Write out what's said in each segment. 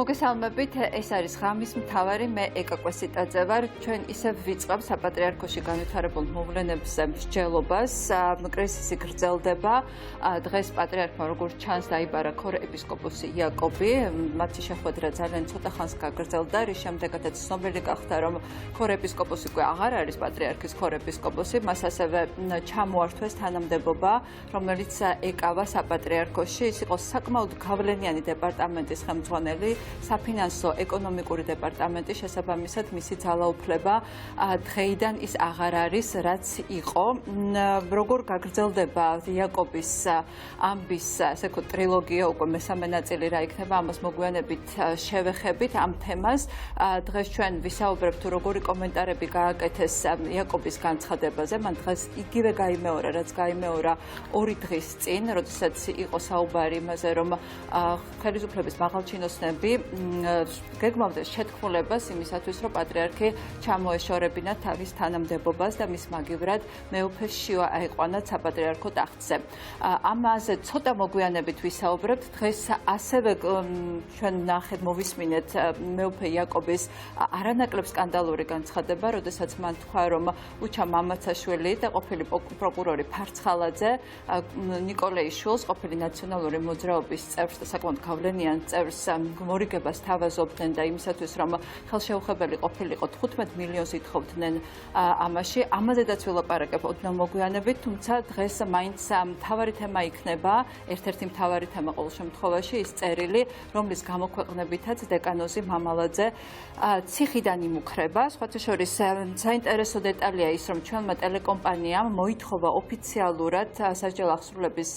მოგესალმებით, ეს არის ღამის მთავარი, მე ეკაკვესიტაძე ვარ. ჩვენ ისევ ვიწყებ საპატრიარქოში განვითარებულ მოვლენებს მსჯელობას. კრიზისი გრძელდება. დღეს პატრიარქმა როგორც ჩანს დაიბარა ქორეპისკოპოსი იაკობი. მათი შეხვედრა ძალიან ცოტა ხანს გაგრძელდა, რის შემდეგაც ცნობილი გახდა, რომ ქორეპისკოპოსი უკვე აღარ არის პატრიარქის ქორეპისკოპოსი, მას ასევე ჩამოართვეს თანამდებობა, რომელიც ეკავა საპატრიარქოში. ის იყო საკმაოდ გავლენიანი დეპარტამენტის ხელმძღვანელი, საფინანსო ეკონომიკური დეპარტამენტი, შესაბამისად მისი ძალაუფლება დღეიდან ის აღარ არის, რაც იყო. როგორ გაგრძელდება იაკობის ამბის, ასე ვთქვათ, ტრილოგია, უკვე მესამე ნაწილი რა იქნება, ამას მოგვიანებით შევეხებით ამ თემას. დღეს ჩვენ ვისაუბრებთ თუ როგორი კომენტარები გააკეთეს იაკობის განცხადებაზე. მან დღეს იგივე გაიმეორა, რაც გაიმეორა 2 დღის წინ, როდესაც იყო საუბარი იმაზე, რომ ხელისუფლების მაღალჩინოსნები გეგმავდნენ შეთქმულებას იმისათვის, რომ პატრიარქი ჩამოეშორებინა თავის თანამდებობას და მის მაგივრად მეუფე შიო აეყვანათ საპატრიარქო ტახტზე. ამაზე ცოტა მოგვიანებით ვისაუბრებთ. დღეს ასევე ჩვენ ნახეთ, მოვისმინეთ მეუფე იაკობის არანაკლებ სკანდალური განცხადება, როდესაც მან თქვა, რომ უჩა მამაცაშვილი და ყოფილი პროკურორი ფარცხალაძე ნიკოლეის შვილს, ყოფილი ნაციონალური მოძრაობის წევრს და საკმაოდ გავლენიან წევრს მორიგებას თავაზობდნენ და იმისათვის, რომ ხელშეუხებელი ყოფილიყო 15 მილიონს ითხოვდნენ ამაში. ამაზედაც ვილაპარაკებ ოდნავ მოგვიანებით, თუმცა დღეს მაინც მთავარი თემა იქნება, ერთ-ერთი მთავარი თემა ყოველ შემთხვევაში ის წერილი, რომლის გამოქვეყნებითაც დეკანოზი მამალაძე ციხიდან იმუქრება. სხვათა შორის საინტერესო დეტალია ის, რომ ჩვენმა ტელეკომპანიამ მოითხოვა ოფიციალურად სასჯელო აღსრულების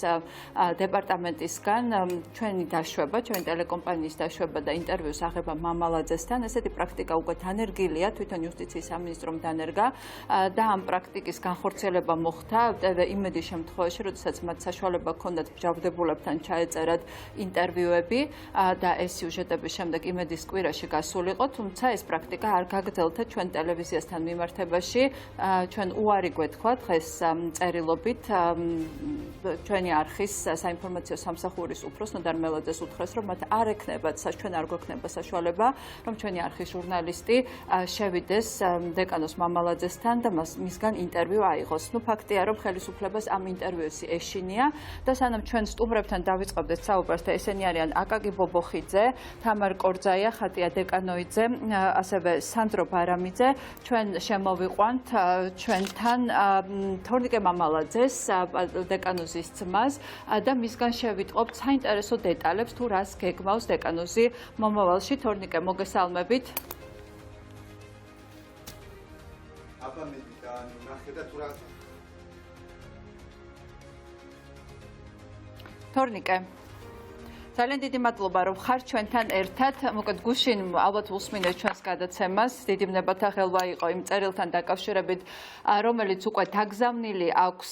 დეპარტამენტისგან ჩვენი დაშვება, ჩვენი ტელეკომპანიის დაშვება და ინტერვიუს აღება მამალაძესთან. ესეთი პრაქტიკა უკვე დანერგილია, თვითონ იუსტიციის სამინისტრომ დანერგა და ამ პრაქტიკის განხორციელება მოხდა იმედის შემთხვევაში, როდესაც მათ საშუალება ჰქონდათ მჟავდებულებთან ჩაეწერათ ინტერვიუები და ეს სიუჟეტების შემდეგ იმედის კვირაში გასულიყო, თუმცა ეს პრაქტიკა არ გაგრძელდა ჩვენ ტელევიზიასთან მიმართებაში. ჩვენ უარი გვეთქვა დღეს წერილობით ჩვენი არხის საინფორმაციო სამსახურის უფროს ნოდარ მელაძეს უთხრეს, რომ მათ არ ექნებათ ჩვენ არ გვექნება საშუალება, რომ ჩვენი არხის ჟურნალისტი შევიდეს დეკანოს მამალაძესთან და მისგან ინტერვიუ აიღოს. ფაქტია, რომ ხელისუფლებას ამ ინტერვიუსი ეშინია და სანამ ჩვენ სტუმრებთან დავიწყებდეთ საუბარს და ესენი არიან აკაკი ბობოხიძე, თამარ კორძაია, ხატია დეკანოიძე, ასევე სანდრო ბარამიძე, ჩვენ შემოვიყვანთ ჩვენთან თორნიკე მამალაძეს, დეკანოზის ძმას და მისგან შევიტყობთ საინტერესო დეტალებს თუ რას გეგმავს დეკანოზი მომავალში. თორნიკე, მოგესალმებით. თორნიკე, ძალიან დიდი მადლობა, რომ ხარ ჩვენთან ერთად. მოკლედ გუშინ ალბათ უსმინეთ ჩვენს გადაცემას. დიდი მნებათა ხელვა იყო იმ წერილთან დაკავშირებით, რომელიც უკვე დაგზავნილი აქვს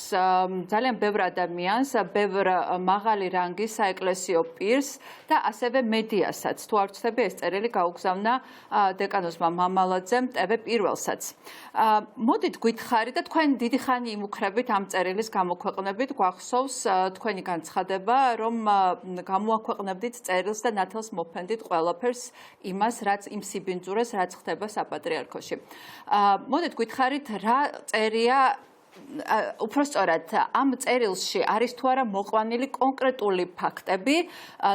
ძალიან ბევრ ადამიანს, ბევრ მაღალი რანგის საეკლესიო პირს და ასევე მედიასაც. თუ არ ვცდები, ეს წერილი გაუგზავნა დეკანოზმა მამალაძემ TV პირველსაც. მოდით გითხარი და თქვენ დიდი ხანი იმუქრებით ამ წერილის გამოქვეყნებით. გვახსოვს თქვენი განცხადება, რომ გამოაქვეყნებდით წერილს და ნათელს მოფენდით ყველაფერს იმას, რაც იმ სიბინძურეს, რაც ხდება საპატრიარქოში. მოდით გითხარით, რა წერია, უпростоრად ამ წერილში არის თუ არა მოყვანილი კონკრეტული ფაქტები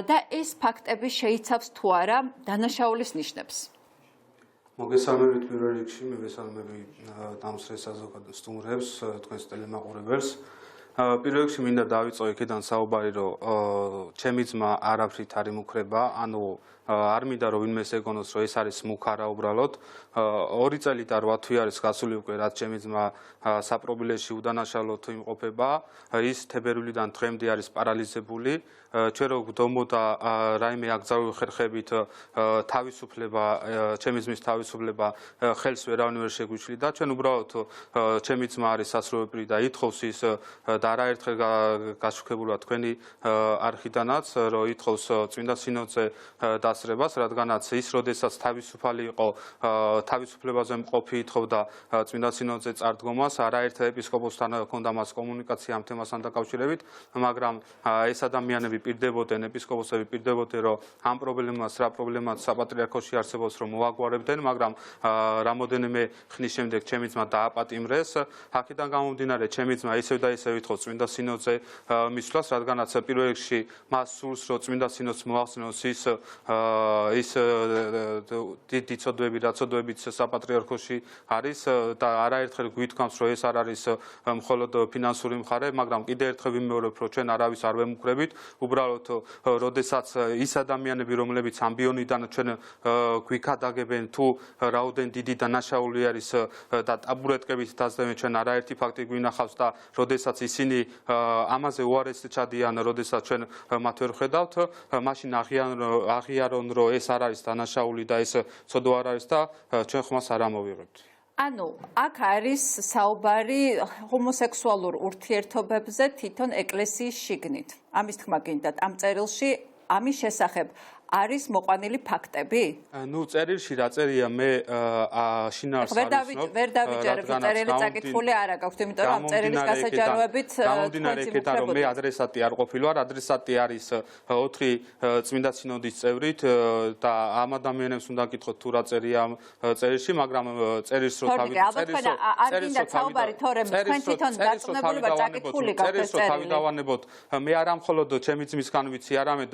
და ეს ფაქტები შეიცავს თუ არა დანაშაულის ნიშნებს. მოგესალმებით პირველ რიგში, მოგესალმები დამსწრე საზოგადო სტუმრებს, თქვენს ტელემაყურებელს. პირველ რიგში მინდა დავიწყო იქიდან საუბარი, რომ ჩემი ძმა არაფრით არ იმუქრება, ანუ არ მინდა რომ ვინმეს ეგონოს, რომ ეს არის მუქარა უბრალოდ. 2 წელი და 8 თვე არის გასული უკვე, რაც ჩემი ძმა საპრობილეში უდანაშაულოდ იმყოფება. ის თებერვლიდან დღემდე არის პარალიზებული. ჩვენ რო გვდომოდა რაიმე აკრძალული ხერხებით თავისუფლება, ჩემი ძმის თავისუფლება ხელს ვერავინ ვერ შეგვიშლიდა. ჩვენ უბრალოდ ჩემი ძმა არის სასრულებელი და ითხოვს ის და არაერთხელ გაშუქებულა თქვენი არხიდანაც, რომ ითხოვს წმინდა სინოდზე და დასრებას, რადგანაც ის როდესაც თავისუფალი იყო, თავისუფლებაზე მყოფი ითხოვდა წმინდა სინოდზე წარდგომას, არაერთ ეპისკოპოსთან ჰქონდა მას კომუნიკაცია ამ თემასთან დაკავშირებით, მაგრამ ეს ადამიანები პირდებოდნენ, ეპისკოპოსები პირდებოდნენ, რომ ამ პრობლემას, რა პრობლემაც საპატრიარქოში არსებობს, რომ მოაგვარებდნენ, მაგრამ რამოდენიმე ხნის შემდეგ ჩემი ძმა დააპატიმრეს. აქედან გამომდინარე, ჩემი ძმა ისევ და ისევ ითხოვს წმინდა სინოდზე მისვლას, რადგანაც პირველ რიგში მას სურს, რომ წმინდა სინოდს მოახსნოს ის დიდი წოდები, რაცოდებიც საპატრიარქოში არის და არაერთხელ გვითქვამს, რომ ეს არ არის მხოლოდ ფინანსური მხარე, მაგრამ კიდევ ერთხელ ვიმეორებ, რომ ჩვენ არავის არ ვემუქრებით, უბრალოდ როდესაც ის ადამიანები, რომლებიც ამბიონიდან ჩვენ გვიქადაგებენ თუ რაოდენ დიდი დანაშაული არის და ტაბურეტკებით დასდევენ, ჩვენ არაერთი ფაქტი გვინახავს და როდესაც ისინი ამაზე უარესად ჩადიან, როდესაც ჩვენ მათ ვერ ხედავთ, მაშინ აღიარონ, რომ ეს არ არის დანაშაული და ეს ცოდვა არ არის და ჩვენ ხმას არ ამოვიღებთ. ანუ აქ არის საუბარი ჰომოსექსუალურ ურთიერთობებზე თვითონ ეკლესიის შიგნით. ამის თქმა გინდათ ამ წერილში ამის შესახებ არის მოყვანილი ფაქტები? ნუ წერილში რა წერია მე შინაარს არ დავიჯერებ წერილი წაკითხული არ აქვს, იმიტომ რომ ამ წერილის გასაჯაროებით გამომდინარე იქიდან რომ მე ადრესატი არ ყოფილვარ, ადრესატი არის 4 წმინდა სინოდის წევრით და ამ ადამიანებს უნდა გითხოთ თუ რა წერია ამ წერილში, მაგრამ წერილს რო დავანებოთ, მე არა მხოლოდ ჩემი ძმისგან ვიცი, არამედ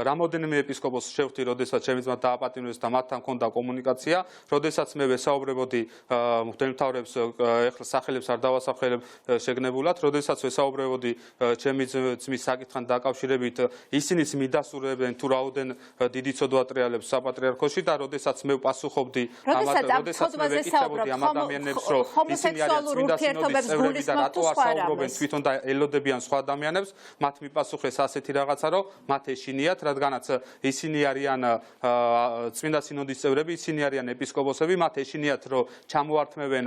რამოდენიმე ეპისკოპოსს შევხვდი, როდესაც ჩემი ძმა დააპატიმრეს და მათთან ჰქონდა კომუნიკაცია, როდესაც მე ვესაუბრებოდი მღვდელმთავრებს, ეხლა სახელებს არ დავასახელებ შეგნებულად, როდესაც ვესაუბრებოდი ჩემი ძმის საკითხთან დაკავშირებით, ისინიც მიდასურებენ თუ რაოდენ დიდი ცოდვა ტრიალებს საპატრიარქოში და როდესაც მე ვპასუხობდი როდესაც მე ვეკითხებოდი ამ ადამიანებს, რომ ისინი არიან წმინდა სინოდის წევრები და რატო არ საუბრობენ თვითონ და ელოდებიან სხვა ადამიანებს, მათ მიპასუხეს ასეთი რაღაცა, რომ მათ ეშინიათ, რადგანაც ისინი არიან წმინდა სინოდის წევრები, ისინი არიან ეპისკოპოსები, მათ ეშინიათ, რომ ჩამოართმევენ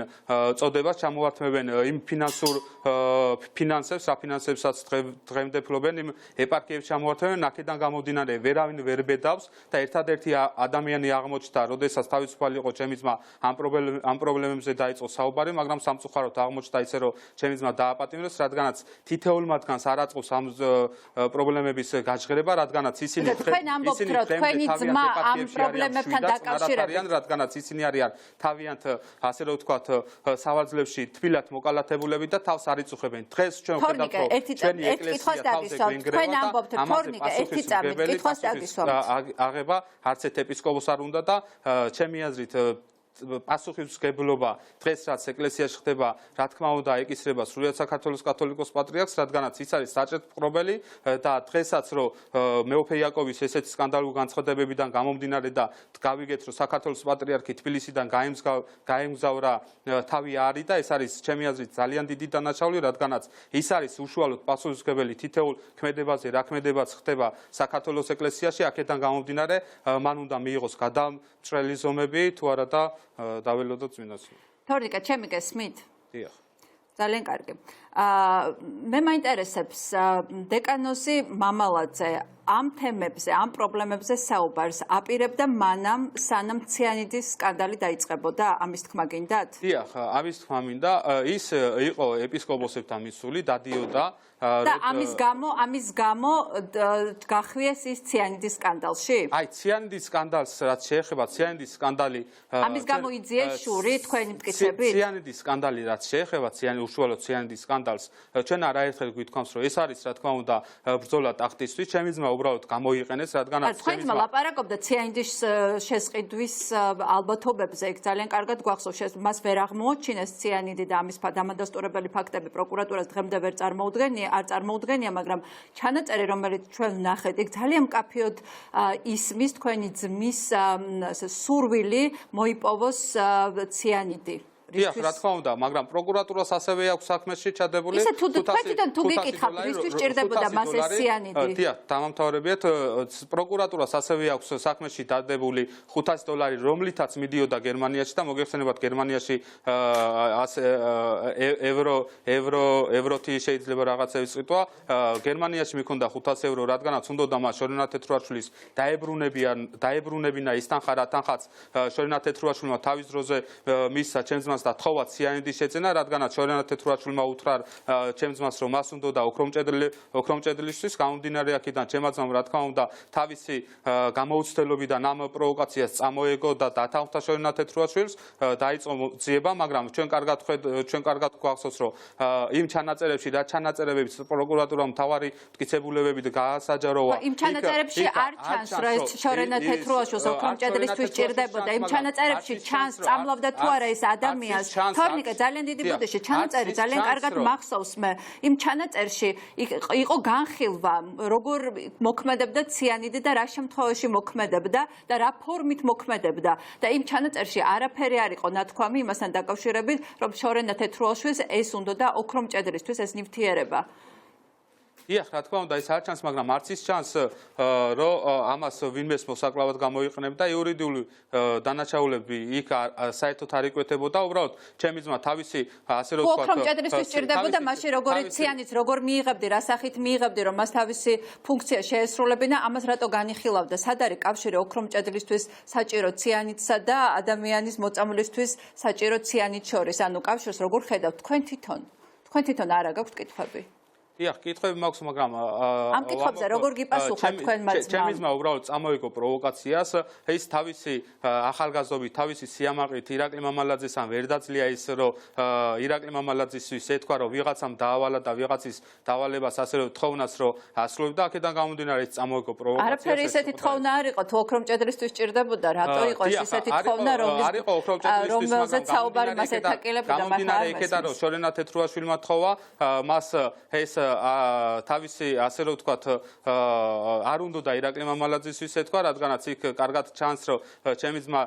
წოდებას, ჩამოართმევენ იმ ფინანსებს, რა ფინანსებსაც დღემდე ფლობენ, იმ ეპარქიებს ჩამოართმევენ, აქედან გამომდინარე ვერავინ ვერ ბედავს და ერთადერთი ადამიანი აღმოჩნდა, როდესაც თავისუფალი იყო ჩემი ძმა, ამ პრობლემებზე დაიწყო საუბარი, მაგრამ სამწუხაროდ აღმოჩნდა ისე, რომ ჩემი ძმა დააპატიმრეს, რადგანაც თითოეულ მათგანს არ აწყობს ამ პრობლემების გაჟღერება, რადგანაც ისინი ამბობთ, რომ თქვენი ძმა ამ პრობლემებთან დაკავშირებით, რადგანაც ისინი არიან თავიანთ, ასე რომ ვთქვათ, სავარძლებში თბილად მოკალათებულები და თავს არ იწუხებენ. დღეს ჩვენ ვხედავთ, რომ ჩვენი ეკლესია თავზე გვინგრევა და აღება არც ერთ ეპისკოპოსს არ უნდა და ჩემი აზრით პასუხისმგებლობა დღეს რაც ეკლესიაში ხდება, რა თქმა უნდა, ეკისრება სრულიად საქართველოს კათოლიკოს პატრიარქს, რადგანაც ის არის საჭიროთმრობელი და დღესაც რომ მეუფე იაკოვის ესეთი სკანდალური განცხადებებიდან გამომდინარე და გავიგეთ, რომ საქართველოს პატრიარქი თბილისიდან გაემგზავრა თავი არის და ეს არის ჩემი აზრით ძალიან დიდი დანაშაული, რადგანაც ის არის უშუალოდ პასუხისმგებელი თითოეულ ქმედებაზე, რა ქმედებაც ხდება საქართველოს ეკლესიაში, აქედან გამომდინარე, მან უნდა მიიღოს გადამჭრელი ზომები, თუ არა და დაველოდო წმინდა სინოდი. თორნიკა, ჩემი გესმით? დიახ. ძალიან კარგი. მე მაინტერესებს დეკანოზი მამალაძე ამ თემებზე, ამ პრობლემებზე საუბარს აპირებდა მანამ, სანამ ციანიდის სკანდალი დაიწყებოდა, ამის თქმა გინდათ? დიახ, ამის თქმა მინდა, ის იყო ეპისკოპოსებთან მისული, დადიოდა და ამის გამო გახვიეს ის ციანიდის სკანდალში? აი, ციანიდის სკანდალს რაც შეეხება, ციანიდის სკანდალი ამის გამო იძიეს შური თქვენი მტკიცებით? ციანიდის სკანდალი რაც შეეხება, უშუალოდ ციანიდის სკანდალს, ჩვენ არაერთხელ გვითქვამს, რომ ეს არის, რა თქმა უნდა, ბრძოლა ტახტისთვის, ჩემი ძმა უბრალოდ გამოიყენეს, რადგანაც თქვენი ძმა ლაპარაკობდა ციანიდის შესყიდვის ალბათობებზე, იქ ძალიან კარგად გვახსოვს, მას ვერ აღმოაჩინეს ციანიდი და ამის დამადასტურებელი ფაქტები პროკურატურას დღემდე ვერ წარმოუდგენია, მაგრამ ჩანაწერი, რომელიც ჩვენ ვნახეთ, იქ ძალიან მკაფიოდ ისმის თქვენი ძმის სურვილი მოიპოვოს ციანიდი. დიახ, რა თქმა უნდა, მაგრამ პროკურატურას ასევე აქვს საქმეში ჩადებული. ისე თქვენთან თუ გიკითხავთ, რისთვის ჭირდებოდა მას ეს სიანიდი? დიახ, დამამთავრებიათ, პროკურატურას ასევე აქვს საქმეში დადებული $500, რომლითაც მიდიოდა გერმანიაში და მოგეხსენებათ გერმანიაში ევროთი შეიძლება რაღაცების წვიტვა. გერმანიაში მიქონდა €500, რადგანაც უნდოდა მას შორენა თეთრუაშვილის დაებრუნებინა ის თანხა, რა თანხაც შორენა თეთრუაშვილმა თავის დროზე მისცა ჩემს ძმას და თხოვა სიანიდის შეძენა, რადგანაც შორენა თეთრუაშვილმა უთხრა ჩემს ძმას, რომ მას უნდოდა ოქრომჭედლისთვის, გამომდინარე აქედან ჩემმა ძმამ რა თქმა უნდა თავისი გამოუცდელობიდან ამ პროვოკაციას წამოეგო და დათანხმდა შორენა თეთრუაშვილს, დაიწყო ძიება, მაგრამ ჩვენ კარგად გვახსოვს, რომ იმ ჩანაწერებში რა ჩანაწერებიც პროკურატურამ მთავარი მტკიცებულებებით გაასაჯაროვა. იმ ჩანაწერებში არ ჩანს, რომ ეს შორენა თეთრუაშვილს ოქრომჭედლისთვის ჭირდებოდა. იმ ჩანაწერებში ჩანს წამლავდა თუ არა ეს ადამიანს. თორნიკე ძალიან დიდი ბუდეში ჩანაწერი ძალიან კარგად მახსოვს მე. იმ ჩანაწერში იყო განხილვა, როგორ მოქმედებდა ციანიდი და რა შემთხვევაში მოქმედებდა და რა ფორმით მოქმედებდა. და იმ ჩანაწერში არაფერი არ იყო ნათქვამი იმასთან დაკავშირებით, რომ შორენა თეთრუაშვილს ეს უნდოდა ოქრომჭედლისთვის ეს ნივთიერება. დიახ, რა თქმა უნდა, ეს არ ჩანს, მაგრამ არც ის ჩანს, რომ ამას ვინმეს მოსაკლავად გამოიყენებდა, იურიდიული დანაშაულები იქ საერთოდ არ იკვეთებოდა, უბრალოდ ჩემი ძმა თავისი ასე რომ ვთქვათ, ოქრომჭედლისთვის ჭირდებოდა, მაშინ როგორ ციანიც როგორ მიიღებდი, რა სახით მიიღებდი, რომ მას თავისი ფუნქცია შეესრულებინა, ამას რატო განიხილავდა? სად არის კავშირი ოქრომჭედლისთვის საჭირო ციანიდსა და ადამიანის მოწამვლისთვის საჭირო ციანიდს შორის? ანუ კავშირს როგორ ხედავთ თქვენ თვითონ არა გაქვთ კითხვები? დიახ, კითხვები მაქვს, მაგრამ ამ კითხვებზე როგორ გიპასუხებთ თქვენმა ძმამ? ჩემი ძმა უბრალოდ წამოიგო პროვოკაციას, ის თავისი ახალგაზრდობით, თავისი სიამაყით ირაკლი მამალაძეს ან ვერ დაძლია ის, რომ ირაკლი მამალაძისთვის ეთქვა, რომ ვიღაცამ დაავალა და ვიღაცის დავალებას ასე რომ თხოვნას, რომ ასრულებდა, აქედან გამომდინარე ის წამოიგო პროვოკაციას. არაფერი ისეთი თხოვნა არ იყო, თუ ოქრომჭედლისთვის ჭირდებოდა, რატო იყო ეს ისეთი თხოვნა, რომელზეც საუბარი მას ეთაკილებდა, მაგრამ გამომდინარე იქედან, რომ შორენა თეთრუაშვილმა თხოვა, მას ეს თავისი ასე რომ ვთქვათ არ უნდოდა ირაკლი მამალაძისთვის ეთქვა, რადგანაც იქ კარგად ჩანს, რომ ჩემი ძმა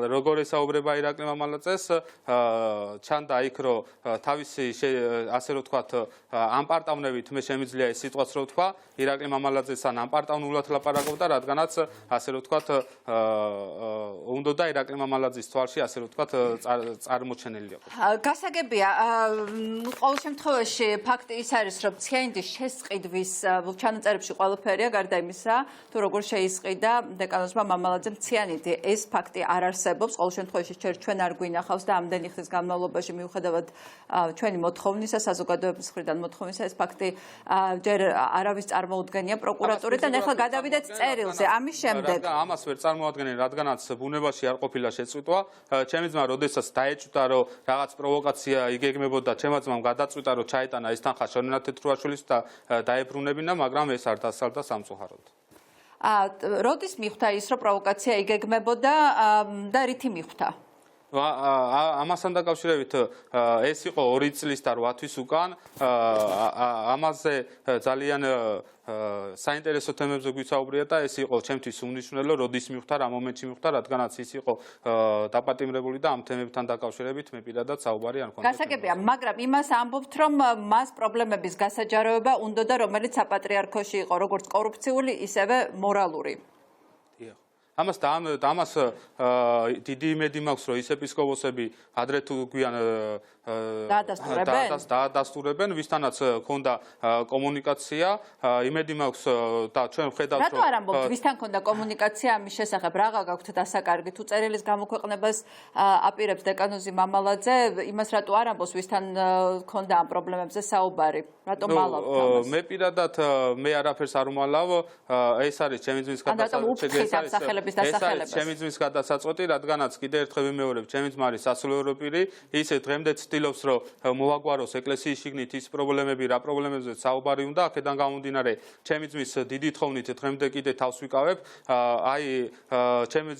როგორ ესაუბრება ირაკლი მამალაძეს, ჩანდა იქ, რომ თავისი ასე რომ ვთქვათ ამპარტავნებით მე შემიძლია ეს სიტყვაც რომ ვთქვა, ირაკლი მამალაძესთან ამპარტავნულად ლაპარაკობდა, რადგანაც ასე რომ ვთქვათ უნდოდა ირაკლი მამალაძის თვალში ასე რომ ვთქვათ წარმოჩენილი იყო. გასაგებია, ყოველ შემთხვევაში ფაქტი ის არის, რომ ციანიდის შესყიდვის ჩანაწერებში ყველაფერია, გარდა იმისა, თუ როგორ შეისყიდა დეკანოზმა მამალაძემ ციანიდი. ეს ფაქტი არ არსებობს, ყოველ შემთხვევაში ჩვენ არ გვინახავს და ამდენი ხნის განმავლობაში მიუხედავად ჩვენი მოთხოვნისა, საზოგადოების მხრიდან მოთხოვნისა, ეს ფაქტი ჯერ არავის წარმოუდგენია პროკურატურიდან. ეხლა გადავიდეთ წერილზე. ამის შემდეგ ამას ვერ წარმოადგენენ, რადგანაც ბუნებაში არ ყოფილა შეწყვიტვა. ჩემი ძმა როდესაც დაეჭვდა, რომ რაღაც პროვოკაცია იგეგმებოდა, ჩემმა ძმამ გადაწყვიტა, რომ ჩაეტანა ეს თანხა შორენა თეთრუაშვილის და დაებრუნებინა, მაგრამ ეს არ დასალდა სამწუხაროდ. როდის მიხვდა ის, რომ პროვოკაცია იგეგმებოდა და რითი მიხვდა? ამასთან დაკავშირებით ეს იყო 2 წლის და 8 თვის უკან, ამაზე ძალიან საინტერესო თემებზე გვისაუბრია და ეს იყო ჩემთვის უმნიშვნელო, როდის მიხვდა, რა მომენტში მიხვდა, რადგანაც ის იყო დაპატიმრებული და ამ თემებთან დაკავშირებით მე პირადად საუბარი არ მქონდა. გასაგებია, მაგრამ იმას ამბობთ, რომ მას პრობლემების გასაჯაროება უნდოდა, რომელიც საპატრიარქოში იყო, როგორც კორუფციული, ისევე მორალური. ამას დიდი იმედი მაქვს, რომ ის ეპისკოპოსები ადრე თუ გვიან დაადასტურებენ, ვისთანაც ქონდა კომუნიკაცია, იმედი მაქვს და ჩვენ ვხედავთ, რომ რატო არ ამბობთ, ვისთან ქონდა კომუნიკაცია ამის შესახებ, რაღა გაქვთ დასაკარგი, თუ წერილის გამოქვეყნებას აპირებს დეკანოზი მამალაძე, იმას რატო არ ამბობს, ვისთან ქონდა ამ პრობლემებზე საუბარი? რატო მალავთ ამას? მე პირადად მე არაფერს არ უმალავ, ეს არის ჩემი ძმის ჩემი ძმის გადასაწყვეტი, რადგანაც კიდე ერთხელ ვიმეორებ, ჩემი ძმა არის სასულიერო პირი, ის დღემდე ცდილობს, რომ მოვაგვაროს ეკლესიის შიგნით ის პრობლემები, რა პრობლემებზე საუბარი უნდა, აქედან გამომდინარე, ჩემი ძმის დიდი თხოვნით დღემდე კიდე თავს ვიკავებ,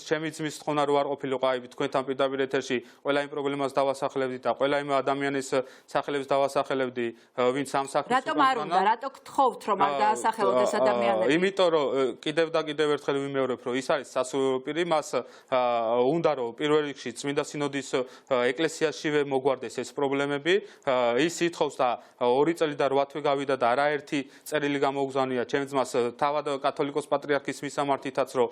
ჩემი ძმის თხოვნა რო არ ყოფილიყო, თქვენთან პირდაპირ ეთერში ყველა იმ პრობლემას დავასახელებდი და ყველა იმ ადამიანის სახელებს დავასახელებდი, ვინც ამ საქმეს რატომ არ უნდა, რატო გთხოვთ, რომ არ დაასახელოთ ეს ადამიანები? იმიტომ რომ კიდევ და კიდევ ერთხელ ვიმეორებ, რომ ის არის სასულიერო პირი, მას უნდა რომ პირველ რიგში წმინდა სინოდის ეკლესიაშივე მოგვარდეს ეს პრობლემები. ის ითხოვს და 2 წელი და 8 თვე გავიდა და არაერთი წერილი გამოუგზავნია ჩემს ძმას თავად კათოლიკოს პატრიარქის მისამართითაც რომ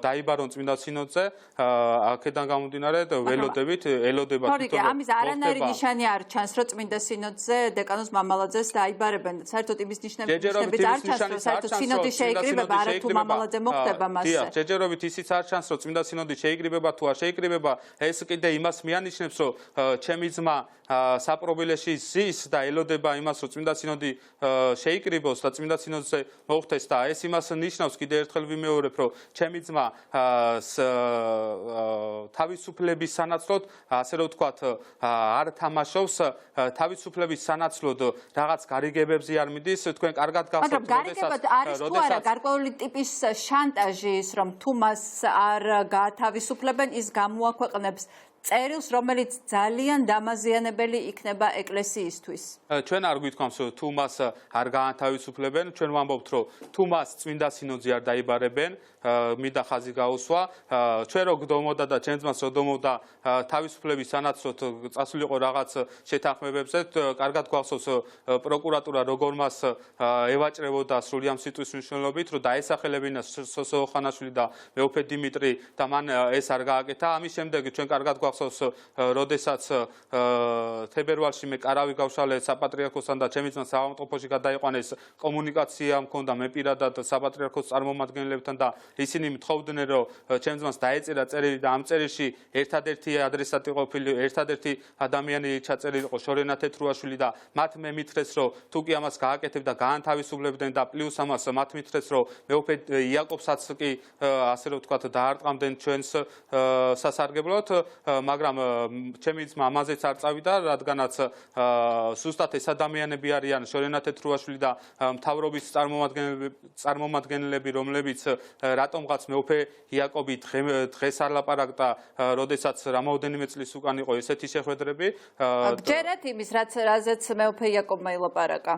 დაიბარონ წმინდა სინოდზე. აქედან გამომდინარე ველოდებით ელოდება თორე ამის არანაირი ნიშანი არ ჩანს რომ წმინდა სინოდზე დეკანოს მამალაძეს დაიბარებენ. საერთოდ იმის ნიშნებით არ ჩანს რომ საერთოდ სინოდი შეიკრიბება არა თუ მამალაძე მოხდება მასზე. დიახ, ჯერჯერობით ისიც არ ჩანს რომ წმინდა სინოდი შეიკრიბება თუ არ შეიკრიბება, ეს კიდე იმას მიანიშნებს რომ ჩემი ძმა საპრობილეში ზის და ელოდება იმას რომ წმინდა სინოდი შეიკრიბოს და წმინდა სინოდზე მოხდეს და ეს იმას ნიშნავს კიდე ერთხელ ვიმეორებ რომ ჩემი ძმა თავისუფლების სანაცვლოდ ასე რომ ვთქვათ არ თამაშობს თავისუფლების სანაცვლოდ რაღაც გარიგებებზე არ მიდის თქვენ კარგად გახსოვთ მაგრამ გარიგებად არის თუ არა გარკვეული ტიპის შანტაჟის რომ თუ მას არ გაათავისუფლებენ ის გამოაქვეყნებს წერილს რომელიც ძალიან დამაზიანებელი იქნება ეკლესიისთვის. ჩვენ არ გვითქვამს რომ თუ მას არ გაათავისუფლებენ, ჩვენ ვამბობთ რომ თუ მას წმინდა სინოდზე არ დაიბარებენ, მინდა ხაზი გაუსვა, ჩვენ რო გდომოდა და ჩემს ძმას რო დომოდა თავისუფლების სანაცვლოდ წასულიყო რაღაც შეთანხმებებზე, კარგად გვახსოვს პროკურატურა როგორ მას ევაჭრებოდა სრული ამ სიტყვის მნიშვნელობით, რომ დაესახელებინა სოსო ხანაშვილი და მეუფე დიმიტრი და მან ეს არ გააკეთა. ამის შემდეგ ჩვენ კარგად გვახსოვს, როდესაც თებერვალში მე კარავი გავშალე საპატრიარქოსთან და ჩემი ძმა საავადმყოფოში გადაიყვანეს, კომუნიკაცია მქონდა მე პირადად საპატრიარქოს წარმომადგენლებთან და ისინი მთხოვდნენ რომ ჩემს ძმას დაეწერა წერილი და ამ წერილში ერთადერთი ადრესატი ყოფილი ერთადერთი ადამიანი ჩაწერილიყო შორენა თეთრუაშვილი და მათ მე მითხრეს რომ თუ კი ამას გააკეთებ და გაანთავისუფლებდნენ და პლუს ამას მათ მითხრეს რომ მეუფე იაკობსაც კი ასე რომ ვთქვათ დაარტყამდნენ ჩვენს სასარგებლოდ, მაგრამ ჩემი ძმა ამაზეც არ წავიდა, რადგანაც სუსტად ეს ადამიანები არიან შორენა თეთრუაშვილი და მთავრობის წარმომადგენლები, რომლებიც რატომღაც მეუფე იაკობი დღეს არ ლაპარაკდა, როდესაც რამოდენიმე წლის უკან იყო ესეთი შეხვედრები. გჯერათ იმის რაზეც მეუფე იაკობმა ილაპარაკა.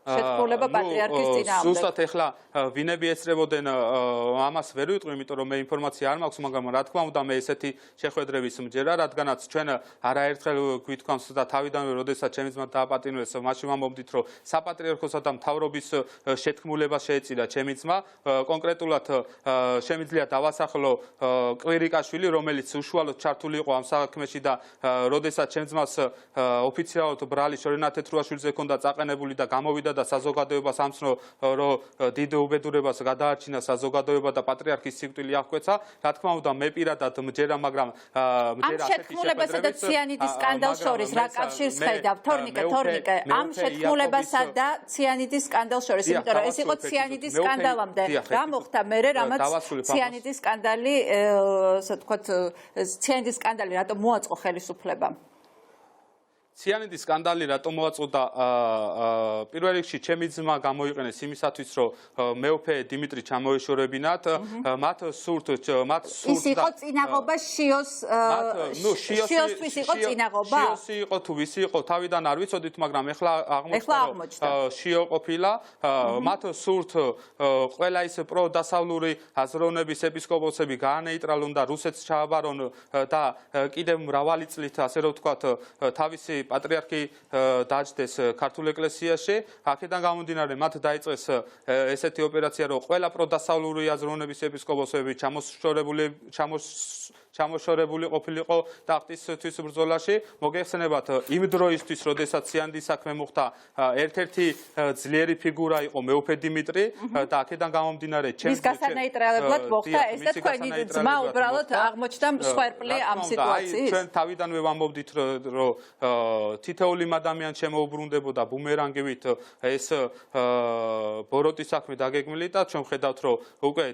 შეთქმულება პატრიარქის წინააღმდეგ. სუსტად ეხლა ვინები ეცრებოდნენ ამას ვერ ვიტყვი, იმიტომ რომ მე ინფორმაცია არ მაქვს, მაგრამ რა თქმა უნდა მე ესეთი შეხვედრების მჯერა, რადგანაც ჩვენ არაერთხელ გვითქვამს და თავიდანვე როდესაც ჩემი ძმა დააპატიმრეს, მაშინ ვამბობდით რომ საპატრიარქოსა და მთავრობის შეთქმულება შეეწირა ჩემი ძმა. კონკრეტულად შემიძლია დავასახლო კვირიკაშვილი, რომელიც უშუალოდ ჩართული იყო ამ საქმეში და როდესაც ჩემს ძმას ოფიციალურად ბრალი შორენა თეთრუაშვილზე ჰქონდა წაყენებული და გამოვიდა და საზოგადოებას ამცნო რომ დიდ უბედურებას გადაარჩინა საზოგადოება და პატრიარქის სიკვდილი აღკვეცა. რა თქმა უნდა მე პირადად მჯერა, მაგრამ ამ შეთქმულებასა და ციანიდის სკანდალს შორის რა კავშირს ხედავ? თორნიკე, ამ შეთქმულებასა და ციანიდის სკანდალს შორის, იმიტომ რომ ეს იყო ციანიდის სკანდალამდე. რა მოხდა მერე, რამაც ციანიდის სკანდალი, ასე ვთქვათ, ციანიდის სკანდალი რატომ მოაწყო ხელისუფლებამ? ციანიდის სკანდალი რატომ მოაწყო და პირველ რიგში ჩემი ძმა გამოიყენეს იმისათვის რომ მეუფე დიმიტრი ჩამოეშორებინათ, მათ სურთ ის იყო წინაღობა შიოსთვის იყო წინაღობა? შიოსი იყო თუ ვისი იყო თავიდან არ ვიცოდით, მაგრამ ეხლა აღმოჩნდა შიო ყოფილა. მათ სურთ ყველა ის პროდასავლური აზროვნების ეპისკოპოსები გაანეიტრალონ და რუსეთს ჩააბარონ და კიდევ მრავალი წლით ასე რომ ვთქვათ თავისი პატრიარქი დაჯდეს ქართულ ეკლესიაში. აქედან გამომდინარე მათ დაიწყეს ესეთი ოპერაცია, რომ ყველა პროდასავლური აზროვნების ეპისკოპოსები ჩამოშორებული ყოფილიყო ტახტისთვის ბრძოლაში. მოგეხსენებათ იმ დროისთვის, როდესაც ციანიდის საქმე მოხდა, ერთ-ერთი ძლიერი ფიგურა იყო მეუფე დიმიტრი და აქედან გამომდინარე მის გასანეიტრალებლად მოხდა ეს და თქვენი ძმა უბრალოდ აღმოჩნდა მსხვერპლი ამ სიტუაციის. ჩვენ თავიდანვე ვამბობდით რომ თითოეული ადამიანი შემოუბრუნდებოდა ბუმერანგივით ეს ბოროტის საქმე დაგეგმილი და ჩვენ ხედავთ რომ უკვე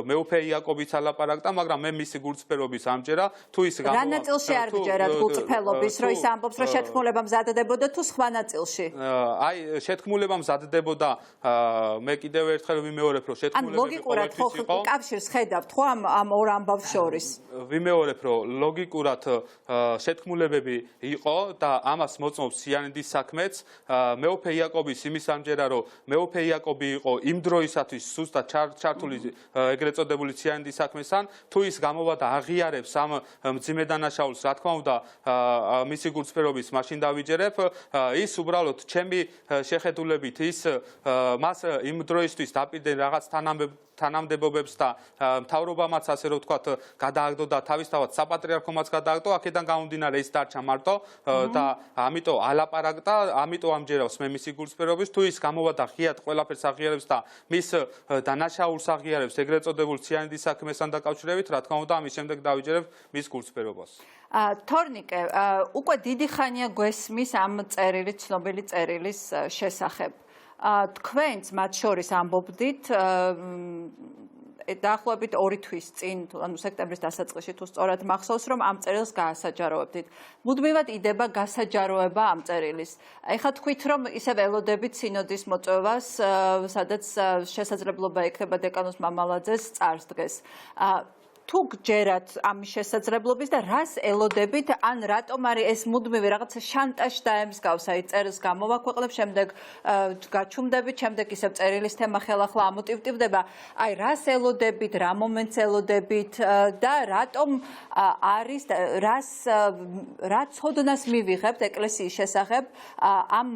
მეუფე იაკობიც ალაპარაკდა, მაგრამ მე მისი გულწრფელობის ამჯერა, თუ ის რა ნაწილში არ გჯერათ გულწრფელობის, რომ ის ამბობს, რომ შეთქმულება მზადდებოდა თუ სხვა ნაწილში? აი, შეთქმულება მზადდებოდა, მე კიდევ ერთხელ ვიმეორებ, რომ შეთქმულებები ლოგიკურად ხო კავშირს ხედავთ ხო ამ ორ ამბავს შორის? ვიმეორებ, რომ ლოგიკურად შეთქმულებები იყო და ამას მოწმობს სიანდის საქმეც. მეუფე იაკობის იმის ამჯერა, რომ მეუფე იაკობი იყო იმ დროისათვის სუსტად ჩართული ეგრეთ წოდებული სიანდის საქმესთან, თუ ის გამოვა და აღიარებს ამ მძიმე დანაშაულს, რა თქმა უნდა, მისი გულწრფელობის მაშინ დავიჯერებ, ის უბრალოდ ჩემი შეხედულებით ის მას იმ დროისთვის დაპირდნენ რაღაც თანამდებობებს და მთავრობამაც ასე რომ ვთქვათ გადააგდო და თავისთავად საპატრიარქომაც გადააგდო, აქედან გამომდინარე ის დარჩა მარტო და ამიტომ ალაპარაკდა, ამიტომ ამჯერავს მე მისი გულწრფელობის, თუ ის გამოვა და ღიად ყველაფერს აღიარებს და მის დანაშაულს აღიარებს ეგრეთ წოდებულ სიანდის საქმესთან დაკავშირებით, რა თქმა უნდა, ამის შემდეგ დავიჯერებ მის გულწრფელობას. თორნიკე, უკვე დიდი ხანია გვესმის ამ წერილის, ცნობილი წერილის შესახებ. თქვენც მათ შორის ამბობდით დაახლოებით 2 თვის წინ, ანუ სექტემბრის დასაწყისში თუ სწორად მახსოვს, რომ ამ წერილს გაასაჯაროებდით. მუდმივად იდება გასაჯაროება ამ წერილის. ეხლა თქვით, რომ ისევ ელოდებით სინოდის მოწვევას, სადაც შესაძლებლობა ექნება დეკანოს მამალაძეს წარსდგეს. თუ გჯერათ ამის შესაძლებლობის და რას ელოდებით, ან რატომ არის ეს მუდმივი რაღაც შანტაჟი დაემსგავს, აი წერილს გამოვაქვეყნებ, შემდეგ გაჩუმდებით, შემდეგ ისევ წერილის თემა ხელახლა ამოტივტივდება, აი რას ელოდებით, რა მომენტს ელოდებით და რატომ არის რა ცოდნას მივიღებთ ეკლესიის შესახებ ამ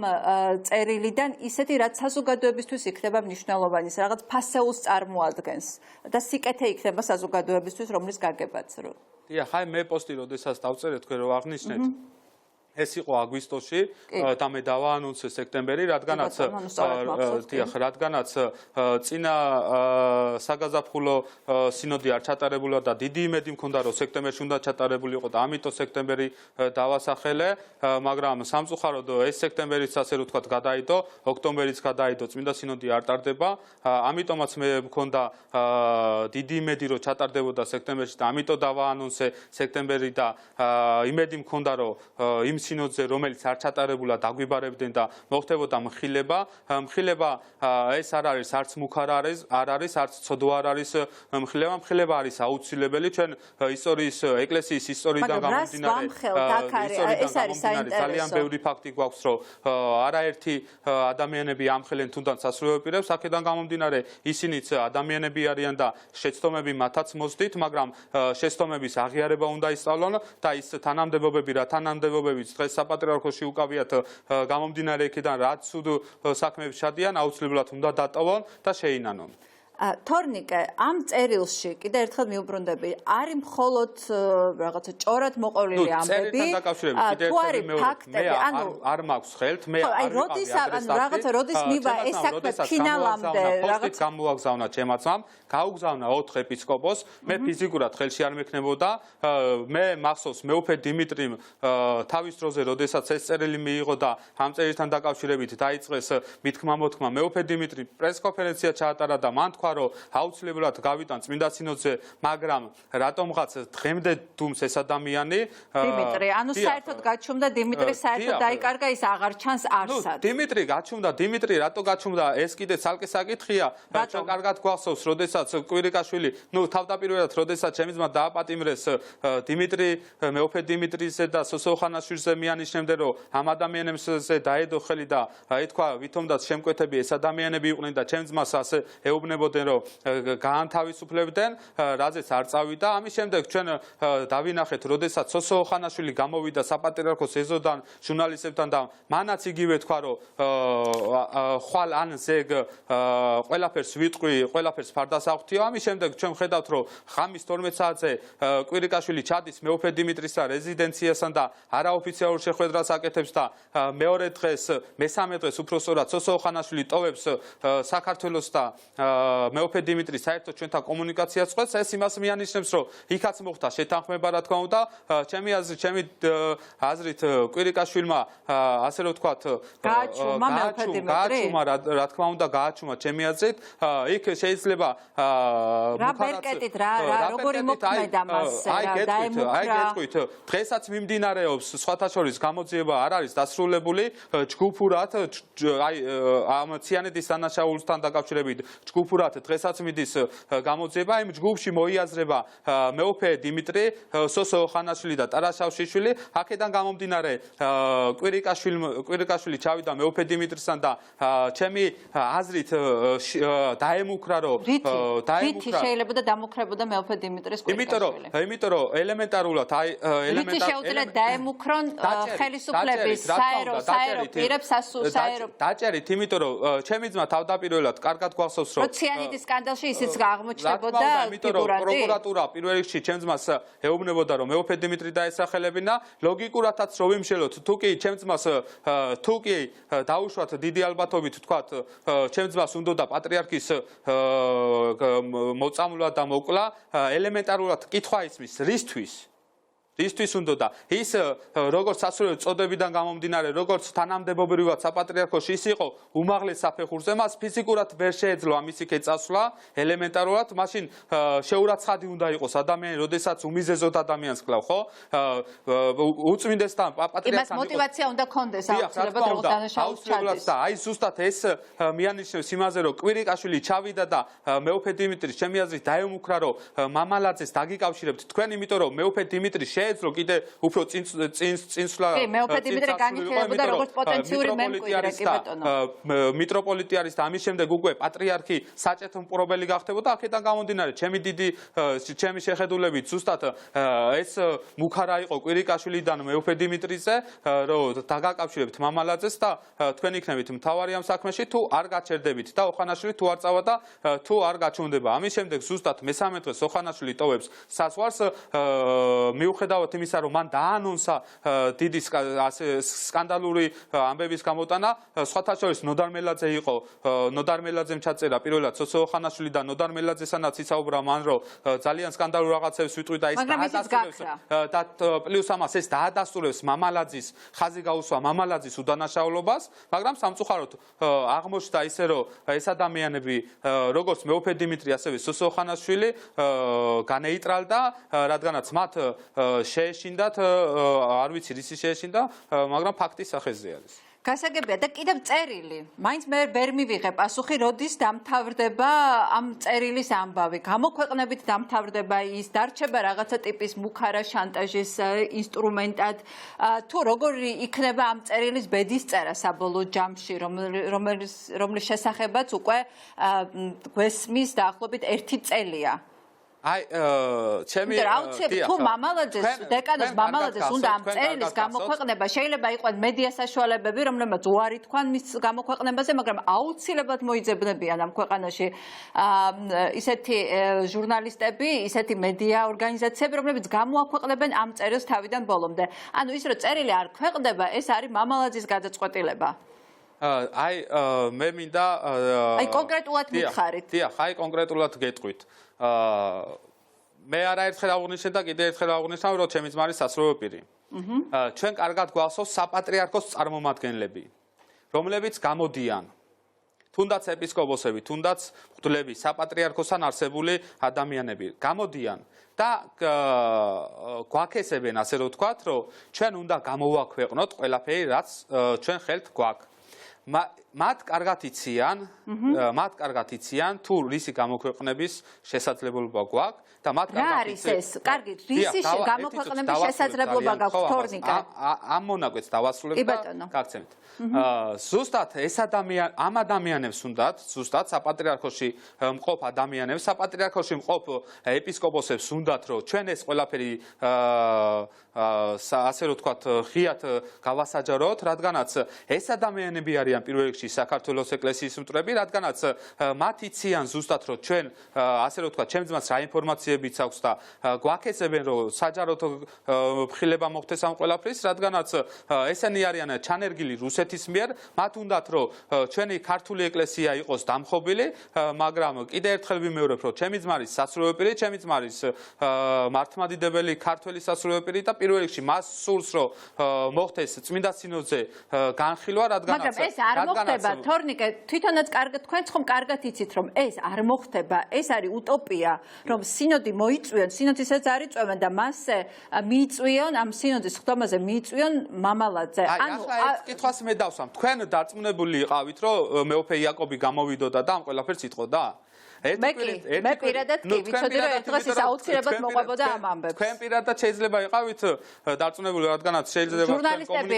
წერილიდან ისეთი, რაც საზოგადოებისთვის იქნება მნიშვნელოვანი, რაღაც ფასეულს წარმოადგენს და სიკეთე იქნება საზოგადოებისთვის რომლის გაგებაც რო. დიახ, აი მე პოსტი როდესაც დავწერე თქვენ რომ აღნიშნეთ ეს იყო აგვისტოში და მე დავაანონსე სექტემბერი, რადგანაც წინა საგაზაფხულო სინოდი არ ჩატარებულა და დიდი იმედი მქონდა რომ სექტემბერში უნდა ჩატარებული იყო და ამიტომ სექტემბერი დავასახელე, მაგრამ სამწუხაროდ ეს სექტემბერიც ასე რომ ვთქვათ გადაიდო, ოქტომბერიც გადაიდო, წმინდა სინოდი არ ტარდება, ამიტომაც მე მქონდა დიდი იმედი რომ ჩატარდებოდა სექტემბერში და ამიტომ დავაანონსე სექტემბერი და იმედი მქონდა რომ იმ სინოდზე, რომელიც არ ჩატარებულა, დაგვიბარებდნენ და მოხდებოდა მხილება. მხილება ეს არ არის, არც მუქარ არ არის, არც ცოდვა არ არის მხილება. მხილება არის აუცილებელი. ჩვენ ისტორიის, ეკლესიის ისტორიიდან გამომდინარე, ძალიან ბევრი ფაქტი გვაქვს, რომ არაერთი ადამიანები ამხელენ თუნდაც სასრულო პირებს, აქედან გამომდინარე, ისინიც ადამიანები არიან და შეცდომები მათაც მოსდით, მაგრამ შეცდომების აღიარება უნდა ისწავლონ და ის თანამდებობები, რა თანამდებობებიც დღეს საპატრიარქოში უკავიათ გამომდინარე იქიდან რაც ცუდ საქმეებს ჩადიან, აუცილებლად უნდა დატოვონ და შეინანონ. თორნიკე, ამ წერილში კიდე ერთხელ მიუბრუნდები, არის მხოლოდ რაღაცა ჭორად მოყოლილი ამბები, თუ არის ფაქტები, ანუ არ მაქვს ხელთ, მე არ ვიყავი რაღაცა როდის მივა ეს საქმე ფინალამდე, რაღაცა გამოაგზავნა ჩემაცამ, გაუგზავნა 4 ეპისკოპოსს, მე ფიზიკურად ხელში არ მექნებოდა, მე მახსოვს მეუფე დიმიტრიმ თავის დროზე, როდესაც ეს წერილი მიიღო და ამ წერილთან დაკავშირებით დაიწყეს მithქმა-მოთქმა, მეუფე დიმიტრი პრესკონფერენცია ჩაატარა და მან თქვა, რომ აუცილებლად გავიტან წმინდა სინოდზე, მაგრამ რატომღაც დღემდე დუმს ეს ადამიანი დიმიტრი, ანუ საერთოდ გაჩუმდა დიმიტრი, საერთოდ დაიკარგა, ის აღარ ჩანს არსად. დიმიტრი გაჩუმდა, დიმიტრი რატო გაჩუმდა, ეს კიდე ცალკე საკითხია. ჩვენ კარგად გვახსოვს, როდესაც კვირიკაშვილი, თავდაპირველად როდესაც ჩემი ძმა დააპატიმრეს დიმიტრი, მეუფე დიმიტრიზე და სოსოხანაშვილზე მიანიშნებდა, რომ ამ ადამიანებზე დაედო ხელი და ეთქვა, ვითომდაც შემკვეთები ეს ადამიანები იყვნენ და ჩემს ძმას ასე ეუბნებოდნენ, რომ გაანთავისუფლებდნენ, რაზეც არ წავიდა. ამის შემდეგ ჩვენ დავინახეთ, როდესაც სოსოხანაშვილი გამოვიდა საპატრიარქოს ეზოდან ჟურნალისტებთან და მანაც იგივე თქვა, რომ ხვალ ან ზეგ ყველაფერს ვიტყვი, ყველაფერს ფარდას აღვთიო. ამის შემდეგ ჩვენ ხედავთ, რომ ღამის 12 საათზე კვირიკაშვილი ჩადის მეუფე დიმიტრისა რეზიდენციასთან და არაოფიციალურ შეხვედრას აკეთებს და მეორე დღეს, მესამე დღეს უფრო სწორად სოსოხანაშვილი ტოვებს საქართველოს და მეუფე დიმიტრი საერთოდ ჩვენთან კომუნიკაციას ყვეს, ეს იმას მიანიშნებს, რომ იქაც მოხდა შეთანხმება, რა თქმა უნდა, ჩემი აზრით კვირიკაშვილმა ასე რომ ვთქვათ, გააჩუმა, რა თქმა უნდა, გააჩუმა ჩემი აზრით, იქ შეიძლება რა ბერკეტით, როგორი მოქმედა მასზე, აი გეტყვით, დღესაც მიმდინარეობს სხვათა შორის გამოძიება არ არის დასრულებული, ჯგუფურად აი ამ ციანეთის დანაშაულთან დაკავშირებით ჯგუფურად დღესაც მიდის გამოძიება, იმ ჯგუფში მოიაზრება მეუფე დიმიტრი, სოსო ხანაშვილი და ტარაშავშიშვილი, აქედან გამომდინარე კვირიკაშვილი ჩავიდა მეუფე დიმიტრისთან და ჩემი აზრით დაემუქრა რომ რითი შეიძლება და დამუქრებოდა მეუფე დიმიტრის კვირიკაშვილი. იმიტომ რომ ელემენტარულად აი რითი შეუძლია დაემუქრონ ხელისუფლების საერო პირებს საერო დაჭერით, იმიტომ რომ ჩემი ძმა თავდაპირველად კარგად გვახსოვს რომ ციანეთის სკანდალში ისიც აღმოჩნდებოდა ფიგურანტი. პროკურატურა პირველ რიგში ჩემ ძმას ეუბნებოდა რომ მეუფე დიმიტრი დაესახელებინა, ლოგიკურადაც რო ვიმშელოთ, თუ კი ჩემ ძმას თუ კი დაუშვათ დიდი ალბათობით ვთქვათ, ჩემ ძმას უნდა პატრიარქის მოწამვლა და მოკლა, ელემენტარულად კითხვა ისმის რისთვის უნდა ის როგორც სასულიერო წოდებიდან გამომდინარე, როგორც თანამდებობრივად საპატრიარქოში ის იყო უმაღლეს საფეხურზე, მას ფიზიკურად ვერ შეეძლო ამის იქე წასვლა, ელემენტარულად, მაშინ შეურაცხადი უნდა იყოს ადამიანი, როდესაც უმიზეზოდ ადამიანს კლავ, ხო? უწმინდესთან პატრიარქთან იმას мотиваცია უნდა კონდეს აუცილებლად როგორც დანაშაულს ჩადის. და აი ზუსტად ეს მიანიშნებს იმაზე, რომ კვირიკაშვილი ჩავიდა და მეუფე დიმიტრის ჩემი აზრით დაემუქრა, რომ მამალაძეს დაგიკავშირებთ თქვენ, იმიტომ რომ მეუფე დიმიტრი შეეძლო კიდე უფრო წინსვლა. კი, მეუფე დიმიტრი განიხილებოდა როგორც პოტენციური მემკვიდრე, კი ბატონო. მიტროპოლიტი არის და ამის შემდეგ უკვე პატრიარქი საჭეთო მპყრობელი გახდებოდა, აქედან გამომდინარე, ჩემი შეხედულებით ზუსტად ეს მუქარა იყო კვირიკაშვილიდან მეუფე დიმიტრიზე, რომ დაგაკავშირებთ მამალაძეს და თქვენ იქნებით მთავარი ამ საქმეში, თუ არ გაჩერდებით და ოხანაშვილი თუ არ წავა და თუ არ გაჩვენდება. ამის შემდეგ ზუსტად მესამე დღეს ოხანაშვილი ტოვებს საზღვარს, მიუხედავად იმისა, რომ მან დაანონსა დიდი სკანდალური ამბების გამოტანა, სხვათა შორის ნოდარ მელაძე იყო, ნოდარ მელაძემ ჩაწერა პირველად სოსო ხანაშვილი და ნოდარ მელაძესანაც ისაუბრა მან, რომ ძალიან სკანდალურ რაღაცებს ვიტყვი და ის დაადასტურებს და პლუს ამას ეს დაადასტურებს მამალაძის ხაზი გაუსვა მამალაძის უდანაშაულობას, მაგრამ სამწუხაროდ აღმოჩნდა ისე, რომ ეს ადამიანები როგორც მეუფე დიმიტრი, ასევე სოსო ხანაშვილი განეიტრალდა, რადგანაც მათ შეეშინდათ, არ ვიცი რისი შეეშინდა, მაგრამ ფაქტის სახეზე არის. გასაგებია და კიდევ წერილი. მაინც მე ვერ მივიღე პასუხი, როდის დამთავრდება ამ წერილის ამბავი. გამოქვეყნებით დამთავრდება ის, დარჩება რაღაცა ტიპის მუქარა შანტაჟის ინსტრუმენტად, თუ როგორი იქნება ამ წერილის ბედისწერა საბოლოო ჯამში, რომლის შესახებაც უკვე გვესმის დაახლოებით 1 წელია. აი ჩემი თუ მამალაძეს დეკანოს მამალაძეს უნდა ამ წერილის გამოქვეყნება, შეიძლება იყოს მედია საშუალებები, რომლებიც უარი თქვან მის გამოქვეყნებაზე, მაგრამ აუცილებლად მოიძებნებიან ამ ქვეყანაში ისეთი ჟურნალისტები, ისეთი მედია ორგანიზაციები, რომლებიც გამოაქვეყნებენ ამ წერილს თავიდან ბოლომდე. ანუ ის რომ წერილი არ ქვეყნდება, ეს არის მამალაძის გადაწყვეტილება. აი მე მინდა აი კონკრეტულად მითხარით. დიახ, აი კონკრეტულად გეტყვით. მე არაერთხელ აღვნიშნე და კიდევ ერთხელ აღვნიშნავ, რომ ჩემი ძმა არის სასრულო პირი. ჩვენ კარგად გვახსოვს საპატრიარქოს წარმომადგენლები, რომლებიც გამოდიან, თუნდაც ეპისკოპოსები, თუნდაც მღვდლები, საპატრიარქოსთან არსებული ადამიანები გამოდიან და გვაქესებენ, ასე რომ ვთქვათ, რომ ჩვენ უნდა გამოვაქვეყნოთ ყველაფერი, რაც ჩვენ ხელთ გვაქვს. მათ კარგად იციან, თუ რისი გამოქვეყნების შესაძლებლობა გვაქვს და მათ კარგად იციან. რა არის ეს? კარგი, რისი გამოქვეყნების შესაძლებლობა გაქვს თორნიკა? ამ მონაკვეთს დავასრულებ და გაგცემთ. ზუსტად ეს ამ ადამიანებს უნდათ, ზუსტად საპატრიარქოში მყოფ ადამიანებს, საპატრიარქოში მყოფ ეპისკოპოსებს უნდათ, რომ ჩვენ ეს ყველაფერი ასე რომ ვთქვათ, ღიად გავასაჯაროთ, რადგანაც ეს ადამიანები არიან პირველ რიგში რიგში საქართველოს ეკლესიის მტრები, რადგანაც მათ იციან ზუსტად რომ ჩვენ ასე რომ ვთქვათ, ჩემს ძმას რა ინფორმაციებიც აქვს და გვაქეცებენ რომ საჯაროდ ხილება მოხდეს ამ ყველაფრის, რადგანაც ესენი არიან ჩანერგილი რუსეთის მიერ, მათ უნდათ რომ ჩვენი ქართული ეკლესია იყოს დამხობილი, მაგრამ კიდე ერთხელ ვიმეორებ რომ ჩემი ძმარის სასურველი პირი, ჩემი ძმარის მართლმადიდებელი ქართველი სასურველი პირი და პირველ რიგში მას სურს რომ მოხდეს წმინდა სინოდზე განხილვა, რადგანაც მაგრამ ეს არ მოხდება, თორნიკე, თვითონაც კარგად თქვენც ხომ კარგად იცით რომ ეს არ მოხდება, ეს არის утоპია, რომ სინოდი მოიწვიონ, სინოდისაც არ იწვევენ და მასზე მიიწვიონ, ამ სინოდის ხდომაზე მიიწვიონ მამალაძე. ანუ ეს კითხვას მე დავსვამ, თქვენ დარწმუნებული იყავით რომ მეუფე იაკობი გამოვიდოდა და ამ ყველაფერს იტყოდა? მე პირადად კი ვიცოდი რომ ერთ დღეს ის აუცილებლად მოყვებოდა ამ ამბებს. თქვენ პირადად შეიძლება იყავით დარწმუნებული, რადგანაც შეიძლება ჟურნალისტები,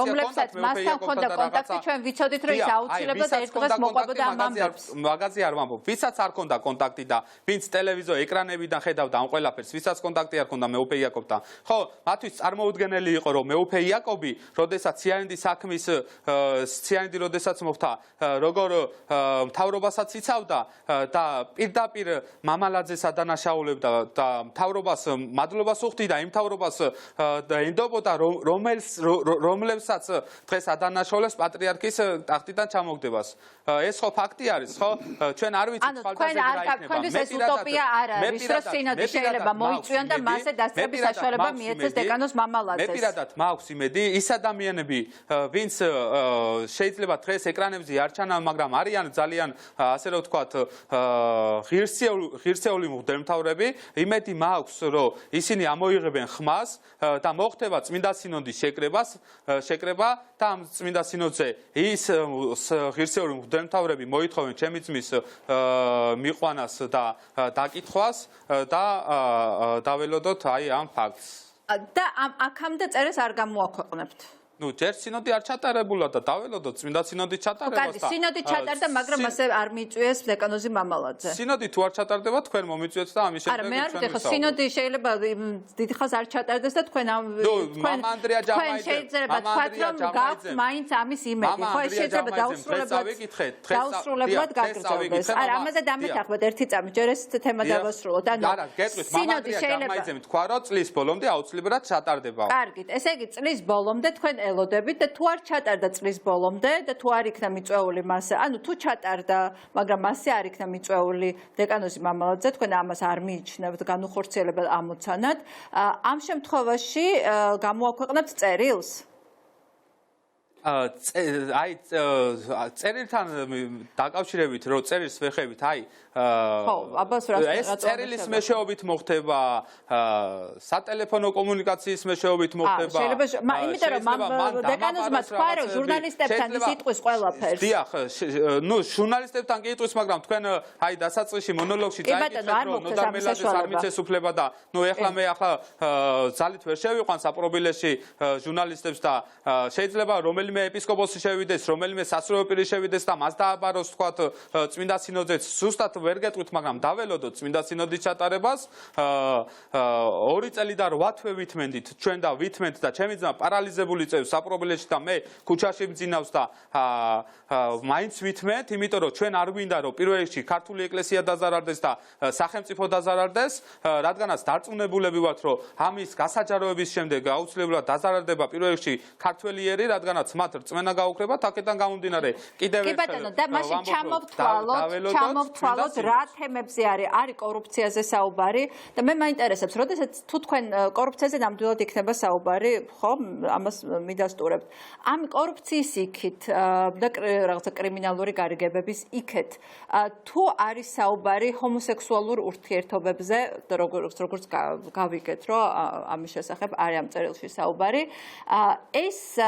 რომლებსაც მასთან ჰქონდა კონტაქტი, ჩვენ ვიცოდით რომ ის აუცილებლად ერთ დღეს მოყვებოდა ამ ამბებს. მაგაზე არ ვამბობ, ვისაც არ ჰქონდა კონტაქტი და ვინც ტელევიზორ ეკრანებიდან ხედავდა ამ ყველაფერს, ვისაც კონტაქტი არ ჰქონდა მეუფე იაკობთან. ხო, მათთვის წარმოუდგენელი იყო რომ მეუფე იაკობი, როდესაც ციანიდი როდესაც მოხდა, როგორ მთავრობასაც იცავდა და პირდაპირ მამალაძეს ადანაშაულებდა და მთავრობას მადლობას უხდიდა იმ მთავრობას ენდობოდა რომლებსაც დღეს ადანაშაულებს პატრიარქის ტახტიდან ჩამოგდებას. ეს ხო ფაქტი არის, ხო? ჩვენ არ ვიცით ხალხაზე რა იქნება. თქვენთვის ეს утоპია არ არის, რომ სინოდი შეიძლება მოიწვიონ და მასზე დასწრების საშუალება მიეცეს დეკანოს მამალაძეს. მე პირადად მაქვს იმედი, ის ადამიანები, ვინც შეიძლება დღეს ეკრანებზე არ ჩანან, მაგრამ არიან ძალიან ასე რომ ვთქვათ ღირსეული მღვდელმთავრები, იმედი მაქვს, რომ ისინი ამოიღებენ ხმას და მოხდება წმინდა სინოდის შეკრება და ამ წმინდა სინოდზე ის ღირსეული მღვდელმთავრები მოითხოვენ ჩემი ძმის მიყვანას და დაკითხვას და დაველოდოთ აი ამ ფაქტს. და აქამდე წერეს არ გამოაქვეყნებთ. ჯერ სინოდი არ ჩატარებულა და დაველოდოთ წმინდა სინოდი ჩატარებას და სინოდი ჩატარდა, მაგრამ ასე არ მიიწვიეს დეკანოზი მამალაძე. სინოდი თუ არ ჩატარდება, თქვენ მომიწვიეთ და ამის შემდეგ არა, მე არ ვიცი, ხო სინოდი შეიძლება დიდი ხანს არ ჩატარდეს და თქვენ შეიძლება თქვათ რომ გაქვთ მაინც ამის იმედი, ხო ეს შეიძლება დაუსრულებლად გაგრძელდეს. არა, ამაზე დამეთანხმდეთ ერთი წამი, ჯერ ეს თემა დავასრულოთ. ანუ სინოდი შეიძლება თქვა რომ წლის ბოლომდე აუცილებლად ჩატარდება. კარგით, ესე იგი წლის ბოლომდე თქვენ ელოდებით და თუ არ ჩატარდა წლის ბოლომდე და თუ არ იქნა მიწვეული მასზე, ანუ თუ ჩატარდა, მაგრამ მასზე არ იქნა მიწვეული დეკანოზი მამალაძე, თქვენ ამას არ მიიჩნევთ განუხორციელებელ ამოცანად, ამ შემთხვევაში გამოაქვეყნებთ წერილს? აი წერილთან დაკავშირებით რომ წერილს ვეხებით, აი ეს წერილის მეშვეობით მოხდება, სატელეფონო კომუნიკაციის მეშვეობით მოხდება. იმიტომ რომ დეკანოზმა თქვა რომ ჟურნალისტებთან ის იტყვის ყველაფერს. დიახ, ჟურნალისტებთან კი იტყვის, მაგრამ თქვენ აი დასაწყისში მონოლოგში წაიკითხეთ რომ ნოდარ მელაძეს არ მიცეს უფლება და ეხლა მე ძალით ვერ შევიყვან საპრობილეში ჟურნალისტებს და შეიძლება რომელიმე ეპისკოპოსი შევიდეს, რომელიმე სასურველი პირი შევიდეს და მას დააბაროს თქვათ წმინდა სინოდზეც, ზუსტად ვერ გეტყვით, მაგრამ დაველოდოთ წმინდა სინოდის ჩატარებას. 2 წელი და 8 თვე ვითმენდით, ჩვენ და ვითმენთ და ჩემი ძმა პარალიზებული წევს საპრობილეში და მე ქუჩაში მძინავს და მაინც ვითმენთ, იმიტომ რომ ჩვენ არ გვინდა რომ პირველ რიგში ქართული ეკლესია დაზარალდეს და სახელმწიფო დაზარალდეს, რადგანაც დარწმუნებულები ვართ, რომ ამის გასაჯაროების შემდეგ აუცილებლად დაზარალდება პირველ რიგში ქართველიერი, რადგანაც მათ რწმენა გაუქრებათ, აქედან გამომდინარე კიდევ ერთხელ. კი ბატონო, და მაშინ ჩამოვთვალოთ რა თემებზე არის კორუფციაზე საუბარი და მე მაინტერესებს, როდესაც თუ თქვენ კორუფციაზე ნამდვილად იქნება საუბარი, ხო, ამას მიდასტურებთ. ამ კორუფციის იქით და რაღაცა კრიმინალური გარიგებების იქით, თუ არის საუბარი ჰომოსექსუალურ ურთიერთობებზე, როგორც გავიგეთ, რომ ამის შესახებ არის ამ წერილში საუბარი, ეს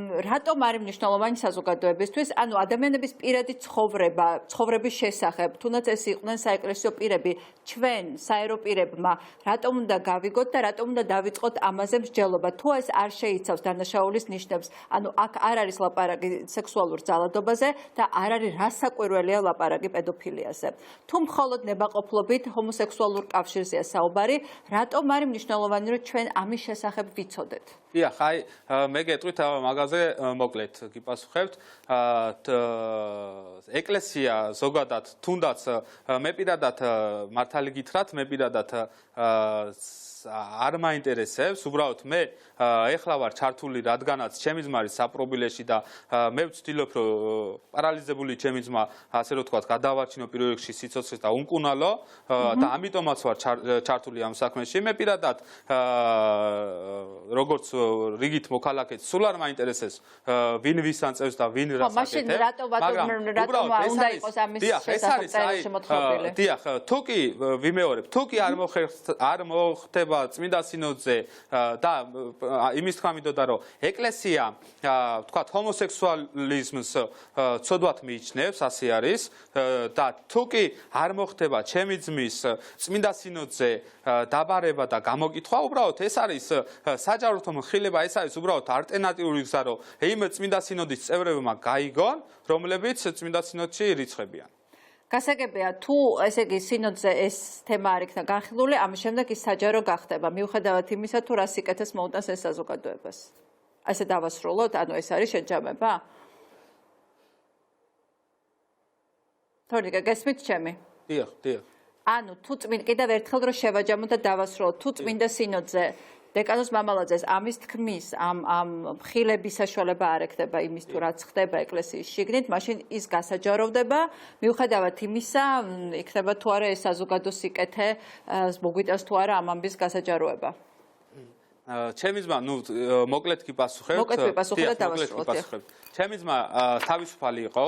რატომ არის მნიშვნელოვანი საზოგადოებისთვის, ანუ ადამიანების პირადი ცხოვრების შესახებ, თუნდაც ეს იყვნენ საეკლესიო პირები, ჩვენ საერო პირებმა რატომ უნდა გავიგოთ და რატომ უნდა დავიწყოთ ამაზე მსჯელობა, თუ ეს არ შეიცავს დანაშაულის ნიშნებს, ანუ აქ არ არის ლაპარაკი სექსუალურ ძალადობაზე და არ არის რასაკვირველია ლაპარაკი პედოფილიაზე. თუ მხოლოდ ნებაყოფლობით ჰომოსექსუალურ კავშირზეა საუბარი, რატომ არის მნიშვნელოვანი, რომ ჩვენ ამის შესახებ ვიცოდეთ? დიახ, აი მე გეტყვით მაგაზე მოკლედ გიპასუხებთ. ეკლესია ზოგადად თუნდაც მე პირადად მართალი გითხრათ, მე პირადად არ მაინტერესებს, უბრალოდ მე ეხლა ვარ ჩართული რადგანაც ჩემი ძმარის საპრობილეში და მე ვცდილობ რომ პარალიზებული ჩემი ძმა ასე რომ ვთქვათ გადავარჩინო პირველ რიგში სიცოცხლეს და უმკუნალო და ამიტომაც ვარ ჩართული ამ საქმეში. მე პირადად როგორც რიგით მოქალაქეც სულ არ მაინტერესებს ვინ ვის ანწევს და ვინ რას აკეთებს. მაგრამ უნდა იყოს ამის შესახებ წერილში მოთხრობილი. დიახ, თუ კი ვიმეორებ, თუ კი არ მოხდება წმინდა სინოდზე და იმის თქმა მინდოდა რომ ეკლესია ვთქვათ ჰომოსექსუალიზმს ცოდვად მიიჩნევს, ასე არის და თუ კი არ მოხდება ჩემი ძმის წმინდა სინოდზე დაბარება და გამოკითხვა, უბრალოდ ეს არის საჯაროთო მხილება, ეს არის უბრალოდ ალტერნატიული გზა რომ იმ წმინდა სინოდის წევრებმა გაიგონ, რომლებიც წმინდა სინოდში რიცხებიან. გასაგებია თუ ესე იგი სინოდზე ეს თემა არ იქნა განხილული, ამის შემდეგ ის საჯარო გახდება, მიუხედავად იმისა თუ რა სიკეთეს მოუტანს ეს საზოგადოებას. ასე დავასრულოთ, ანუ ეს არის შეჯამება? თორნიკა, გესმით ჩემი? დიახ. ანუ თუ კიდევ ერთხელ რომ შევაჯამოთ და დავასრულოთ, თუ წმინდა სინოდზე დეკანოს მამალაძეს ამის თქმის ამ მხილების საშუალება არ ექნება იმის თუ რაც ხდება ეკლესიის შიგნით, მაშინ ის გასაჯაროვდება, მიუხედავად იმისა, იქნება თუ არა ეს საზოგადო სიკეთე მოგვიტანს თუ არა ამ ამბის გასაჯაროება. ჩემი ძმა, მოკლედ გიპასუხებთ. მოკლედ ვიპასუხებ და დავასრულოთ. ჩემი ძმა თავისუფალი იყო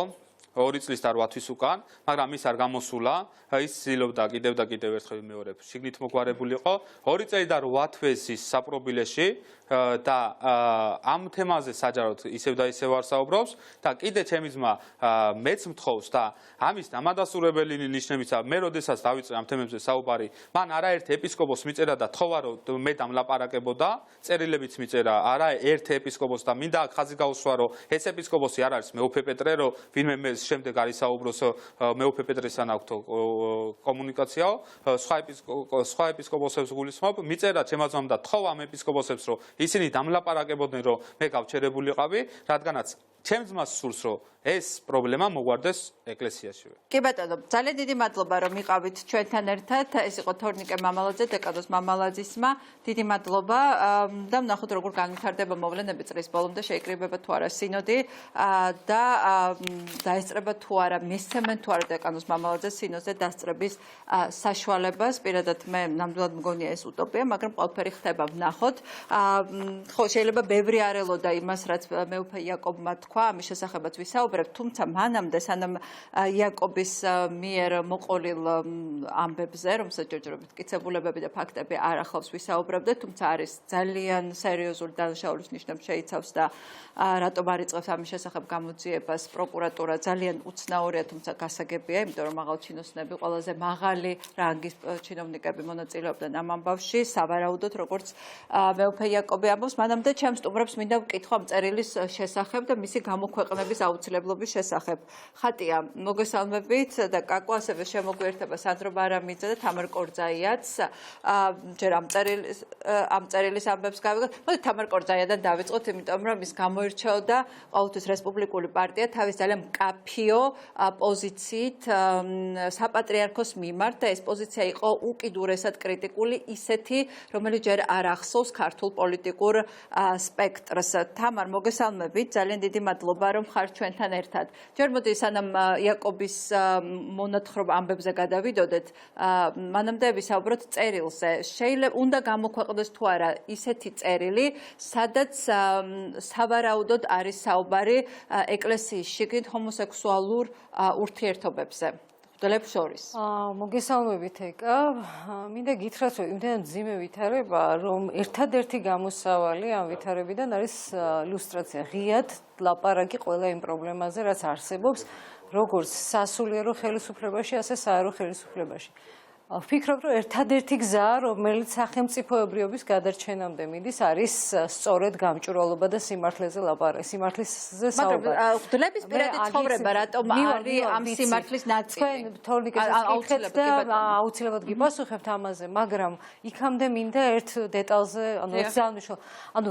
2 წლის და 8 თვის უკან, მაგრამ ის არ გამოსულა, ის ცდილობდა კიდევ და კიდევ ერთხელ მეორებ. შიგნით მოგვარებული იყო 2 წელი და 8 თვეს ის საპრობილეში და ამ თემაზე საჯაროდ ისევ და ისევ არ საუბრობს და კიდე ჩემი ძმა მეც მთხოვს და ამის დამადასტურებელი ნიშნებისა მე როდესაც დავიწყე ამ თემებზე საუბარი, მან არაერთ ეპისკოპოსს მიწერა და თხოვა რომ მე დამლაპარაკებოდა, წერილებიც მიწერა არაერთ ეპისკოპოსს და მინდა ხაზი გაუსვა რომ ეს ეპისკოპოსი არ არის მეუფე პეტრე, რომ ვინმე მე შემდეგ არის საუბროს მეუფე პეტრესთან აქვთ კომუნიკაციაო, სხვა ეპისკოპოსებს გულისხმობ, მიწერა ჩემმა ძმამ და თხოვა ამ ეპისკოპოსებს რომ ისინი დამლაპარაკებოდნენ რომ მე გავჩერებულიყავი, რადგანაც ჩემ ძმას სურს რომ ეს პრობლემა მოგვარდეს ეკლესიაშივე. კი ბატონო, ძალიან დიდი მადლობა რომ იყავით ჩვენთან ერთად. ეს იყო თორნიკე მამალაძე, დეკანოს მამალაძისმა. დიდი მადლობა და ვნახოთ როგორ განვითარდება მოვლენები წლის ბოლომდე, შეიკრიბება თუ არა სინოდი და დაესწრება თუ არა, მისცემენ თუ არა დეკანოს მამალაძეს სინოდზე დასწრების საშუალებას. პირადად მე ნამდვილად მგონია ეს უტოპია, მაგრამ ყველაფერი ხდება, ვნახოთ. ხო, შეიძლება ბევრი არ ელოდა იმას, რაც მეუფე იაკობმა თქვა, ამის შესახებაც ვისაუბრებთ, თუმცა მანამდე სანამ იაკობის მიერ მოყოლილ ამბებზე, რომელსაც ჯერჯერობით მტკიცებულებები და ფაქტები არ ახლავს ვისაუბრებდეთ, თუმცა არის ძალიან სერიოზული დანაშაულის ნიშნები შეიცავს და რატომ არ იწყებს ამის შესახებ გამოძიებას პროკურატურა ძალიან უცნაურია, თუმცა გასაგებია, იმიტომ რომ მაღალჩინოსნები, ყველაზე მაღალი რანგის ჩინოვნიკები მონაწილეობდნენ ამ ამბავში, სავარაუდოდ როგორც მეუფე იაკობი ამბობს, მანამდე ჩემს სტუმრებს მინდა ვკითხო ამ წერილის შესახებ და მისი გამოქვეყნების აუცილებლობის შესახებ. ხატია, მოგესალმებით და კაკო ასევე შემოგვიერთება სანდრო ბარამიძე და თამარ კორძაიაც. ჯერ ამ წერილის ამბებს გავიგოთ. მოდით თამარ კორძაიადან დავიწყოთ, იმიტომ რომ ის გამოირჩეოდა ყოველთვის რესპუბლიკური პარტია თავის ძალიან მკაფიო პოზიციით საპატრიარქოს მიმართ და ეს პოზიცია იყო უკიდურესად კრიტიკული, ისეთი, რომელიც ჯერ არ ახსოვს ქართულ პოლიტიკურ სპექტრს. თამარ, მოგესალმებით, ძალიან დიდი მადლობა რომ ხარ ჩვენთან ერთად. ჯერ მოდი სანამ იაკობის მონათხრობ ამბებზე გადავიდოდეთ, მანამდე ვისაუბროთ წერილზე. შეიძლება უნდა გამოქვეყნდეს თუ არა ისეთი წერილი, სადაც სავარაუდოდ არის საუბარი ეკლესიის შიგნით ჰომოსექსუალურ ურთიერთობებზე. მღვდლებს შორის. მოგესალმებით ეკა. მინდა გითხრათ, რომ იმდენად მძიმე ვითარება, რომ ერთადერთი გამოსავალი ამ ვითარებიდან არის ილუსტრაცია. ღიად ლაპარაკი ყველა იმ პრობლემაზე, რაც არსებობს, როგორც სასულიერო ხელისუფლებაში, ასე საერო ხელისუფლებაში. ვფიქრობ, რომ ერთადერთი გზა, რომელიც სახელმწიფოებრიობის გადარჩენამდე მიდის, არის სწორედ გამჭვირვალობა და სიმართლეზე ლაპარაკი, სიმართლეზე საუბარი. მაგრამ ღდლების პირადი ცხოვრება რატომ არის ამ სიმართლის ნაწილი? თქვენ თორნიკეს გითხეთ და აუცილებლად გიპასუხებთ ამაზე, მაგრამ იქამდე მინდა ერთ დეტალზე, ერთ ძალნიშნულ.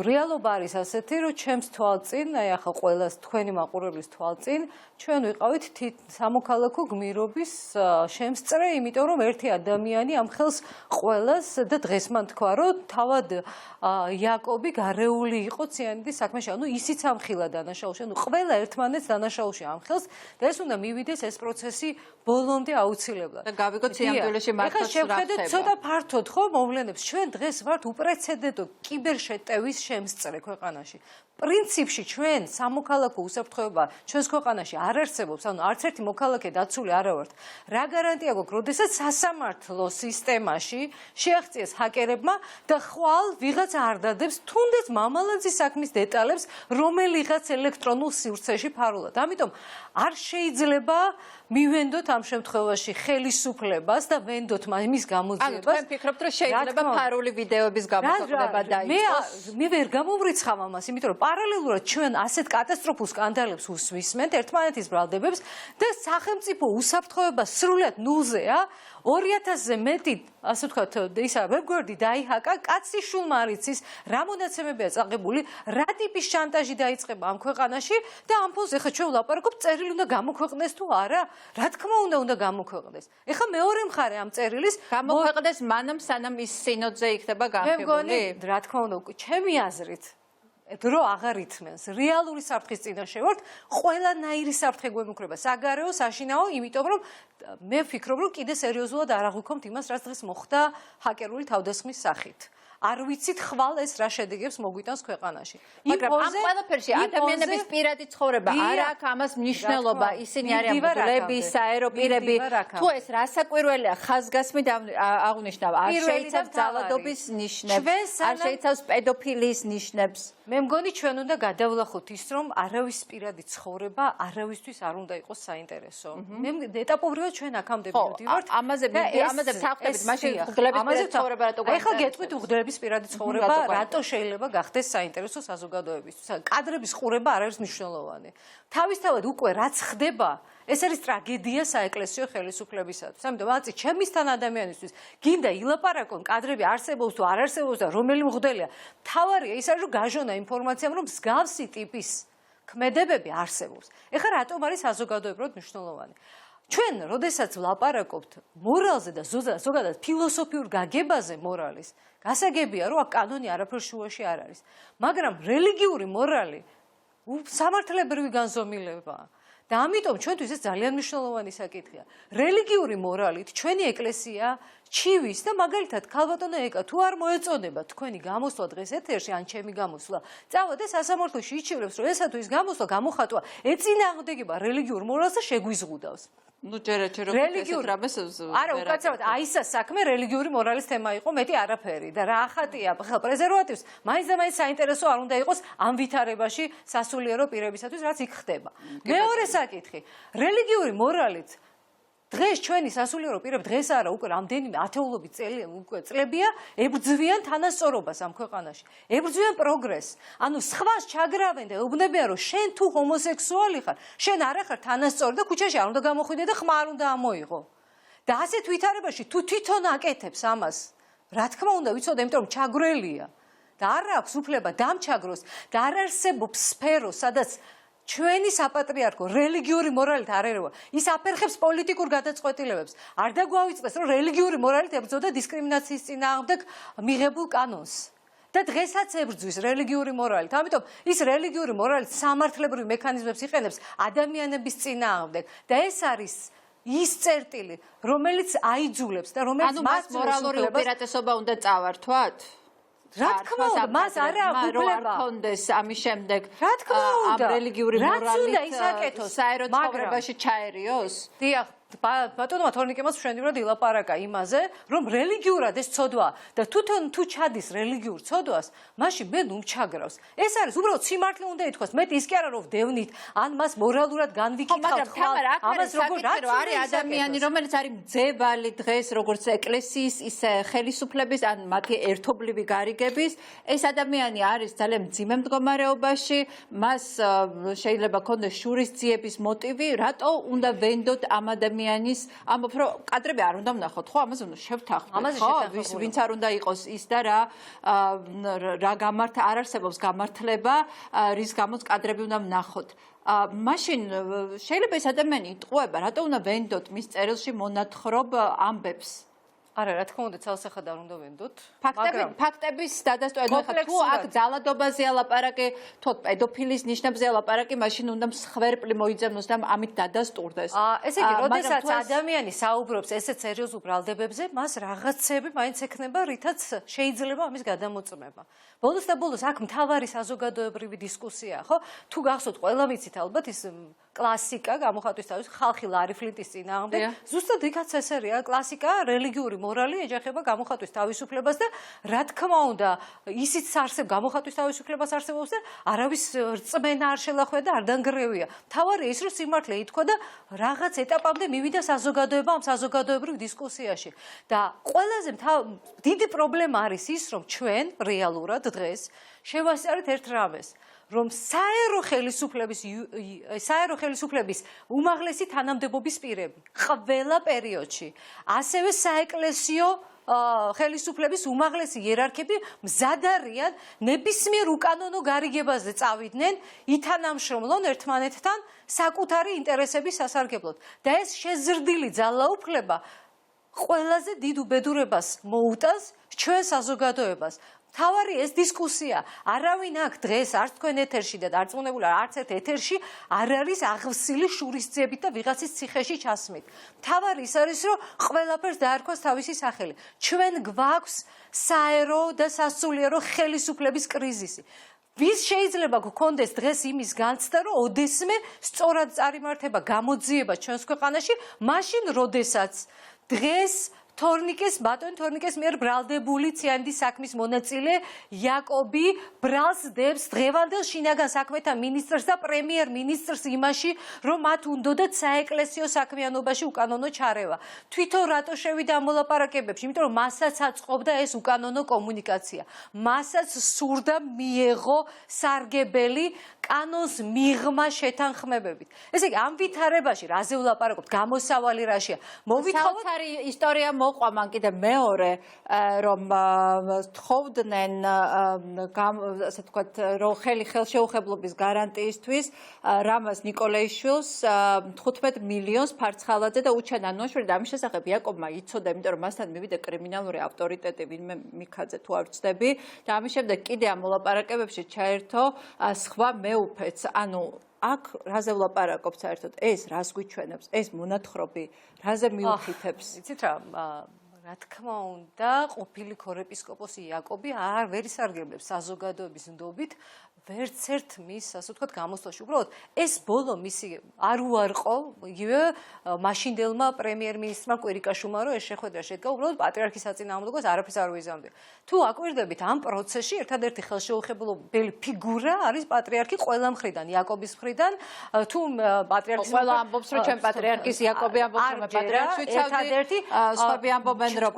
რეალობა არის ასეთი, რომ ჩემს თვალწინ, ახლა ყველას თქვენი მაყურებლის თვალწინ, ჩვენ ვიყავით სამოქალაქო გმირობის შემსწრე, იმიტომ რომ ერთი ადამიანი ამ ხელს ყველას და დღეს მან თქვა, რომ თავად იაკობი გარეული იყო ციანიდის საქმეში, ისიც ამხილა დანაშაულში, ყველა ერთმანეთს დანაშაულში ამხელს და ეს უნდა მივიდეს ეს პროცესი ბოლომდე აუცილებლად. და გავიგოთ სიამდვილეში მართლაც რა შევხედეთ ცოტა ფართოდ ხო მოვლენებს, ჩვენ დღეს ვართ უპრეცედენტო კიბერშეტევის შემსწრე ქვეყანაში. პრინციპში ჩვენ სამოქალაქო უსაფრთხოება ჩვენს ქვეყანაში არ არსებობს, არც ერთი მოქალაქე დაცული არა ვართ. რა გარანტია გვაქვს, როდესაც სასამართლო სისტემაში შეაღწიეს ჰაკერებმა და ხვალ ვიღაცა არ დადებს თუნდაც მამალაძის საქმის დეტალებს, რომელიღაც ელექტრონულ სივრცეში ფარულად. ამიტომ არ შეიძლება მივენდოთ ამ შემთხვევაში ხელისუფლებას და ვენდოთ მის გამოძიებას. თქვენ ფიქრობთ, რომ შეიძლება ფარული ვიდეოების გამოქვეყნება დაიწყოს? მე ვერ გამომრიცხავ ამას, იმიტომ რომ პარალელურად ჩვენ ასეთ კატასტროფულ სკანდალებს უსმისმენთ, ერთმანეთის ბრალდებებს და სახელმწიფო უსაფრთხოება სრულად ნულზეა. 2000-ზე მეტი, ასე ვთქვათ, ვებგვერდი დაიჰაკა, კაცი შულმა არ იცის, რა მონაცემებია წაღებული, რა ტიპის შანტაჟი დაიწყება ამ ქვეყანაში და ამ ფონზე ეხლა ჩვენ ვლაპარაკობთ, წერილი უნდა გამოქვეყნდეს თუ არა? რა თქმა უნდა გამოქვეყნდეს. ეხლა მეორე მხარე ამ წერილის გამოქვეყნდეს მანამ სანამ ის სინოდზე იქნება განხილული? რა თქმა უნდა, ჩემი აზრით დრო აღარ ითმენს. რეალური საფრთხის წინაშე ვართ, ყველანაირი საფრთხე გვემუქრება, საგარეო, საშინაო, იმიტომ რომ მე ვფიქრობ, რომ კიდე სერიოზულად არ აღვიქომთ იმას, რაც დღეს მოხდა ჰაკერული თავდასხმის სახით. არ ვიცით ხვალ ეს რა შედეგებს მოგვიტანს ქვეყანაში. მაგრამ ამ ყველაფერში ადამიანების პირადი ცხოვრება არ აქვს ამას მნიშვნელობა. ისინი არიან მგლები, საერო პირები. თუ ეს რასაკვირველია, ხაზგასმით აღნიშნავ, არ შეიცავს ძალადობის ნიშნებს, არ შეიცავს პედოფილიის ნიშნებს. მე მგონი ჩვენ უნდა გადავლახოთ ის, რომ არავის პირადი ცხოვრება არავისთვის არ უნდა იყოს საინტერესო. მე ეტაპობრივად ჩვენ აქამდე მივდივართ. ამაზე ვსახდებით, მაშინ მგლების პირადი ცხოვრება რატო გაიხსნა? ეხლა გეტყვით მგლების პირადი ცხოვრება რატო შეიძლება გახდეს საინტერესო საზოგადოებისთვის. კადრების ყურება არ არის მნიშვნელოვანი. თავისთავად უკვე რაც ხდება, ეს არის ტრაგედია საეკლესიო ხელისუფლებისათვის. ამიტომ აწი ჩემისთან ადამიანისთვის გინდა ილაპარაკონ კადრები არსებობს თუ არ არსებობს და რომელი მღვდელია. მთავარია ის არის რომ გაჟონა ინფორმაციამ რომ მსგავსი ტიპის ქმედებები არსებობს. ეხლა რატომ არის საზოგადოებრივად მნიშვნელოვანი? ჩვენ როდესაც ვლაპარაკობთ მორალზე და ზოგადად ფილოსოფიურ გაგებაზე მორალის, გასაგებია რომ კანონი არაფერ შუაში არ არის. მაგრამ რელიგიური მორალი სამართლებრივი განზომილებაა. და ამიტომ ჩვენთვის ეს ძალიან მნიშვნელოვანი საკითხია. რელიგიური მორალით ჩვენი ეკლესია ჩივის და მაგალითად ქალბატონო ეკა თუ არ მოეწონება თქვენი გამოსვლა დღეს ეთერში ან ჩემი გამოსვლა, წავად და სასამართლოში იჩივრებს, რომ ესა თუ ის გამოსვლა გამოხატვა ეწინააღმდეგება რელიგიურ მორალს და შეგვიზღუდავს. ჯერაჯერო არა, უკაცრავად, აი ეს საქმე რელიგიური მორალის თემა იყო, მეტი არაფერი და რა ახატია ხელ პრეზერვატივს, მაინც და მაინც საინტერესო არ უნდა იყოს ამ ვითარებაში სასულიერო პირებისათვის, რაც იქ ხდება. მეორე საკითხი, რელიგიური მორალით დღეს ჩვენი სასულიერო პირები დღეს არა უკვე რამდენიმე ათეულობით წლებია ებრძვიან თანასწორობას ამ ქვეყანაში. ებრძვიან პროგრესს. ანუ სხვას ჩაგრავენ და ეუბნებიან რომ შენ თუ ჰომოსექსუალი ხარ, შენ არა ხარ თანასწორი და ქუჩაში არ უნდა გამოხვიდე და ხმა არ უნდა ამოიღო. და ასეთ ვითარებაში თუ თვითონ აკეთებს ამას, რა თქმა უნდა ვიცოდე, იმიტომ რომ ჩაგვრელია და არ აქვს უფლება დამჩაგროს და არ არსებობს სფერო, სადაც ჩვენი საპატრიარქო რელიგიური მორალით არ ერევა. ის აფერხებს პოლიტიკურ გადაწყვეტილებებს. არ დაგვავიწყდეს, რომ რელიგიური მორალით ებრძოდა დისკრიმინაციის წინააღმდეგ მიღებულ კანონს. და დღესაც ებრძვის რელიგიური მორალით. ამიტომ ის რელიგიური მორალით სამართლებრივ მექანიზმებს იყენებს ადამიანების წინააღმდეგ. და ეს არის ის წერტილი, რომელიც აიძულებს და რომელიც მას მორალური უპირატესობა უნდა წავართვათ? რა თქმა უნდა, მას არ აქვს უფლება. არ კონდეს ამის შემდეგ. რა თქმა უნდა, ამ რელიგიური მორალით რაც უნდა ისაკეთოს საერო ცხოვრებაში ჩაერიოს? დიახ, ბატონმა თორნიკემაც მშვენივრად ილაპარაკა იმაზე, რომ რელიგიურად ეს ცოდვა და თვითონ თუ ჩადის რელიგიურ ცოდვას, მაშინ მე ნუ ჩაგრავს. ეს არის უბრალოდ სიმართლე უნდა ითქვას, მეტ ის კი არა რომ დევნით, ან მას მორალურად განვიკითხავთ ხვალ. ამას როგორ არის ადამიანი, რომელიც არის მძევალი დღეს, როგორც ეკლესიის, ისე ხელისუფლების, ან მათი ერთობლივი გარიგების, ეს ადამიანი არის ძალიან მძიმე მდგომარეობაში, მას შეიძლება ქონდეს შურისძიების მოტივი, რატო უნდა ვენდოთ ამ ადამიანის ამბობ რომ კადრები არ უნდა ვნახოთ ხო ამაზე უნდა შევთანხმდეთ ხო ვინც არ უნდა იყოს ის და რა არ არსებობს გამართლება რის გამოც კადრები უნდა ვნახოთ მაშინ შეიძლება ეს ადამიანი იტყუება რატო უნდა ვენდოთ მის წერილში მონათხრობ ამბებს არა, რა თქმა უნდა, ცალსახად არ უნდა ვენდოთ. ფაქტების დადასტურება, თუ აქ ძალადობაზეა ლაპარაკი, თუ პედოფილის ნიშნებზეა ლაპარაკი, მაშინ უნდა მსხვერპლი მოიძებნოს და ამით დადასტურდეს. ესე იგი, როდესაც ადამიანი საუბრობს ესეც სერიოზულ ბრალდებებზე, მას რაღაცები მაინც ექნება, რითაც შეიძლება ამის გადამოწმება. ბოლოს და ბოლოს აქ მთავარი საზოგადოებრივი დისკუსია, ხო? თუ გახსოვთ, ყველა ვიცით ალბათ ის კლასიკა გამოხატვის თავის ხალხი ლარიფლიტის წინააღმდეგ, ზუსტად იქაც ესერია კლასიკა, რელიგიური მორალი ეჯახება გამოხატვის თავისუფლებას და რა თქმა უნდა, ისიც არსებობს გამოხატვის თავისუფლებას არსებობს და არავის რწმენა არ შელახვია და არ დანგრევია. მთავარია ის, რომ სიმართლე ითქვა და რაღაც ეტაპამდე მივიდა საზოგადოება ამ საზოგადოებრივ დისკუსიაში. და ყველაზე დიდი პრობლემა არის ის, რომ ჩვენ რეალურად დღეს შევასწარეთ ერთ რამეს, რომ საერო ხელისუფლების უმაღლესი თანამდებობის პირები ყველა პერიოდში, ასევე საეკლესიო ხელისუფლების უმაღლესი იერარქები მზად არიან ნებისმიერ უკანონო გარიგებაზე წავიდნენ, ითანამშრომლონ ერთმანეთთან საკუთარი ინტერესების სასარგებლოდ. და ეს შეზრდილი ძალაუფლება ყველაზე დიდ უბედურებას მოუტანს ჩვენ საზოგადოებას. მთავარი ეს დისკუსია არავინ აქ დღეს არც თქვენ ეთერში და დარწმუნებული არც ერთ ეთერში არ არის აღსილი შურისძიებით და ვიღაცის ციხეში ჩასმით. მთავარი ის არის რომ ყველაფერს დაარქვას თავისი სახელი. ჩვენ გვაქვს საერო და სასულიერო ხელისუფლების კრიზისი. ვის შეიძლება გქონდეს დღეს იმის განცდა რომ ოდესმე სწორად წარიმართება გამოძიება ჩვენს ქვეყანაში, მაშინ როდესაც დღეს ბატონ თორნიკეს მიერ ბრალდებული ციანდის საქმის მონაწილე იაკობი ბრალს დებს დღევანდელ შინაგან საქმეთა მინისტრს და პრემიერ-მინისტრს იმაში, რომ მათ უნდოდათ საეკლესიო საქმიანობაში უკანონო ჩარევა. თვითონ რატო შევიდა ამ მოლაპარაკებებში? იმიტომ რომ მასაც აწყობდა ეს უკანონო კომუნიკაცია. მასაც სურდა მიეღო სარგებელი კანონს მიღმა შეთანხმებებით. ესე იგი, ამ ვითარებაში რაზე ვლაპარაკობთ? გამოსავალი რაშია? მოვითხოვოთ ისტორია მოყვა მან კიდე მეორე რომ თხოვდნენ ასე ვთქვათ რომ ხელშეუხებლობის გარანტიისთვის რამაზ ნიკოლაიშვილს 15 მილიონს ფარცხალაძე და უჩენა ნოშვილი და ამის შესახებ იაკობმა იცოდა, იმიტომ რომ მასთან მივიდა კრიმინალური ავტორიტეტი ვინმე მიქაძე თუ არ ვცდები და ამის შემდეგ კიდე ამ მოლაპარაკებებში ჩაერთო სხვა მეუფეც, ანუ აქ რაზე ვლაპარაკობთ საერთოდ ეს რას გვიჩვენებს ეს მონათხრობი რაზე მიუთითებს იცით რა თქმა უნდა ყოფილი ქორეპისკოპოსი იაკობი ვერ ისარგებლებს საზოგადოების ნდობით ვერც ერთ მის ასე ვთქვათ გამოსვლაში უბრალოდ ეს ბოლო მისი არ უარყო იგივე მაშინდელმა პრემიერ-მინისტრმა კვირიკაშვილმა რომ ეს შეხვედრა შედგა უბრალოდ პატრიარქის საწინააღმდეგოს არაფერს არ უიზამთრებია თუ აკვირდებით ამ პროცესში ერთადერთი ხელშეუხებლობელი ფიგურა არის პატრიარქი ყველა მხრიდან იაკობის მხრიდან თუ პატრიარქის ყველა ამბობს რომ ჩვენ პატრიარქის იაკობი ამბობს რომ პატრიარქს ვიცავდი სხვები ამბობენ რომ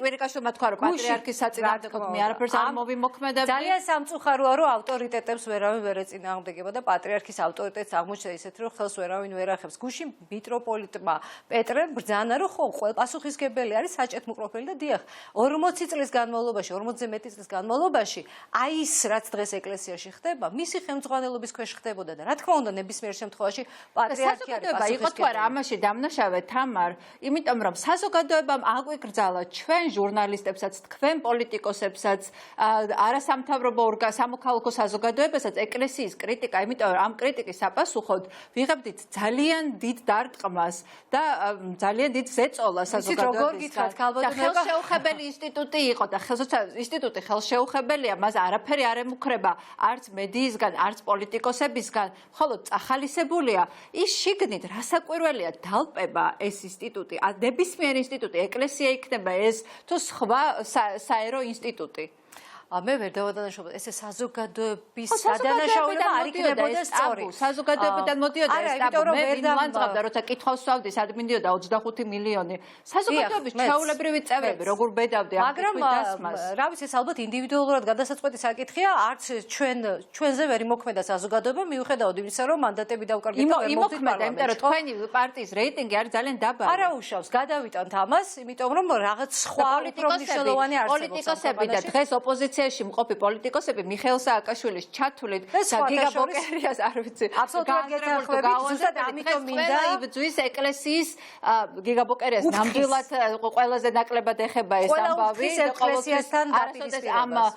კვირიკაშვილმა თქვა რომ პატრიარქის საწინააღმდეგოდ მე არაფერს არ მოვიმოქმედებდი ძალიან სამწუხაროა რომ ავტორიტეტებს ვერავინ ვერ ეწინააღმდეგება და პატრიარქის ავტორიტეტს აღმოჩნდა ისეთი რომ ხელს ვერავინ ვერ ახებს. გუშინ მიტროპოლიტმა პეტრემ ბრძანა რომ ხო პასუხისგებელი არის საჭეთმოყროფელი და დიახ 40 წლის განმავლობაში 40-ზე მეტი წლის განმავლობაში აი ის რაც დღეს ეკლესიაში ხდება მისი ხელმძღვანელობის ქვეშ ხდებოდა და რა თქმა უნდა ნებისმიერ შემთხვევაში პატრიარქი არის პასუხისგებელი. იყო თუ არა ამაში დამნაშავე თამარ, იმიტომ რომ საზოგადოებამ აგვიკრძალა ჩვენ ჟურნალისტებსაც, თქვენ პოლიტიკოსებსაც, არასამთავრობო სამოქალაქო საზოგადოებას შესაძლებელსაც ეკლესიის კრიტიკა, იმიტომ რომ ამ კრიტიკის საპასუხოდ ვიღებდით ძალიან დიდ დარტყმას და ძალიან დიდ ზეწოლას საზოგადოებისგან. და ხელშეუხებელი ინსტიტუტი იყო და ინსტიტუტი ხელშეუხებელია, მას არაფერი არ ემუქრება არც მედიისგან, არც პოლიტიკოსებისგან, მხოლოდ წახალისებულია ის შიგნით რასაკვირველია დალპება ეს ინსტიტუტი, ნებისმიერ ინსტიტუტი, ეკლესია იქნება ეს თუ სხვა საერო ინსტიტუტი. მე ვერ დავადანაშაულებ, ესე საზოგადოების დადანაშაულება არ იქნებოდა სწორი. საზოგადოებიდან მოდიოდა ეს ტაბუ. მე ვინმანძღავდა, როცა კითხვას ვსვავდი, სად მინდოდა 25 მილიონი. საზოგადოების ჩვეულებრივი წევრები, როგორ ბედავდი ამ კითხვის დასმას. რა ვიცი, ეს ალბათ ინდივიდუალურად გადასაწყვეტი საკითხია, არც ჩვენზე ვერ იმოქმედა საზოგადოება, მიუხედავად იმისა, რომ მანდატები დავკარგეთ და ვერ მოვდით იმოქმედა, იმიტომ რომ თქვენი პარტიის რეიტინგი არის ძალიან დაბალი. არა უშავს, გადავიტანთ ამას, იმიტომ რომ რაღაც სხვა პროფესიონალური არსებობს. პოლიტიკოსები და დღეს ოპოზიციაში მყოფი პოლიტიკოსები მიხეილ სააკაშვილის ჩათვლით და გიგაბოკერიას არ ვიცი. ზუსტად ამიტომ მინდა იბძვის ეკლესიის გიგაბოკერიას ნამდვილად ყველაზე ნაკლებად ეხება ეს ამბავი და ეკლესიასთან დაპირისპირებას.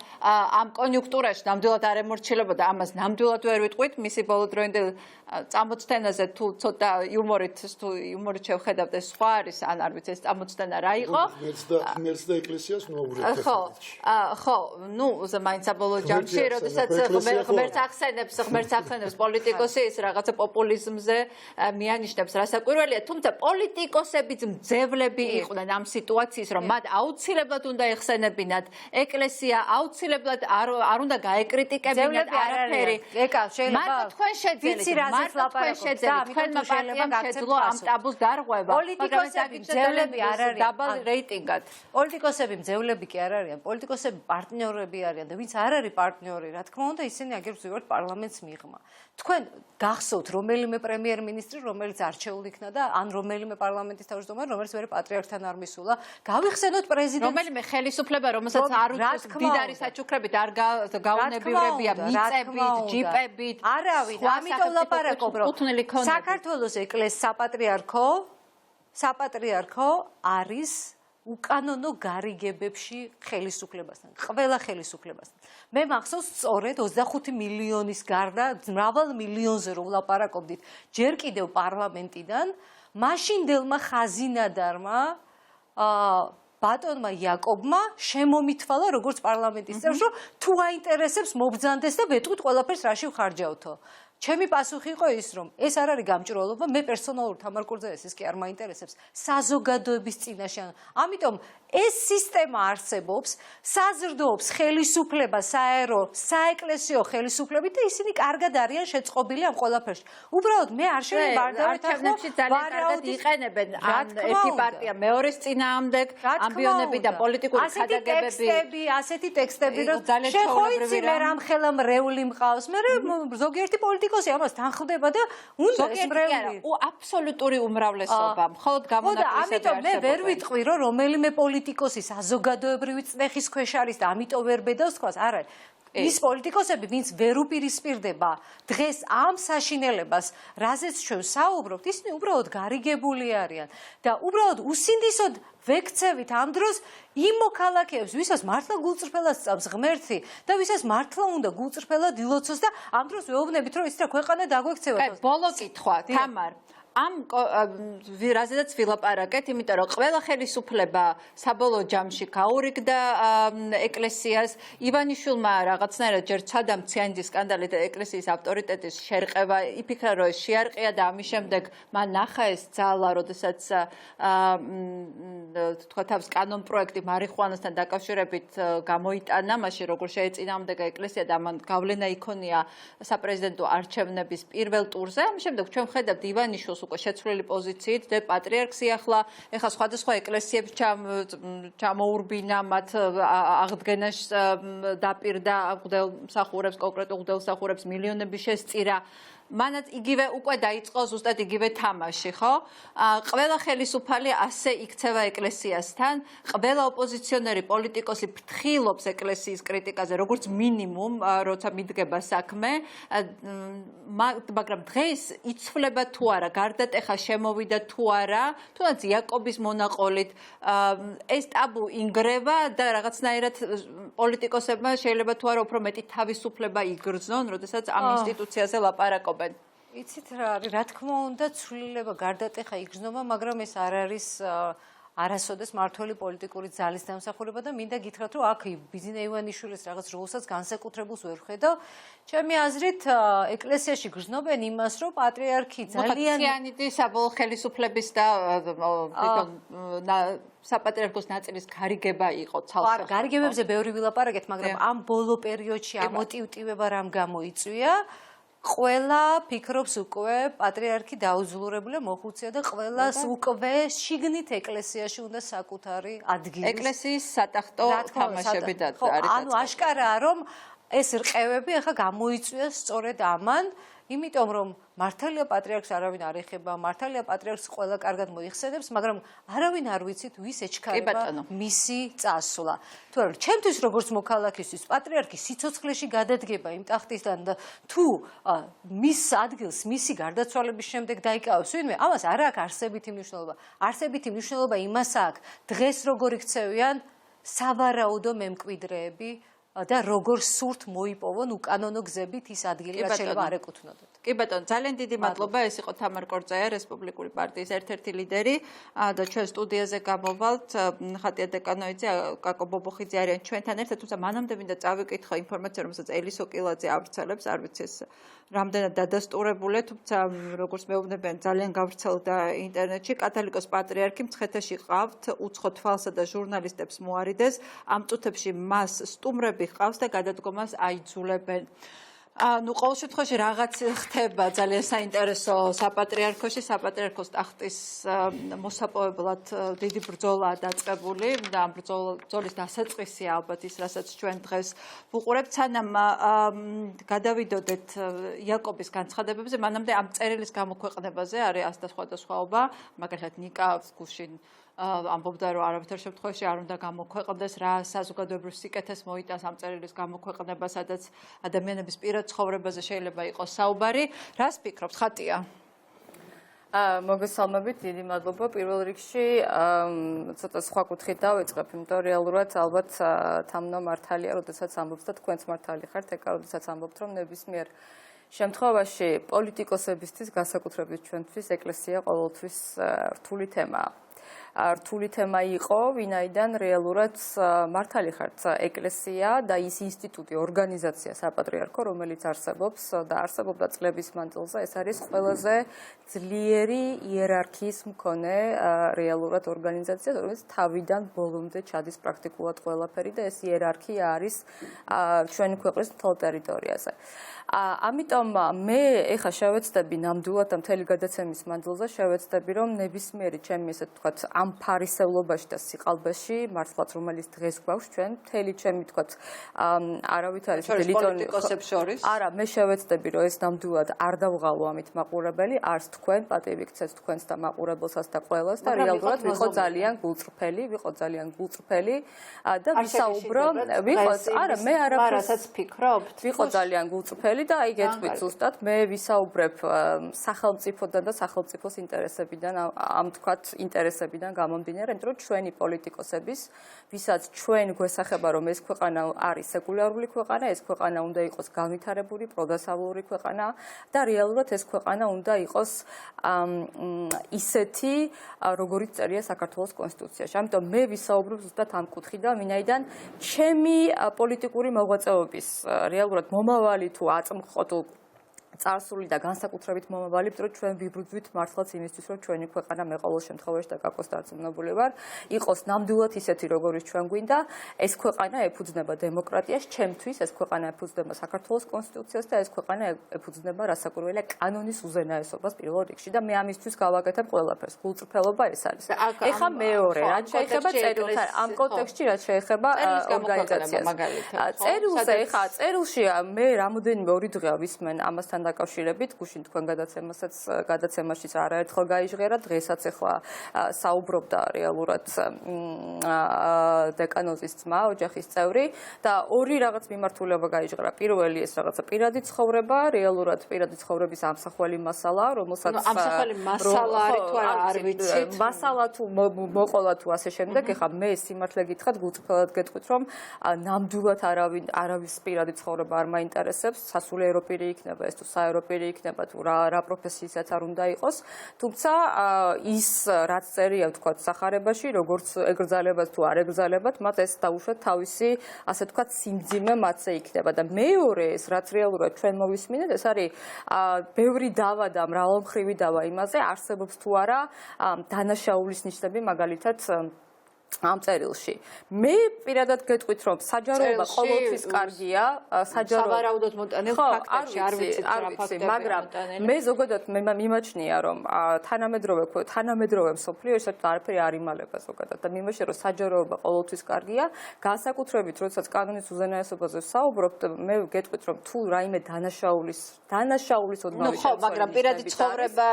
ამ კონიუნქტურაში ნამდვილად არ ემორჩილებოდა, ამას ნამდვილად ვერ ვიტყვით მისი ბოლოდროინდელ წამოწთენაზე თუ ცოტა იუმორით შევხედავთ ეს სხვა არის, ან არ ვიცი ეს წამოწთენა რა იყო. ღმერთს და ეკლესიას ნუღურებთ. ხო, ნუ მაინც საბოლოო ჯამში, როდესაც ღმერთს ახსენებს პოლიტიკოსი ის რაღაცა პოპულიზმზე მიანიშნებს რასაკვირველია, თუმცა პოლიტიკოსებიც მძევლები იყვნენ ამ სიტუაციის, რომ მათ აუცილებლად უნდა ეხსენებინათ ეკლესია, აუცილებლად არ უნდა გაეკრიტიკებინათ არაფერი. მარტო თქვენ შეძლებთ, თქვენმა პარტიამ შეძლო ამ ტაბუს დარღვევა, პოლიტიკოსები მძევლები არ არიან დაბალ რეიტინგად. პოლიტიკოსები მძევლები კი არ არიან, პოლიტიკოსები პარტნიორები არიან და ვინც არ არის პარტნიორი, რა თქმა უნდა, ისინი აგებს ვიღებთ პარლამენტს მიღმა. თქვენ გახსოვთ რომელიმე პრემიერ-მინისტრი, რომელიც არჩეულ იქნა და ან რომელიმე პარლამენტის თავმჯდომარე, რომელიც მერე პატრიარქთან არ მისულა, გავიხსენოთ პრეზიდენტს. რომელიმე ხელისუფლება, რომელსაც არ უწევს მდიდარი საჩუქრებით, არ გაუნებივრებია მიწებით, ჯიპებით. არავინ, ამიტომ ლაპარაკობ, რომ საქართველოს საპატრიარქო არის უკანონო გარიგებებში ხელისუფლებასთან, ყველა ხელისუფლებასთან. მე მახსოვს სწორედ 25 მილიონის გარდა მრავალ მილიონზე რომ ვლაპარაკობდით ჯერ კიდევ პარლამენტიდან, მაშინდელმა ხაზინადარმა ბატონმა იაკობმა შემომითვალა როგორც პარლამენტის წევრს, რომ თუ აინტერესებს მობრძანდეს და ვეტყვით ყველაფერს რაში ვხარჯავთო. ჩემი პასუხი იყო ის, რომ ეს არ არის გამჭვირვალობა, მე პერსონალურად თამარ კურძეეს ის კი არ მაინტერესებს საზოგადოების წინაშე. ამიტომ ეს სისტემა არსებობს, საზრდოობს ხელისუფლება, საერო, საეკლესიო ხელისუფლებით და ისინი კარგად არიან შეწყობილი ამ ყველაფერში. უბრალოდ მე არ შევი არჩევნებში ძალიან კარგად იყენებენ ერთი პარტია მეორის წინააღმდეგ ამბიონები და პოლიტიკური ხადაგებები. ასეთი ტექსტები, რომ შეხოიცი მე რამ ხელა მრევლი მყავს, მე ზოგიერთი პოლიტიკოსი ამას თანხდება და უნდა ეს მრევლი. აბსოლუტური უმრავლესობა, მხოლოდ გამონაკლისები ამიტომ მე ვერ ვიტყვი, რომ რომელიმე პოლიტიკოსი საზოგადოებრივი წნეხის ქვეშ არის და ამიტომ ვერ ბედავს თქვას, არა. ის პოლიტიკოსები, ვინც ვერ უპირისპირდება დღეს ამ საშინელებას, რაზეც ჩვენ საუბრობთ, ისინი უბრალოდ გარიგებული არიან და უბრალოდ უსინდისოდ ვექცევით ამ დროს იმ მოქალაქეებს, ვისაც მართლა გულწრფელად სწამს ღმერთი და ვისაც მართლა უნდა გულწრფელად ილოცოს და ამ დროს ვეუბნებით, რომ ის რა ქვეყანა დაგვექცევათ. ბოლო კითხვა, თამარ. ამ რაზედაც ვილაპარაკეთ, იმიტომ რომ ყველა ხელისუფლება საბოლოო ჯამში გაურიგდა ეკლესიას. ივანიშვილმა რაღაცნაირად ჯერ ცადა მციანდის სკანდალი და ეკლესიის ავტორიტეტის შერყევა, იფიქრა რომ ეს შეარყია და ამის შემდეგ მან ნახა ეს ძალა, როდესაც თქვა თავს კანონ პროექტი მარიხუანასთან დაკავშირებით გამოიტანა, მაშინ როგორ შეეწინააღმდეგა ეკლესია და მან გავლენა იქონია საპრეზიდენტო არჩევნების პირველ ტურზე. ამის შემდეგ ჩვენ ვხედავთ ივანიშვილს უკვე შეცვლილი პოზიციით და პატრიარქს ეხლა სხვადასხვა ეკლესიებს ჩამოურბინა, მათ აღდგენაში დაპირდა მღვდელმსახურებს, კონკრეტულ მღვდელმსახურებს მილიონები შესწირა. მანაც იგივე უკვე დაიწყო ზუსტად იგივე თამაში, ხო? ყველა ხელისუფალი ასე იქცევა ეკლესიასთან, ყველა ოპოზიციონერი პოლიტიკოსი ფრთხილობს ეკლესიის კრიტიკაზე, როგორც მინიმუმ, როცა მიდგება საქმე, მაგრამ დღეს იცვლება თუ არა, გარდატეხა შემოვიდა თუ არა, თუნდაც იაკობის მონაყოლით ეს ტაბუ ინგრევა და რაღაცნაირად პოლიტიკოსებმა შეიძლება თუ არა უფრო მეტი თავისუფლება იგრძნონ, როდესაც ამ ინსტიტუციაზე ლაპარაკობენ. იცით რა არის, რა თქმა უნდა, ცვლილება გარდატეხა იგრძნობა, მაგრამ ეს არ არის არასოდეს მართველი პოლიტიკური ძალის დამსახურება და მინდა გითხრათ, რომ აქ ბიზნე ივანიშვილის რაღაც როლსაც განსაკუთრებულს ვერ ხედავ. ჩემი აზრით, ეკლესიაში გრძნობენ იმას, რომ პატრიარქი ძალიან ციანიდი საბოლოო ხელისუფლების და საპატრიარქოს ნაწილის გარიგება იყო ცალსახელო. გარიგებებზე ბევრი ვილაპარაკეთ, მაგრამ ამ ბოლო პერიოდში ამ მოტივტივება რამ გამოიწვია? ყველა ფიქრობს უკვე პატრიარქი დაუძლურებულია, მოხუცია და ყველას უკვე შიგნით ეკლესიაში უნდა საკუთარი ადგილი. ეკლესიის სატახტო თამაშები არის. ანუ აშკარაა, რომ ეს რყევები ახლა გამოიწვია სწორედ ამან, იმიტომ რომ მართალია პატრიარქს არავინ არ ეხება, მართალია პატრიარქს ყველა კარგად მოიხსენებს, მაგრამ არავინ არ ვიცით ვის ეჩქარება მისი წასვლა. თუ არა, ჩემთვის როგორც მოქალაქისთვის პატრიარქი სიცოცხლეში გადადგება იმ ტახტისგან და თუ მის ადგილს მისი გარდაცვალების შემდეგ დაიკავებს ვინმე, ამას არ აქვს არსებითი მნიშვნელობა. არსებითი მნიშვნელობა იმას აქვს, დღეს როგორ იქცევიან სავარაუდო მემკვიდრეები და როგორ სურთ მოიპოვონ უკანონო გზებით ის ადგილი, რაც შეიძლება არ ეკუთვნოდეთ. კი ბატონო, ძალიან დიდი მადლობა. ეს იყო თამარ კორძაია, რესპუბლიკური პარტიის ერთ-ერთი ლიდერი და ჩვენ სტუდიაზე გამოვალთ ხატია დეკანოიძე, კაკო ბობოხიძე არიან ჩვენთან ერთად, თუმცა მანამდე მინდა წავიკითხო ინფორმაცია, რომელსაც ელისო კილაძე ავრცელებს, არ ვიცი ეს რამდენად დადასტურებულია, თუმცა როგორც მეუბნებიან, ძალიან გავრცელდა ინტერნეტში. კათოლიკოს პატრიარქი მცხეთაში ყავთ, უცხო თვალსა და ჟურნალისტებს მოარიდეს, ამ წუთებში მას სტუმრები ყავს და გადადგომას აიძულებენ. Ну, ყოველ შემთხვევაში რაღაც ხდება ძალიან საინტერესო საპატრიარქოში, საპატრიარქოს ტახტის მოსაპოვებლად დიდი ბრძოლაა დაწყებული და ამ ბრძოლის დასაწყისია ალბათ ის, რასაც ჩვენ დღეს ვუყურებთ. სანამ გადავიდოდეთ იაკობის განცხადებებზე, მანამდე ამ წერილის გამოქვეყნებაზე არის ასდა სხვადასხვაობა, მაგალითად ნიკა გუშინ ამბობდა, რომ არავითარ შემთხვევაში არ უნდა გამოქვეყნდეს რა საზოგადოებრივ სიკეთეს მოიტანს ამ წერილის გამოქვეყნება, სადაც ადამიანების პირად ცხოვრებაზე შეიძლება იყოს საუბარი. რას ფიქრობთ, ხატია? მოგესალმებით, დიდი მადლობა. პირველ რიგში ცოტა სხვა კუთხით დავიწყებ, იმიტომ რომ რეალურად ალბათ თამნა მართალია, როდესაც ამბობთ და თქვენც მართალი ხართ, ეკა როდესაც ამბობთ, რომ ნებისმიერ შემთხვევაში პოლიტიკოსებისთვის, განსაკუთრებით ჩვენთვის ეკლესია ყოველთვის რთული თემაა. რთული თემა იყო, ვინაიდან რეალურად მართალი ხართ ეკლესია და ის ინსტიტუტი, ორგანიზაცია საპატრიარქო, რომელიც არსებობს და არსებობდა წლების მანძილზე, ეს არის ყველაზე ძლიერი იერარქიის მქონე რეალურად ორგანიზაცია, რომელიც თავიდან ბოლომდე ჩადის პრაქტიკულად ყველაფერი და ეს იერარქია არის ჩვენი ქვეყნის მთელ ტერიტორიაზე. ამიტომ მე ეხა შევეცდები ნამდვილად და მთელი გადაცემის მანძილზე შევეცდები, რომ ნებისმიერი ჩემი ესე ვთქვათ ამ ფარისევლობაში და სიყალბეში, მართლაც რომელიც დღეს გვაქვს ჩვენ, მთელი ჩემი ვთქვათ არავით არის პოლიტიკოსებს შორის. არა, მე შევეცდები, რომ ეს ნამდვილად არ დავღალო ამით მაყურებელი, არც თქვენ პატივი გცეს თქვენს და მაყურებელსაც და ყველას და რეალურად ვიყო ძალიან გულწრფელი და ვისაუბრო, არა, მე არაფერსაც ფიქრობთ. ვიყო ძალიან გულწრფელი და აი გეტყვით ზუსტად მე ვისაუბრებ სახელმწიფოდან და სახელმწიფოს ინტერესებიდან ამ თქვათ ინტერესებიდან გამომდინარე, იმიტომ რომ ჩვენი პოლიტიკოსების, ვისაც ჩვენ გვესახება, რომ ეს ქვეყანა არის სეკულარული ქვეყანა, ეს ქვეყანა უნდა იყოს განვითარებული, პროდასავლური ქვეყანა და რეალურად ეს ქვეყანა უნდა იყოს ისეთი, როგორიც წერია საქართველოს კონსტიტუციაში. ამიტომ მე ვისაუბრებ ზუსტად ამ კუთხიდან, ვინაიდან ჩემი პოლიტიკური მოღვაწეობის რეალურად მომავალი თუ აწმყო წარსული და განსაკუთრებით მომავალი, რომ ჩვენ ვიბრუნდით მართლაც იმისთვის, რომ ჩვენი ქვეყანა მე ყოველ შემთხვევაში და კაკოს დარწმუნებული ვარ, იყოს ნამდვილად ისეთი, როგორიც ჩვენ გვინდა, ეს ქვეყანა ეფუძნება დემოკრატიას, ჩემთვის ეს ქვეყანა ეფუძნება საქართველოს კონსტიტუციას და ეს ქვეყანა ეფუძნება რასაკვირველია კანონის უზენაესობას პირველ რიგში და მე ამისთვის გავაკეთებ ყველაფერს. გულწრფელობა ეს არის. ეხა მეორე, რაც შეეხება წერილს, ამ კონტექსტში რაც შეეხება ორგანიზაციას. წერილზე ეხა წერილში მე რამოდენიმე ორი დღეა ვისმენ ამასთან ამასთან დაკავშირებით, გუშინ თქვენ გადაცემაშიც არაერთხელ გაიჟღერა, დღესაც ახლა საუბრობდა რეალურად დეკანოზის ძმა, ოჯახის წევრი და ორი რაღაც მიმართულება გაიჟღერა. პირველი ეს რაღაცა პირადი ცხოვრება, რეალურად პირადი ცხოვრების ამსახველი მასალა, რომელსაც ამსახველი მასალა არის თუ არა არ ვიცით. მასალა თუ მოყოლა თუ ასე შემდეგ, ეხლა მე სიმართლე გითხრათ, გულწრფელად გეტყვით, რომ ნამდვილად არავის პირადი ცხოვრება არ მაინტერესებს, სასულიერო პირი იქნება ეს თუ საერო პირი იქნება თუ რა პროფესიისაც არ უნდა იყოს, თუმცა ის რაც წერია ვთქვათ სახარებაში, როგორც ეგრძალებათ თუ არ ეგრძალებათ, მათ ეს დაუშვათ თავისი ასე ვთქვათ სიმძიმე მათზე იქნება და მეორე ეს რაც რეალურად ჩვენ მოვისმინეთ, ეს არის ბევრი დავა და მრავალმხრივი დავა იმაზე, არსებობს თუ არა დანაშაულის ნიშნები მაგალითად ამ წერილში. მე პირადად გეტყვით, რომ საჯაროობა ყოველთვის კარგია, სავარაუდოდ მოტანილ ფაქტებში არ ვიცით რა ფაქტები, მაგრამ მე ზოგადად მიმაჩნია, რომ თანამედროვე მსოფლიოში არაფერი არ იმალება ზოგადად და მიმაჩნია, რომ საჯაროობა ყოველთვის კარგია, განსაკუთრებით, როდესაც კანონის უზენაესობაზე ვსაუბრობთ, მე გეტყვით, რომ თუ რაიმე დანაშაულის ოდნავი ხო, მაგრამ პირადი ცხოვრება,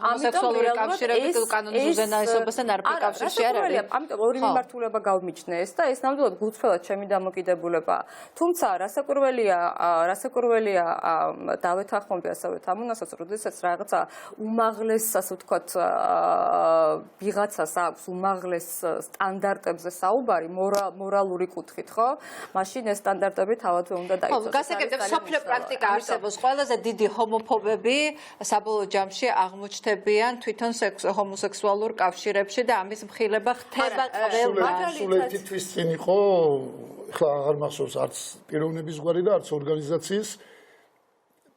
ჰომოსექსუალური კავშირები კანონის უზენაესობასთან არაფერ კავშირში არ არის. ამიტომ ორი მიმართულება გავმიჩნე ეს და ეს ნამდვილად გულწრფელად ჩემი დამოკიდებულებაა. თუმცა რასაკურველია დავეთანხმები ასევე თამუნასაც, როდესაც რაღაცა უმაღლეს, ასე ვთქვათ, ვიღაცას აქვს უმაღლეს სტანდარტებზე საუბარი, მორალური კუთხით, ხო? მაშინ ეს სტანდარტები თავადვე უნდა დაიცვას. გასაგებია, სოფლიო პრაქტიკა არსებობს. ყველაზე დიდი ჰომოფობები საბოლოო ჯამში აღმოჩნდებიან თვითონ ჰომოსექსუალურ კავშირებში და ამის მხილება ხდება სულეთისთვის წინ იყო, ხლა აღარ მახსოვს არც პიროვნების გვარი და არც ორგანიზაციის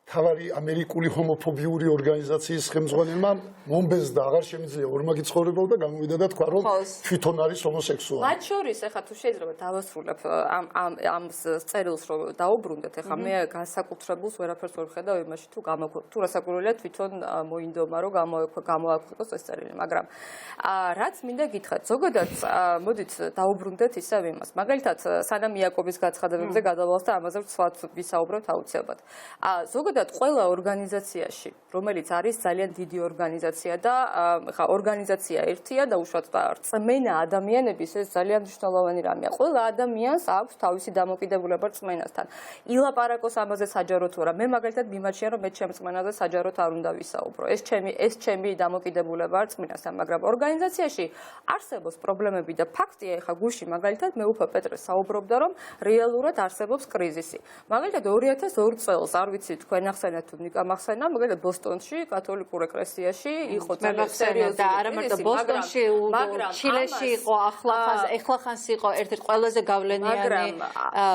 მთავარი ამერიკული ჰომოფობიური ორგანიზაციის ხელმძღვანელმა მომბეზდა, აღარ შემიძლია ორმაგი ცხოვრება და გამოვიდა და თქვა, რომ თვითონ არის ჰომოსექსუალი. მათ შორის ეხლა თუ შეიძლება დავასრულებ ამ წერილს რომ დაუბრუნდეთ, ეხლა მე განსაკუთრებულს ვერაფერს ვერ ხედავ იმაში თუ რასაკურველია თვითონ მოინდომა რომ გამოაქვეყნოს ეს წერილი, მაგრამ რაც მინდა გითხრათ, ზოგადად მოდით დაუბრუნდეთ ისევ იმას. მაგალითად, სანამ იაკობის გაცხადებებზე გადავალთ და ამაზე ვცვლად ვისაუბრებთ აუცილებლად. ზოგადად ყველა ორგანიზაციაში, რომელიც არის ძალიან დიდი ორგანიზაცია და ხა ორგანიზაცია ერთია და უშუალოდ რწმენა ადამიანების ეს ძალიან მნიშვნელოვანი რამეა. ყველა ადამიანს აქვს თავისი დამოკიდებულება რწმენასთან. ილაპარაკოს ამაზე საჯაროდ თუ არა. მე მაგალითად მიმაჩნია, რომ მე ჩემ რწმენაზე საჯაროდ არ უნდა ვისაუბრო. ეს ჩემი დამოკიდებულებაა რწმენასთან, მაგრამ ორგანიზაციაში არსებობს პრობლემები და ფაქტია, ხა გუში მაგალითად მე უფა პეტრე საუბრობდა, რომ რეალურად არსებობს კრიზისი. მაგალითად 2002 წელს, არ ვიცი თქვენ ახსენეთ თუ ნიკა მახსენა, მაგალითად ბოსტონში, კათოლიკურ ეკლესიაში იყო ძალიან სერიოზული და არა მარტო ბოსტონში, ჩილეში იყო, ახლახანს იყო ერთ-ერთი ყველაზე გავლენიანი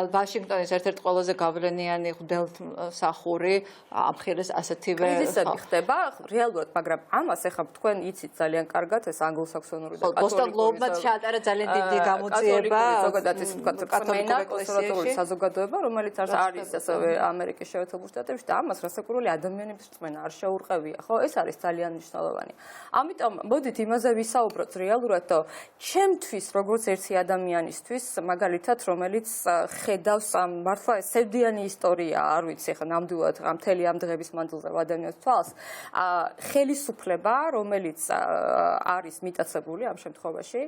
ვაშინგტონის ერთ-ერთი ყველაზე გავლენიანი ღვთისმსახური ამხილეს ასეთივე კრიზისები ხდება რეალურად, მაგრამ ამას ეხლა თქვენ იცით ძალიან კარგად ეს ანგლოსაქსონური და ბოსტონ გლობმა ჩაატარა ძალიან დიდი გამოძიება ზოგადად ეს ვთქვათ კათოლიკურ კონსერვატორული საზოგადოება, რომელიც არის ასევე ამერიკის შეერთებულ შტატებში და ამას რასაკურველი ადამიანების რწმენა არ შეურყევია, ხო? ეს არის ძალიან მნიშვნელოვანი. ამიტომ მოდით იმაზე ვისაუბროთ რეალურად, რომ ჩემთვის როგორც ერთი ადამიანისთვის, მაგალითად, რომელიც ხედავს მართლა სევდიანი ისტორია, არ ვიცი, ხა ნამდვილად მთელი ამ დღების მანძილზე ადამიანს თვალს, ხელისუფლება, რომელიც არის მიტაცებული ამ შემთხვევაში,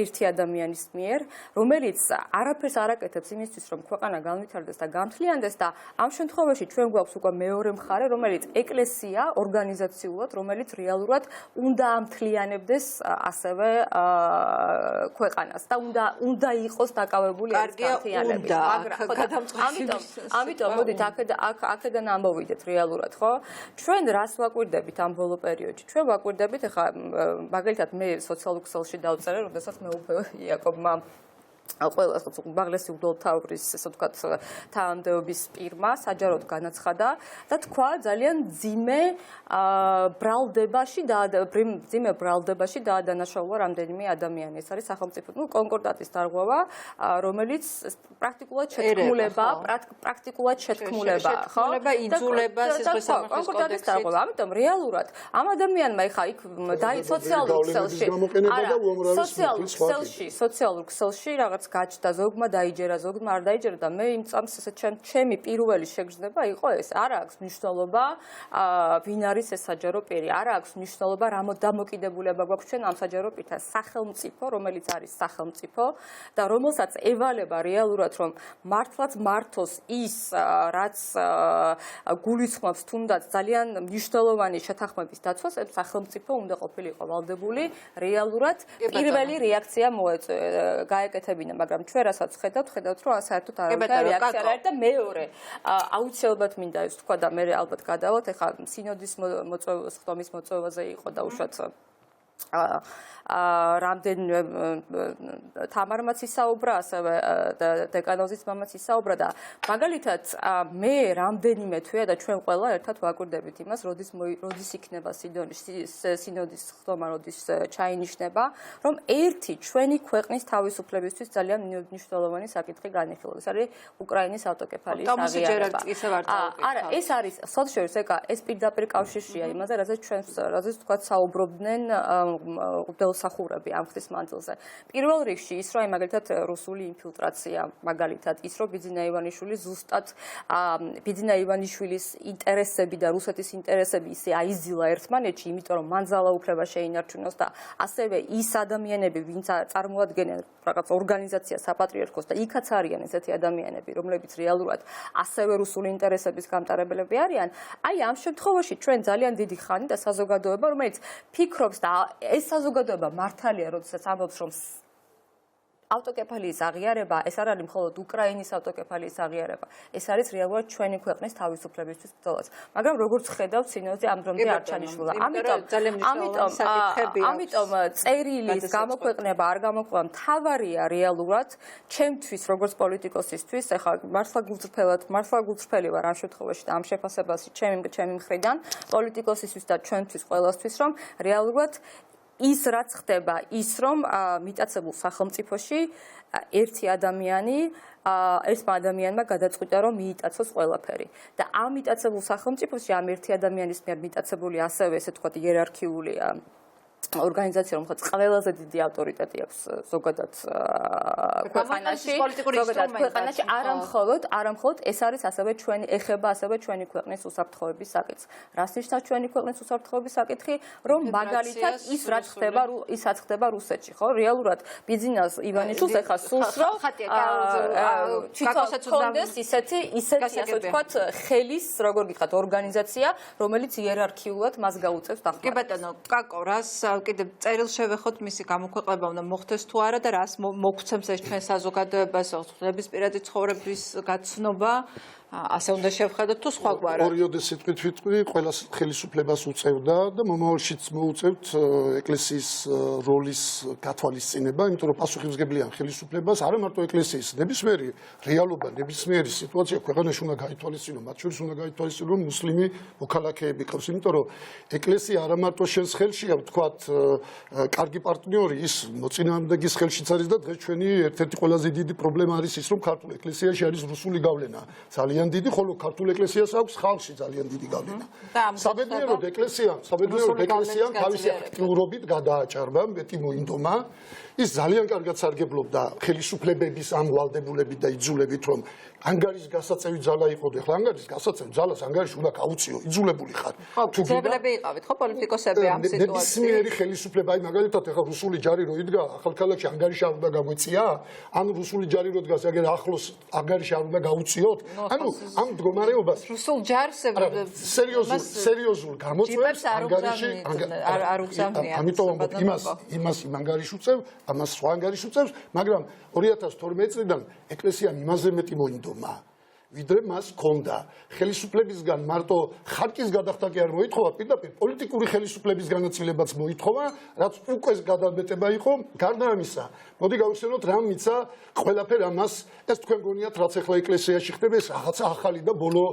ერთი ადამიანის მიერ, რომელიც არაფერს არ აკეთებს იმისთვის, რომ ქვეყანა განვითარდეს და გამთლიანდეს და ამ შემთხვევაში ჩვენ გვაქვს უკვე მეორე მხარე, რომელიც ეკლესია ორგანიზაციულად, რომელიც რეალურად უნდა ამთლიანებდეს ასევე ქვეყანას და უნდა იყოს დაკავებული ეს გამთლიანებით. ამიტომ მოდით აქედან ამოვიდეთ რეალურად, ხო? ჩვენ რას ვაკვირდებით ამ ბოლო პერიოდში? ჩვენ ვაკვირდებით, ეხლა მაგალითად მე სოციალურ ქსელში დავწერე, როდესაც მე უფე იაკობმა ყველა უმაღლესი მდელოთავრის ესე ვთქვათ თანამდებობის პირმა საჯაროდ განაცხადა და თქვა ძალიან ძიმე ბრალდებაში დაადანაშაულა რამდენიმე ადამიანი. ეს არის სახელმწიფო კონკორდატის დარღვევა, რომელიც პრაქტიკულად შეთქმულება, ხო? იძულება სისხლის სამართლის კონკორდატის დარღვევა. ამიტომ რეალურად ამ ადამიანმა ეხა იქ სოციალურ ქსელში რაღაც რაღაც გაჩნდა, ზოგმა დაიჯერა, ზოგმა არ დაიჯერა და მე იმ წამს ესე ჩემი პირველი შეგრძნება იყო ეს. არ აქვს მნიშვნელობა ვინ არის ეს საჯარო პირი, არ აქვს მნიშვნელობა რა დამოკიდებულება გვაქვს ჩვენ ამ საჯარო პირთან, სახელმწიფო, რომელიც არის სახელმწიფო და რომელსაც ევალება რეალურად რომ მართლაც მართოს ის რაც გულისხმობს თუნდაც ძალიან მნიშვნელოვანი შეთანხმების დაცვას, ეს სახელმწიფო უნდა ყოფილიყო ვალდებული რეალურად პირველი რეაქცია გაეკეთებინა, მაგრამ ჩვენ რასაც ხედავთ რომ საერთოდ არაფერი რეაქცია არ არის და მეორე აუცილებლად მინდა ის თქვა და მე ალბათ გადავალთ, ეხლა სინოდის ხტომის მოწვევაზე იყო და უშუალოდ რამდენიმე თამარმაც ისაუბრა, ასევე დეკანოზის მამაც ისაუბრა და მაგალითად მე რამდენიმე თვეა და ჩვენ ყველა ერთად ვაკვირდებით იმას, როდის იქნება სინოდის ხტომა, როდის ჩაინიშნება, რომ ერთი ჩვენი ქვეყნის თავისუფლებისთვის ძალიან მნიშვნელოვანი საკითხი განიხილოს. ეს არის უკრაინის ავტოკეფალიის აღიარება. არა, ეს არის სოციალურ ეს პირდაპირ კავშირშია იმაზე, რაზეც თქვა საუბრობდნენ მსახურები ამ ხდის მანძილზე. პირველ რიგში ის რომ მაგალითად რუსული ინფილტრაცია, მაგალითად ის რომ ბიძინა ივანიშვილი ზუსტად ბიძინა ივანიშვილის ინტერესები და რუსეთის ინტერესები ისე აიზილა ერთმანეთში, იმიტომ რომ მან ძალაუფლება შეინარჩუნოს და ასევე ის ადამიანები, ვინც წარმოადგენენ რაღაც ორგანიზაციას საპატრიარქოს და იქაც არიან ესეთი ადამიანები, რომლებიც რეალურად ასევე რუსული ინტერესების გამტარებლები არიან, აი ამ შემთხვევაში ჩვენ ძალიან დიდი ხანი და საზოგადოება, რომელიც ფიქრობს და ეს საზოგადოება მართალია, როდესაც ამბობს, რომ ავტოკეფალიის აღიარება ეს არ არის მხოლოდ უკრაინის ავტოკეფალიის აღიარება, ეს არის რეალურად ჩვენი ქვეყნის თავისუფლებისთვის ბრძოლაც. მაგრამ როგორც ხედავთ, სინოდი ამ დრომდე არ ჩანიშნულა. ამიტომ წერილის გამოქვეყნება არ გამოქვეყნება მთავარია რეალურად ჩემთვის როგორც პოლიტიკოსისთვის, ეხლა მართლა გულწრფელი ვარ ამ შემთხვევაში და ამ შეფასებაში ჩემი მხრიდან პოლიტიკოსისთვის და ჩვენთვის ყველასთვის, რომ რეალურად ის რაც ხდება, ის რომ მიტაცებულ სახელმწიფოში ერთი ადამიანი ესმა ადამიანმა გადაწყვიტა რომ მიიტაცოს ყველაფერი და ამ მიტაცებულ სახელმწიფოში ამ ერთი ადამიანის მიერ მიტაცებული ასევე ესე თქვა იერარქიული ორგანიზაცია, რომელსაც ყველაზე დიდი ავტორიტეტი აქვს ზოგადად ქვეყანაში, არამხოლოდ ეს არის ასევე ეხება ასევე ჩვენი ქვეყნის უსაფრთხოების საკითხს. რას ნიშნავს ჩვენი ქვეყნის უსაფრთხოების საკითხი? რომ მაგალითად რაც ხდება რუსეთში, ხო? რეალურად ბიძინას ივანიშვილს ეხლა სულს რომ თვითონაც ისეთი ასე ვთქვათ ხელის, როგორ გითხრათ, ორგანიზაცია, რომელიც იერარქიულად მას გაუწევს დახმარებას. კი ბატონო, კაკო, რას კიდევ წერილს შევეხოთ მისი გამოქვეყნება უნდა მოხდეს თუ არა და რას მოგცემს ეს ჩვენ საზოგადოებას ნებისმიერი ცხოვრების გაცნობა ასე უნდა შევხედოთ თუ სხვაგვარად. ორიოდე სიტყვით ვიტყვი, ყველა ხელისუფლებას უწევდა და მომავალშიც მოუწევთ ეკლესიის როლის გათვალისწინება, იმიტომ რომ პასუხისმგებლიან ხელისუფლებას არა მარტო ეკლესიის, ნებისმიერი რეალობა, ნებისმიერი სიტუაცია ქვეყანაში უნდა გაითვალისწინოს, მათ შორის უნდა გაითვალისწინოს რომ მუსლიმი მოქალაქეები ყავს, იმიტომ რომ ეკლესია არა მარტო შენს ხელშია, ვთქვათ, კარგი პარტნიორი, ის მოწინააღმდეგის ხელშიც არის და დღეს ჩვენი ერთ-ერთი ყველაზე დიდი პრობლემა არის ის, რომ ქართულ ეკლესიაში არის რუსული გავლენა. ძალიან დიდი, ხოლო ქართულ ეკლესიას აქვს ხალხში ძალიან დიდი გავლენა. საბედნიეროდ ეკლესიამ თავისი აქტიურობით გადააჭარბა, მეტი მოინდომა. ის ძალიან კარგად სარგებლობდა ხელისუფლებების ამ ვალდებულებით და იძულებით, რომ ანგარის გასაწევი ძალა იყოდე. ახლა ანგარის გასაწევი ძალას ანგარიში უნდა გაუწიო, იძულებული ხარ. თუ ძებლები იყავით, ხო, პოლიტიკოსები ამ სიტუაციაში. ნებისმიერი ხელისუფლება, აი მაგალითად ახლა რუსული ჯარი რო იდგა, ახალქალაქში ანგარიში არ უნდა გამოიწია, ან რუსული ჯარი რო დგას, აგერ ახლოს ანგარიში არ უნდა გაუწიოთ. ანუ ამ მდგომარეობას რუსულ ჯარს სერიოზულ გამოწვევს ანგარიში არ უგზავნია. ამიტომ ამბობ იმას იმ ანგარიში უწევ, ამას სხვა ანგარიში უწევს, მაგრამ 2012 წლიდან ეკლესიამ იმაზე მეტი მოინდომა, ვიდრე მას ჰქონდა. ხელისუფლებისგან მარტო ხარკის გადახდა კი არ მოითხოვა, პირდაპირ პოლიტიკური ხელისუფლების განაწილებაც მოითხოვა, რაც უკვე გადამეტება იყო. გარდა ამისა, მოდი გავიხსენოთ რა მიცა ყველაფერ ამას, ეს თქვენ გონიათ, რაც ახლა ეკლესიაში ხდება, ეს რაღაცა ახალი და ბოლო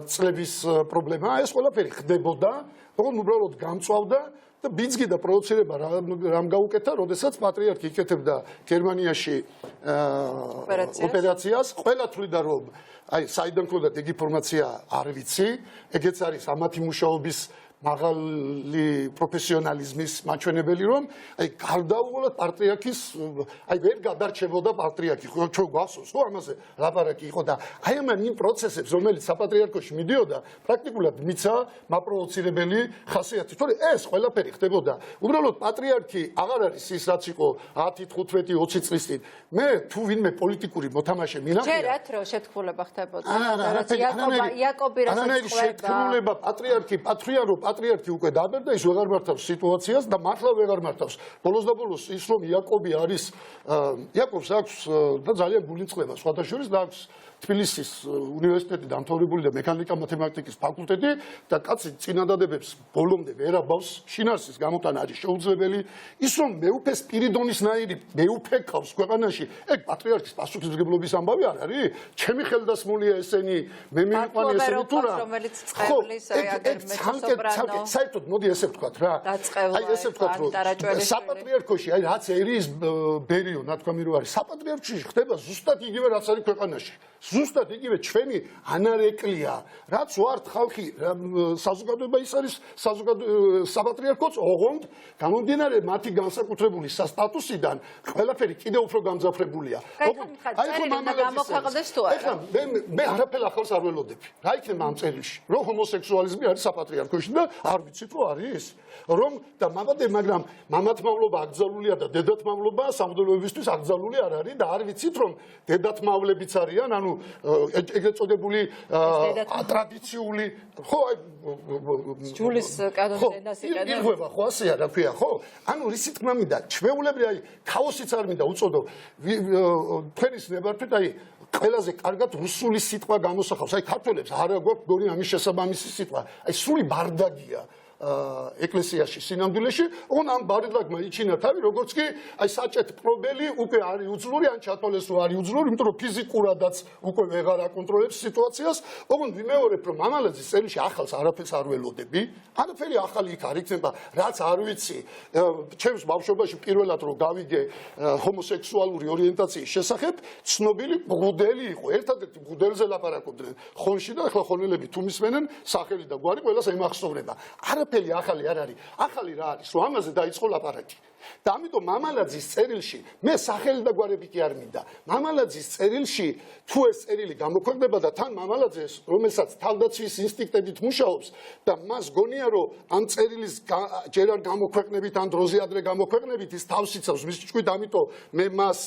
წლების პრობლემაა, ეს ყველაფერი ხდებოდა, თუმცა უბრალოდ გამწვავდა და ბიძგი და პროვოცირება რამ გაუკეთა, როდესაც პატრიარქი იკეთებდა გერმანიაში ოპერაციას, ყველა თვლიდა რომ აი საიდან ქონდათ ეგ ინფორმაცია არ ვიცი, ეგეც არის ამათი მუშაობის მაღალი პროფესიონალიზმის მაჩვენებელი, რომ აი გარდაუვალად პატრიარქის აი ვერ გადარჩებოდა პატრიარქი, ხო ჩვენ გვახსოვს, ხო ამაზე ლაპარაკი იყო და აი ამან იმ პროცესებს, რომელიც საპატრიარქოში მიდიოდა, პრაქტიკულად მიცა მაპროვოცირებელი ხასიათი, თორე ეს ყველაფერი ხდებოდა. უბრალოდ პატრიარქი აღარ არის ის, რაც იყო 10, 15, 20 წლის წინ. მე თუ ვინმე პოლიტიკური მოთამაშე მინახია. ჯერათ რომ შეთქმულება ხდებოდა. იაკობი არანაირი შეთქმულება პატრიარქი უკვე დაბერდა, ის ვეღარ მართავს სიტუაციას და მართლა ვეღარ მართავს. ბოლოს და ბოლოს ის რომ იაკობი არის იაკობს აქვს და ძალიან გულინწყლება სხვადასხვა და აქვს თბილისის უნივერსიტეტი დამთავრებული და მექანიკა მათემატიკის ფაკულტეტი და კაცი წინადადებებს ბოლომდე ვერ აბავს, შინაარსის გამოტანა არის შეუძლებელი. ის რომ მეუფე სპირიდონისნაირი მეუფე ყავს ქვეყანაში, ეგ პატრიარქის პასუხისმგებლობის ამბავი არ არის? ჩემი ხელდასმულია ესენი, მე მივიყვანი ესენი თუ რა? რომელიც წყევლის აგერ მეცობრანო. საერთოდ მოდი ესე ვთქვათ რა. აი ესე ვთქვათ რომ საპატრიარქოში, აი რაც ერის ბერიო ნათქვამი რო არის, საპატრიარქოში ხდება ზუსტად იგივე რაც არის ქვეყანაში. ზუსტად იგივე ჩვენი ანარეკლია, რაც ვართ ხალხი, საზოგადოება ის არის საპატრიარქოც, ოღონდ გამომდინარე მათი განსაკუთრებული სტატუსიდან ყველაფერი კიდევ უფრო გამძაფრებულია. ეხლა მე არაფერ ახალს არ ველოდები. რა იქნება ამ წერილში? რომ ჰომოსექსუალიზმი არის საპატრიარქოში და არ ვიცით რომ არის? რომ და მაგრამ მამათმავლობა აკრძალულია და დედათმავლობა სამღვდელოებისთვის აკრძალული არ არის და არ ვიცით რომ დედათმავლებიც არიან, ანუ ეგრეთ წოდებული ტრადიციული ხო ჯულის კანონის ენას იყენებს. ირღვევა ხო ასეა რა ქვია ხო? ანუ რისი თქმა მინდა, ჩვეულებრივ აი ქაოსიც არ მინდა უწოდო თქვენის ნებართვით აი ყველაზე კარგად რუსული სიტყვა გამოსახავს. აი ქართველებს არა გვაქვს გონი ამის შესაბამისი სიტყვა. აი სული ბარდაგია ეკლესიაში სინამდვილეში, ამ ბარდაგმა იჩინა თავი, როგორც კი აი საჭეთ პრობელი უკვე არის უძლური, ან ჩათვალეს რომ არის უძლური, იმიტომ რომ ფიზიკურადაც უკვე ვეღარ აკონტროლებს სიტუაციას. ოღონდ ვიმეორებ, რომ მამალაძის წერილში ახალს არაფერს არ ველოდები. არაფერი ახალი იქ არ იქნება, რაც არ ვიცი. ჩემს ბავშვობაში პირველად რომ გავიგე ჰომოსექსუალური ორიენტაციის შესახებ, ცნობილი მღვდელი იყო. ერთადერთი მღვდელზე ლაპარაკობდნენ ხონში და ახლა ხონელები თუ მისმენენ, სახელი და გვარი ყველას ემახსოვრება. არაფერი ახალი არ არის. ახალი რა არის? რომ ამაზე დაიწყო ლაპარაკი. და ამიტომ მამალაძის წერილში მე სახელი და გვარები კი არ მინდა. მამალაძის წერილში თუ ეს წერილი გამოქვეყნდება და თან მამალაძეს, რომელსაც თავდაცვის ინსტინქტებით მუშაობს და მას გონია რომ ამ წერილის ჯერ არ გამოქვეყნებით, ან დროზე ადრე გამოქვეყნებით, ის თავს იცავს მის ჭკვით, ამიტომ მე მას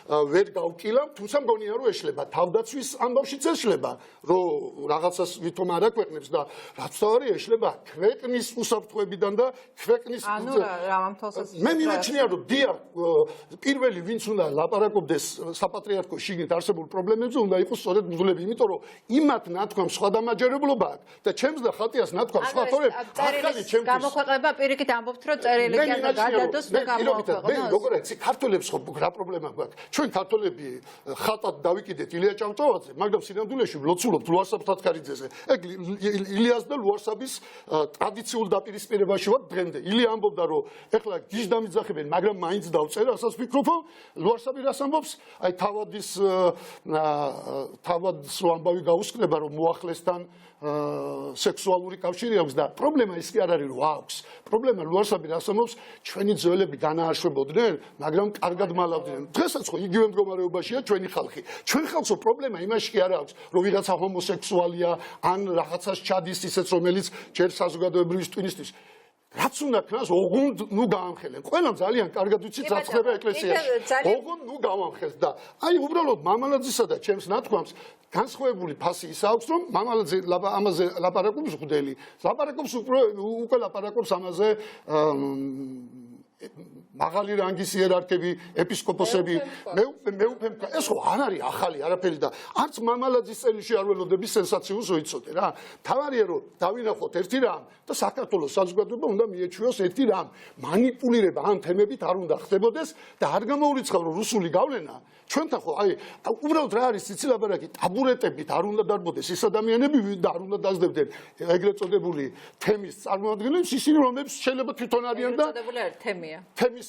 ვერ გავკილავ, თუმცა მგონია რომ ეშლება თავდაცვის ამბავშიც ეშლება, რომ რაღაცას ვითომ არ აქვეყნებს და რაც თავი ეშლება ქვეყნის უსაფრთხოებიდან და ქვეყნის მე მიმაჩნია რომ დიახ პირველი ვინც უნდა ლაპარაკობდეს საპატრიარქოს შიგნით არსებულ პრობლემებზე უნდა იყოს სწორედ მღვდლები, იმიტომ რომ იმათ ნათქვამ სხვა დამაჯერებლობა აქვს და ჩემს და ხატიას ნათქვამ სხვა თორემ ახალი ჩემთვის გამოქვეყნება პირიქით ამბობთ რომ წერილი კი უნდა გადადოს და გამოქვეყნოს. როგორ იცი ქართველებს ხო რა პრობლემა გვაქვს? ჩვენ ქართველები ხატად დავიკიდეთ ილია ჭავჭავაძე, მაგრამ სინამდვილეში ვლოცულობთ ლუარსაბ თათქარიძეზე. ეგ ილიას და ლუარსაბის ტრადიციულ დაპირისპირებაში ვარ დღემდე. ილია ამბობდა რომ ეხლა დამიძახებენ, მაგრამ მაინც დავწერე, ასაც ვფიქრობ, ლუარსაბი რას ამბობს? აი თავადს რო ამბავი გაუსკნება, რომ მოახლესთან სექსუალური კავშირი აქვს და პრობლემა ის კი არ არის, რომ აქვს. პრობლემა ლუარსაბი რას ამბობს? ჩვენი ძველები განაარშვებოდნენ, მაგრამ კარგად მალავდნენ. დღესაც ხო იგივე მდგომარეობაშია ჩვენი ხალხი. ჩვენ ხალხო პრობლემა იმაში კი არ აქვს, რომ ვიღაცა ჰომოსექსუალია, ან რაღაცას ჩადის ისეც, რომელიც ჯერ საზოგადოებრივი ტვინისთვის რაც უნდა ქნას, ოღონდ ნუ გაამხელენ. ყველამ ძალიან კარგად ვიცით, რაც ხდება ეკლესიაში. ოღონდ ნუ გავამხელს და აი უბრალოდ მამალაძისა და ჩემს ნათქვამს განსხვავებული ფასი ის აქვს, რომ მამალაძე ამაზე ლაპარაკობს მღვდელი. ლაპარაკობს უკვე ლაპარაკობს ამაზე მაღალი რანგის იერარქები, ეპისკოპოსები, მეუფე ეს ხო არ არის ახალი არაფერი და არც მამალაძის წერილში არ ველოდები სენსაციულს ვიწოდე რა. მთავარია რომ დავინახოთ ერთი რამ და საქართველოს საზოგადოება უნდა მიეჩვიოს ერთი რამ. მანიპულირება ამ თემებით არ უნდა ხდებოდეს და არ გამოურიცხავ რომ რუსული გავლენა ჩვენთან ხო აი უბრალოდ რა არის იცი ლაპარაკი ტაბურეტებით არ უნდა დარბოდეს ის ადამიანები და არ უნდა დაძდებდნენ ეგრეთ წოდებული თემის წარმოადგენლებს ისინი რომლებიც შეიძლება თვითონ არიან და თემის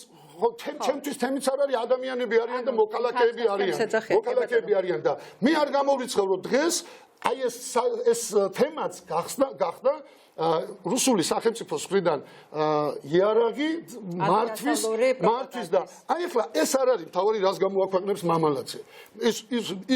ჩემთვის თემიც არ არის ადამიანები არიან და მოქალაქეები არიან და მე არ გამოვიწყევ რომ დღეს აი ეს თემაც გახდა რუსული სახელმწიფოს მხრიდან იარაღი მართვის და აი ახლა ეს არ არის მთავარი რას გამოაქვეყნებს მამალაცე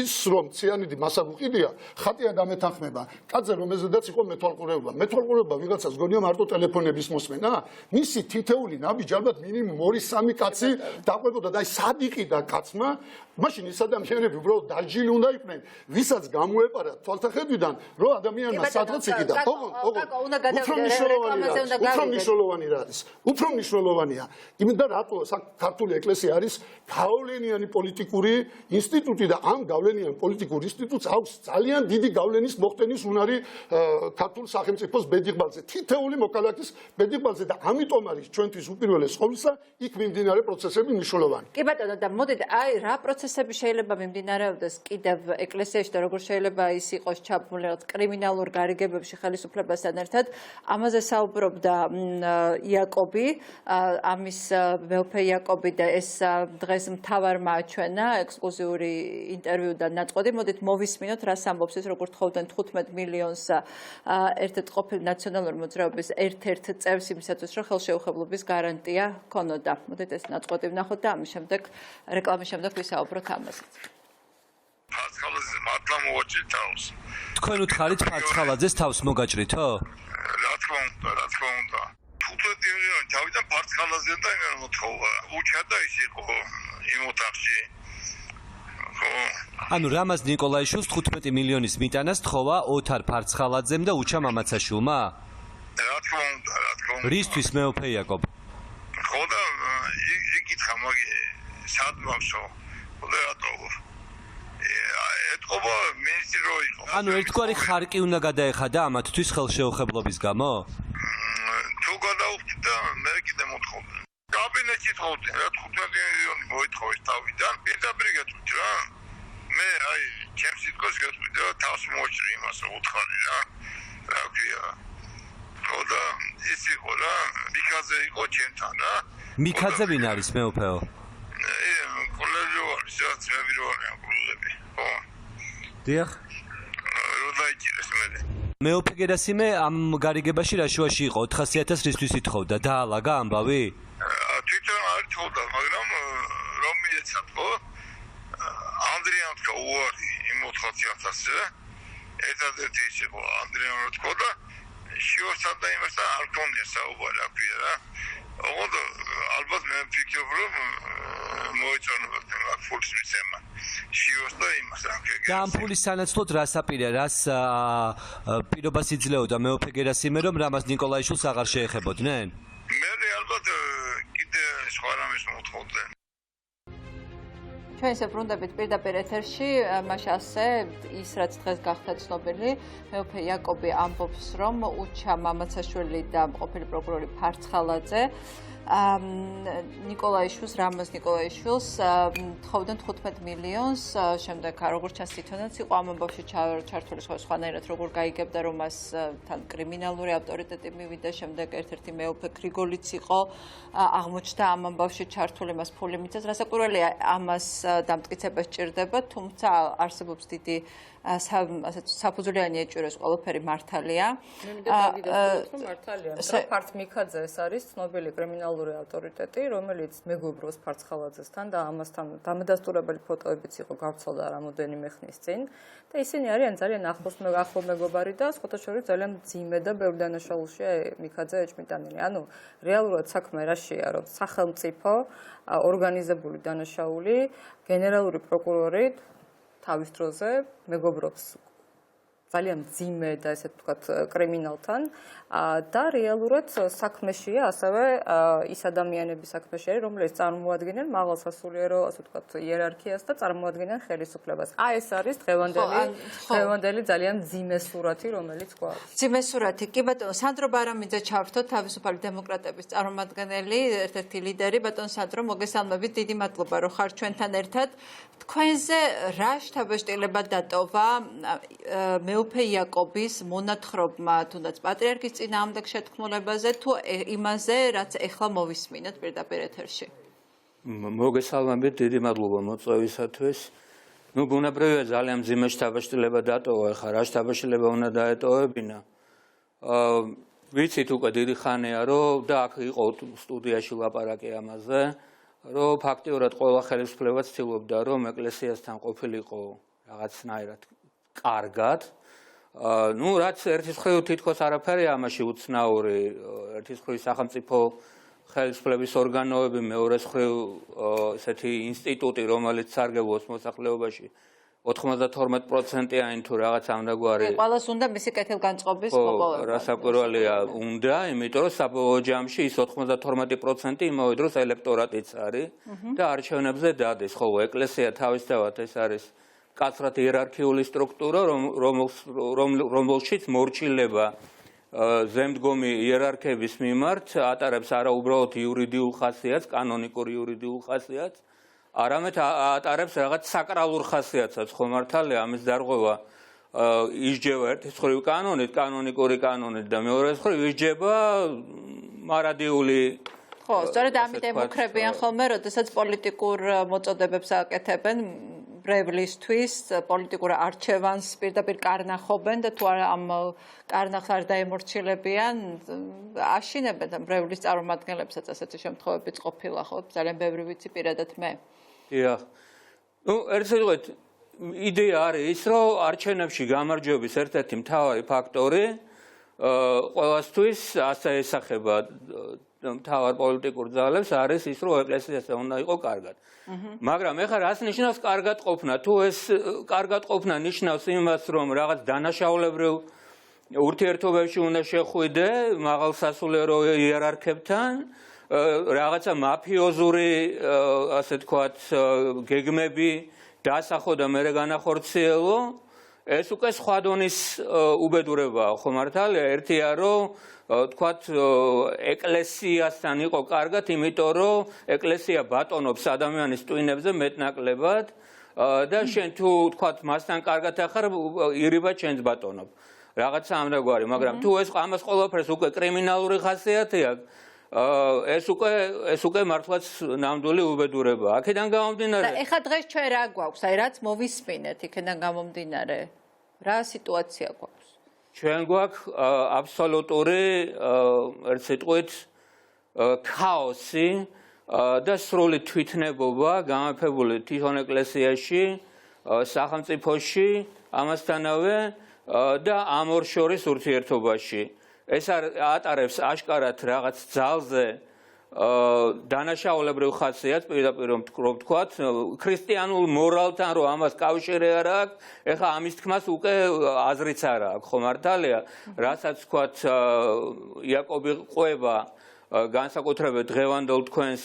ის რომ ციანიდი მასაგუყიდია ხატია დამეთანხმება კაცზე რომელზედაც იყო მეთვალყურეობა ვიღაცას გონია მარტო ტელეფონების მოსმენა მისი თითეული ნაბიჯი ალბათ მინიმუმ 2-3 კაცი დაყვებოდა და აი სადიყი და კაცმა მაშინ ის ადამიანები უბრალოდ დაჯილი უნდა იყვნენ ვისაც გამოეპარა თვალთახედვიდან რომ ადამიანმა სადღაც იყიდა უფრო მნიშვნელოვანია იმით და რატო ქართული ეკლესია არის გავლენიანი პოლიტიკური ინსტიტუტი და ამ გავლენიან პოლიტიკურ ინსტიტუტს აქვს ძალიან დიდი გავლენის მოხდენის უნარი ქართულ სახელმწიფოს ბედიღბალზე თითეული მოქალაქის ბედიღბალზე და ამიტომ არის ჩვენთვის უპირველეს ყოვლისა იქ მიმდინარე პროცესები მნიშვნელოვანი კი ბატონო და მოდით აი რა პროცესები შეიძლება მიმდინარეობდეს კიდევ ეკლესიაში და როგორ შეიძლება ის იყოს ჩაბმული კრიმინალურ გარიგებებში ხელისუფლებასთან ერთად ამაზე საუბრობდა იაკობი ამის მეუფე იაკობი და ეს დღეს მთავარმა აჩვენა ექსკლუზიური ინტერვიუ და ნაწყვეტი მოდით მოვისმინოთ რას ამბობს ის როგორ თხოვდნენ 15 მილიონს ერთ-ერთ ყოფილ ნაციონალური მოძრაობის ერთ-ერთ წევს იმისათვის რომ ხელშეუხებლობის გარანტია ჰქონოდა მოდით ეს ნაწყვეტი ვნახოთ და ამის შემდეგ რეკლამის შემდეგ ვისაუბროთ ამაზე ფარცხალაძე მართლა მოვაჭრით თავს. თქვენ უთხარით ფარცხალაძეს თავს მოგაჭრითო? რა თქმა უნდა. 15 მილიონი თავიდან ფარცხალაძე და იმენ მოთხოვა. უჩადა ის იყო იმ ოთახში. ხო. ანუ რამაზ ნიკოლაიშვილს 15 მილიონის მიტანას თხოვა ოთარ ფარცხალაძემ და უჩა მამაცაშვილმა? რა თქმა უნდა. რისთვის მეუფე იაკობ? ხო და იკითხა მაგი სად მახსო. ხო და რატო ეთყობა მინისტრი რო იყო. ანუ ერთგვარი ხარკი უნდა გადაეხადა ამათთვის ხელშეუხებლობის გამო? თუ გადაუხდით და მე კიდე მოთხოვდი. კაბინეტში თხოვდი, რა 15 მილიონი მოითხოვეს თავიდან, პირდაპირ გეტყვით რა. მე აი ჩემს სიტყვას გეტყვით და თავს მოჭრი იმას რომ უთხარი რა. რა ქვია. ხო და ის იყო რა, მიქაძე იყო ჩემთან რა. მიქაძე ვინ არის მეუფეო? კოლეჯი არის, რაც მე ვიროარი კოლეჯები. ხო. დიახ. როდაიჭირეს მე. მეუფე გერასიმე ამ გარიგებაში რა შუაში იყო 400.000 რისთვის ითხოვდა დაალაგა ამბავი? თვითონ არ თხოვდა, მაგრამ რომ მიეცათ ხო? ანდრიან თქო უარი იმ 400.000-ზე. ერთადერთი ის იყო ანდრიან რო თქო და შიოსთან და იმასთან არ ქონია საუბარი რა ქვია რა. ოღონდ ალბათ მე ვფიქრობ რომ მოიწონებთ რა ფულს მიცემა. შიოს და იმას რა ქვია. და ამ ფულის სანაცვლოდ რას აპირა, რას პირობას იძლეოდა მეუფე გერასიმე რომ რამაზ ნიკოლაიშვილს აღარ შეეხებოდნენ? მე ალბათ კიდე სხვა რამეს მოთხოვდნენ. ჩვენ ისე ბრუნდებით პირდაპირ ეთერში, მაშ ასე ის რაც დღეს გახდა ცნობილი, მეუფე იაკობი ამბობს, რომ უჩა მამაცაშვილი და ყოფილი პროკურორი ფარცხალაძე ნიკოლაიშვილს, რამაზ ნიკოლაიშვილს თხოვდნენ 15 მილიონს, შემდეგ როგორც ჩანს თვითონაც იყო ამ ამბავში ჩართული სხვანაირად როგორ გაიგებდა რომ მას თან კრიმინალური ავტორიტეტი მივიდა, შემდეგ ერთ-ერთი მეუფე გრიგოლიც იყო აღმოჩნდა ამ ამბავში ჩართული მას ფული მიწას, რასაკვირველია ამას დამტკიცება სჭირდება, თუმცა არსებობს დიდი ასეთ საფუძვლიანი ეჭვიროს ყველაფერი მართალია. მე მინდა დავიდესტოთ რომ მართალია, რომ ფარც მიქაძე ეს არის ცნობილი კრიმინალური ავტორიტეტი, რომელიც მეგობრობს ფარცხალაძესთან და ამასთან დამადასტურებელი ფოტოებიც იყო გავრცელდა რამოდენიმე ხნის წინ და ისინი არიან ძალიან ახლო მეგობარი და სხვათა შორის ძალიან მძიმე და ბევრ დანაშაულშია მიქაძე ეჭმიტანილი. ანუ რეალურად საქმე რაშია, რომ სახელმწიფო ორგანიზებული დანაშაული გენერალური პროკურორი თავის დროზე მეგობრობს ძალიან მძიმე და ესე ვთქვათ კრიმინალთან და რეალურად საქმეშია ასევე ის ადამიანების საქმეში არის რომლებიც წარმოადგენენ მაღალ სასულიერო ასე ვთქვათ იერარქიას და წარმოადგენენ ხელისუფლებას. ეს არის დღევანდელი ძალიან მძიმე სურათი რომელიც გვაქვს. მძიმე სურათი. კი ბატონო სანდრო ბარამიძე ჩავრთოთ თავისუფალი დემოკრატების წარმომადგენელი, ერთ-ერთი ლიდერი. ბატონო სანდრო, მოგესალმებით, დიდი მადლობა რომ ხართ ჩვენთან ერთად. თქვენზე რა შთაბეჭდილება დატოვა მეუფე იაკობის მონათხრობმა თუნდაც პატრიარქის წინააღმდეგ შეთქმულებაზე თუ იმაზე, რაც ეხლა მოვისმინეთ პირდაპირ ეთერში? მოგესალმებით, დიდი მადლობა მოწვევისათვის. ბუნებრივია ძალიან მძიმე შთაბეჭდილება დატოვა, ეხლა რა შთაბეჭდილება უნდა დაეტოვებინა. ვიცით უკვე დიდი ხანია, რომ და აქ იყო სტუდიაში ლაპარაკი ამაზე, რომ ფაქტიურად ყველა ხელისუფლება ცდილობდა, რომ ეკლესიასთან ყოფილიყო რაღაცნაირად კარგად. Ну, რაც ერთის მხრივ თითქოს არაფერი ამაში უცნაური, ერთის მხრივ სახელმწიფო ხელისუფლების ორგანოები, მეორეს მხრივ ესეთი ინსტიტუტი, რომელიც სარგებლობს მოსახლეობაში 92%-იანი თუ რაღაც ამგვარი. ყველას უნდა მისი კეთილგანწყობის მოპოვება. რასაკვირველია, უნდა, იმიტომ რომ საბოლოო ჯამში ის 92% იმავე დროს ელექტორატიც არის და არჩევნებზე დადეს. ხოლო ეკლესია თავისთავად ეს არის კაცრად იერარქიული სტრუქტურა, რომელშიც მორჩილება ზემდგომი იერარქების მიმართ ატარებს არა უბრალოდ იურიდიულ ხასიათს, კანონიკურ იურიდიულ ხასიათს, არამედ ატარებს რაღაც საკრალურ ხასიათსაც, ხო მართალია, ამის დარღვევა ისჯება ერთის მხრივ კანონით, კანონიკური კანონით და მეორეს მხრივ ისჯება მარადიული. ხო, სწორედ ამიტომ ემუქრებიან ხოლმე, როდესაც პოლიტიკურ მოწოდებებს აკეთებენ მრევლისთვის, პოლიტიკურ არჩევანს პირდაპირ კარნახობენ და თუ არა ამ კარნახს არ დაემორჩილებიან, აშინებენ მრევლის წარმომადგენლებსაც ასეთი შემთხვევებიც ყოფილა, ხო? ძალიან ბევრი ვიცი პირადად მე. დიახ. Ну, ერთ სიტყვით, იდეა არის ის, რომ არჩევნებში გამარჯვების ერთ-ერთი მთავარი ფაქტორი ყველასთვის ასე ესახება მთავარ პოლიტიკურ ძალებს არის ის, რომ ეკლესიასთან უნდა იყო კარგად. მაგრამ ეხლა რას ნიშნავს კარგად ყოფნა? თუ ეს კარგად ყოფნა ნიშნავს იმას, რომ რაღაც დანაშაულებრივ ურთიერთობებში უნდა შეხვიდე მაღალ სასულიერო იერარქებთან, რაღაცა მაფიოზური, ასე თქვათ, გეგმები დასახო და მერე განახორციელო, ეს უკვე სხვა დონის უბედურებაა, ხო მართალია? ერთია, რომ თქვათ ეკლესიასთან იყო კარგად, იმიტომ რომ ეკლესია ბატონობს ადამიანის ტვინებზე მეტნაკლებად და შენ თუ თქვათ მასთან კარგად ახარ, ირიბად შენს ბატონობ. რაღაცა ამგვარი, მაგრამ თუ ეს ამას ყველაფერს უკვე კრიმინალური ხასიათი აქვს, ეს უკვე მართლაც ნამდვილი უბედურებაა. აქედან გამომდინარე. და ეხლა დღეს ჩვენ რა გვაქვს? აი რაც მოვისმინეთ იქედან გამომდინარე. რა სიტუაცია გვაქვს? ჩვენ გვაქვს აბსოლუტური ერთ სიტყვით ქაოსი და სრული თვითნებობა გამეფებული თვითონ ეკლესიაში, სახელმწიფოში, ამასთანავე და ამ ორ შორის ურთიერთობაში. ეს ატარებს აშკარად რაღაც ძალზე დანაშაულებრივ ხასიათს, პირდაპირ რომ ვთქვათ, ქრისტიანულ მორალთან რომ ამას კავშირი არ აქვს, ეხლა ამის თქმას უკვე აზრიც არ აქვს, ხო მართალია? რასაც ვთქვათ, იაკობი ყვება განსაკუთრებით დღევანდელ თქვენს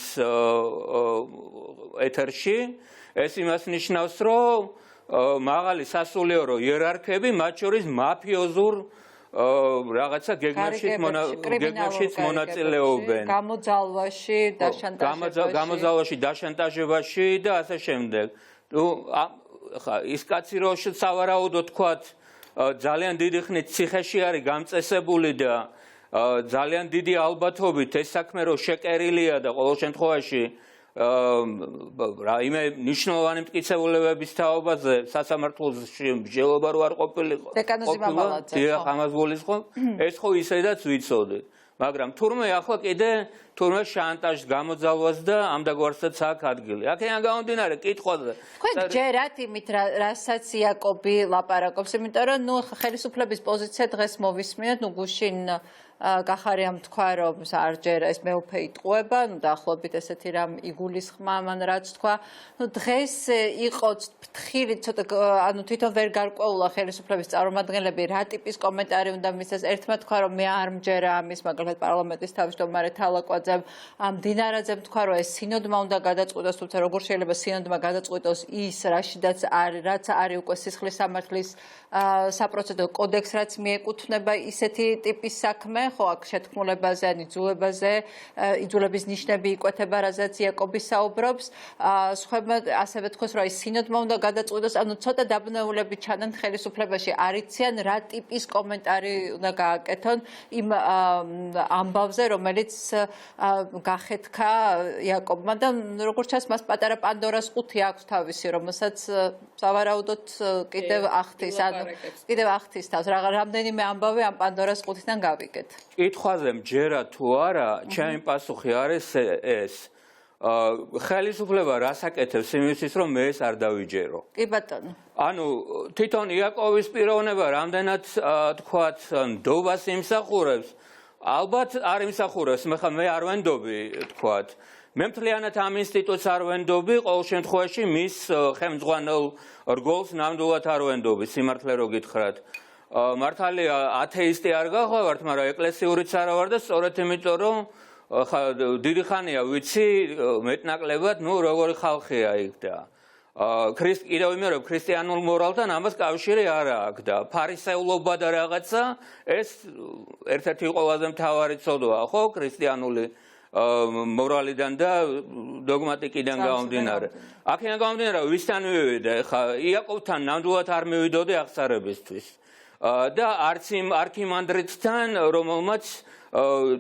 ეთერში, ეს იმას ნიშნავს, რომ მაღალი სასულიერო იერარქები, მათ შორის მაფიოზურ რაღაცა გეგმებშიც მონაწილეობენ. გამოძალვაში, დაშანტაჟებაში და ასე შემდეგ. ნუ ხა ის კაცი რო სავარაუდოდ თქვათ ძალიან დიდი ხნით ციხეში არის გამწესებული და ძალიან დიდი ალბათობით ეს საქმე რო შეკერილია და ყოველ შემთხვევაში რაიმე ნიშნულოვანი მტკიცებულებების თაობაზე სასამართლოში მსჯელობა რო არ ყოფილიყო. დეკანოზი მამალაძე. დიახ, ამას გულისხმობ. ეს ხო ისედაც ვიცოდით. მაგრამ თურმე ახლა კიდე თურმე შანტაჟს გამოძალვას და ამდაგვარსაც აქვს ადგილი. აქედან გამომდინარე კითხვაზე. თქვენ ჯერათ იმით, რასაც იაკობი ლაპარაკობს, იმიტომ რომ ნუ ხელისუფლების პოზიცია დღეს მოვისმინეთ, ნუ გუშინ გახარიამ თქვა, რომ არ ჯერა ეს მეუფე იტყუება, ნუ დაახლოებით ესეთი რამ იგულისხმა მან რაც თქვა. ნუ დღეს იყო ფრთხილი, ცოტა ანუ თვითონ ვერ გარკვეულა ხელისუფლების წარმომადგენლები რა ტიპის კომენტარი უნდა მისცეს. ერთმა თქვა, რომ მე არ მჯერა ამის, მაგალითად პარლამენტის თავმჯდომარე თალაკვაძემ, მდინარაძემ თქვა, რომ ეს სინოდმა უნდა გადაწყვიტოს, თუმცა როგორ შეიძლება სინოდმა გადაწყვიტოს ის, რაშიდაც რაც არის უკვე სისხლის სამართლის საპროცედურო კოდექს, რაც მიეკუთვნება ისეთი ტიპის საქმე, ხო, აქ შეთქმულებაზე, ან იძულების ნიშნები იკვეთება, რაზეც იაკობი საუბრობს. სხვაებმა ასევე თქვეს, რომ ის სინოდმა უნდა გადაწყვიტოს, ანუ ცოტა დაბნეულები ჩანან ხელისუფლებაში, არ იციან რა ტიპის კომენტარი უნდა გააკეთონ იმ ამბავზე, რომელიც გახეთქა იაკობმა და როგორც ჩანს, მას პატარა პანდორას ყუთი აქვს თავისი, რომელსაც სავარაუდოდ კიდევ ახთის თავს. რამდენიმე ამბავი ამ პანდორას ყუთიდან გავიგეთ. კითხვაზე მჯერა თუ არა, ჩემი პასუხი არის ეს. ხელისუფლება რას აკეთებს იმისთვის, რომ მე ეს არ დავიჯერო. კი ბატონო. ანუ თვითონ იაკოვის პიროვნება რამდენად თქვათ ნდობას იმსახურებს, ალბათ არ იმსახურებს, მე არ ვენდობი თქვათ. მე მთლიანად ამ ინსტიტუტს არ ვენდობი, ყოველ შემთხვევაში მის ხელმძღვანელ რგოლს ნამდვილად არ ვენდობი, სიმართლე რო გითხრათ. მართალია ათეისტი არ გავხართ, მაგრამ ეკლესიურიც არა ვარ და სწორედ იმიტომ რომ დიდი ხანია ვიცი მეტნაკლებად, როგორი ხალხია იქ და კიდევ ვიმეორებ ქრისტიანულ მორალთან ამას კავშირი არ აქვს და ფარისეულობა და რაღაცა ეს ერთ-ერთი ყველაზე მთავარი ცოდვაა, ხო, ქრისტიანული მორალიდან და დოგმატიკიდან გამომდინარე. აქედან გამომდინარე, ვისთან მივიდე, ხა იაკოვთან ნამდვილად არ მივიდოდი აღსარებისთვის. და არც იმ არქიმანდრიტთან, რომელმაც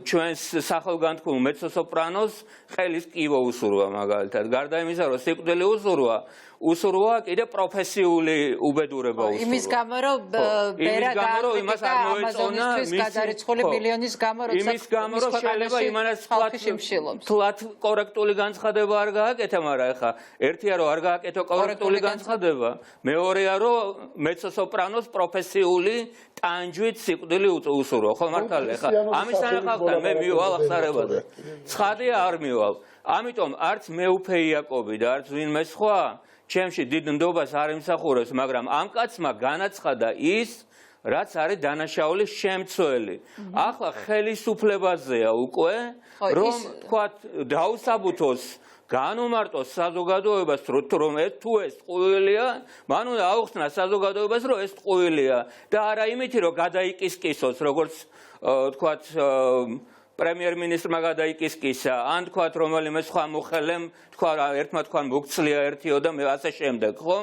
ჩვენს სახელგანთქმულ მეცო-სოპრანოს ხელის კიბო უსურვა მაგალითად. გარდა იმისა, რომ სიკვდილი უსურვა კიდე პროფესიული უბედურება უსურვა. იმის გამო, რომ ბერა გააკრიტიკა ამაზონისთვის გადარიცხული მილიონის გამო, როცა იმის გამო, რომ შეიძლება იმანაც თლათ კორექტული განცხადება არ გააკეთა, მაგრამ ეხა ერთია რომ არ გააკეთო კორექტული განცხადება, მეორეა რომ მეცო-სოპრანოს პროფესიული ტანჯვით სიკვდილი უსურვა. ხო მართალია, ეხა ამის თანახმად მე მივალ აღსარებაზე. ცხადია არ მივალ. ამიტომ არც მეუფე იაკობი და არც ვინმე სხვა ჩემში დიდ ნდობას არ იმსახურებს, მაგრამ ამ კაცმა განაცხადა ის, რაც არის დანაშაულის შემცველი. ახლა ხელისუფლებაზეა უკვე, რომ თქვათ დაუსაბუთოს განუმარტოს საზოგადოებას, რომ თუ ეს ტყუილია, მან უნდა აუხსნას საზოგადოებას, რომ ეს ტყუილია და არა იმითი, რომ გადაიკისკისოს, როგორც თქვათ პრემიერ-მინისტრმა გადაიკისკისა, ან თქვათ რომელიმე სხვა მოხელემ, ერთმა თქვა მოგცლია ერთიო და მე ასე შემდეგ, ხო?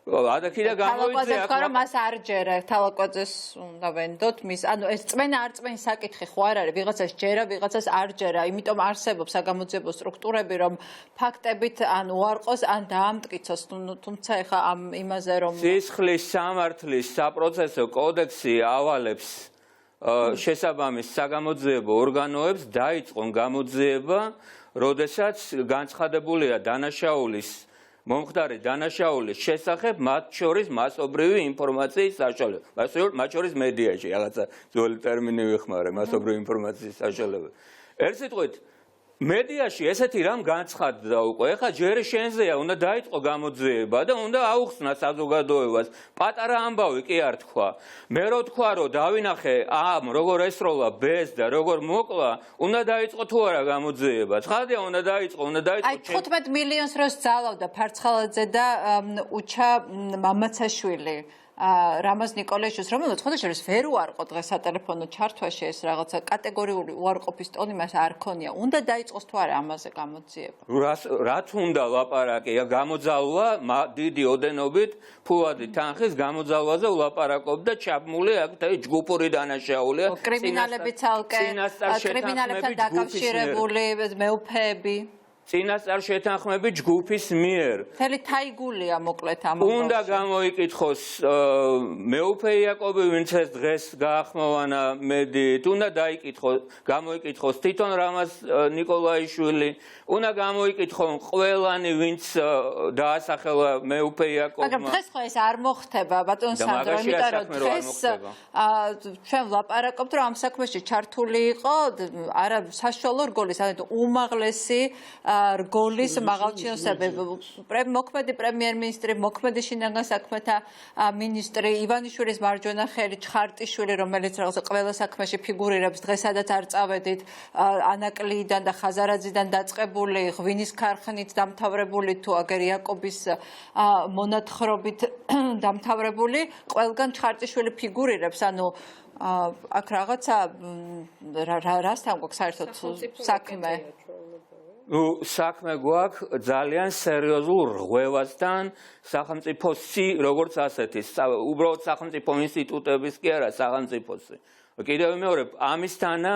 ადაკიდა გამოიწია ახლა რომ მას არ ჯერა, თავაკოძეს უნდა ვენდოთ მის, ანუ ეს წმენა არ წმენის საკითხი ხო არ არის, ვიღაცას ჯერა, ვიღაცას არ ჯერა, იმიტომ არსებობს საგამოძიებო სტრუქტურები, რომ ფაქტებით ან უარყოს, ან დაამტკიცოს, თუმცა ეხა ამ იმაზე რომ სისხლის სამართლის საპროცესო კოდექსი ავალებს შესაბამის საგამოძიებო ორგანოებს დაიწყონ გამოძიება, როდესაც განცხადებულია დანაშაულის მომხდარი დანაშაულის შესახებ მათ შორის მასობრივი ინფორმაციის საშუალება. მათ შორის მედიაში რაღაცა ძველი ტერმინი ვიხმარე, მასობრივი ინფორმაციის საშუალება. ერთ სიტყვით მედიაში ესეთი რამ განცხადდა უკვე, ეხლა ჯერ შენზეა უნდა დაიწყო გამოძიება და უნდა აუხსნა საზოგადოებას. პატარა ამბავი კი არ თქვა. მე რო თქვა, რომ დავინახე ამ როგორ ესროლა ბეს და როგორ მოკლა, უნდა დაიწყო თუ არა გამოძიება. ცხადია უნდა დაიწყო, აი 15 მილიონს როს ძალავდა ფარცხალაძე და უჩა მამაცაშვილი. რამაზ ნიკოლაიშვილს, რომელსაც ხოდა შეიძლება ვერ უარყო დღეს სატელეფონო ჩართვაში ეს რაღაცა კატეგორიული უარყოფის ტონი მას არ ქონია. უნდა დაიწყოს თუ არა ამაზე გამოძიება. რაც უნდა ლაპარაკია, გამოძალვა დიდი ოდენობით ფულადი თანხის გამოძალვაზე ვლაპარაკობდა ჩაბმული აქ და ჯგუფური დანაშაულია. კრიმინალები ცალკე, კრიმინალებთან დაკავშირებული მეუფეები. წინასწარ შეთანხმები ჯგუფის მიერ. მთელი თაიგულია მოკლედ ამ უნდა გამოიკითხოს მეუფე იაკობი, ვინც ეს დღეს გაახმოვანა მედიით, უნდა გამოიკითხოს თვითონ რამაზ ნიკოლაიშვილი, უნდა გამოიკითხონ ყველანი, ვინც დაასახელა მეუფე იაკობმა. მაგრამ დღეს ხო ეს არ მოხდება, ბატონ სანდრო, იმიტომ რომ დღეს ჩვენ ვლაპარაკობთ, რომ ამ საქმეში ჩართული იყო არა საშუალო რგოლის, ანუ უმაღლესი რგოლის მაღალჩინოსები, მოქმედი პრემიერ-მინისტრი, მოქმედი შინაგან საქმეთა მინისტრი, ივანიშვილის მარჯვენა ხელი ჩხარტიშვილი, რომელიც რაღაცა ყველა საქმეში ფიგურირებს, დღესაც არ წავედით, ანაკლიდან და ხაზარაძიდან დაწყებული, ღვინის ქარხნით დამთავრებული თუ აგერ იაკობის მონათხრობით დამთავრებული, ყველგან ჩხარტიშვილი ფიგურირებს, ანუ აქ რაღაცა რასთან გვაქვს საერთოდ საქმე? საქმე გვაქვს ძალიან სერიოზულ რღვევასთან სახელმწიფოს როგორც ასეთი, უბრალოდ სახელმწიფო ინსტიტუტების კი არა, სახელმწიფოსი. კიდევ ვიმეორებ, ამისთანა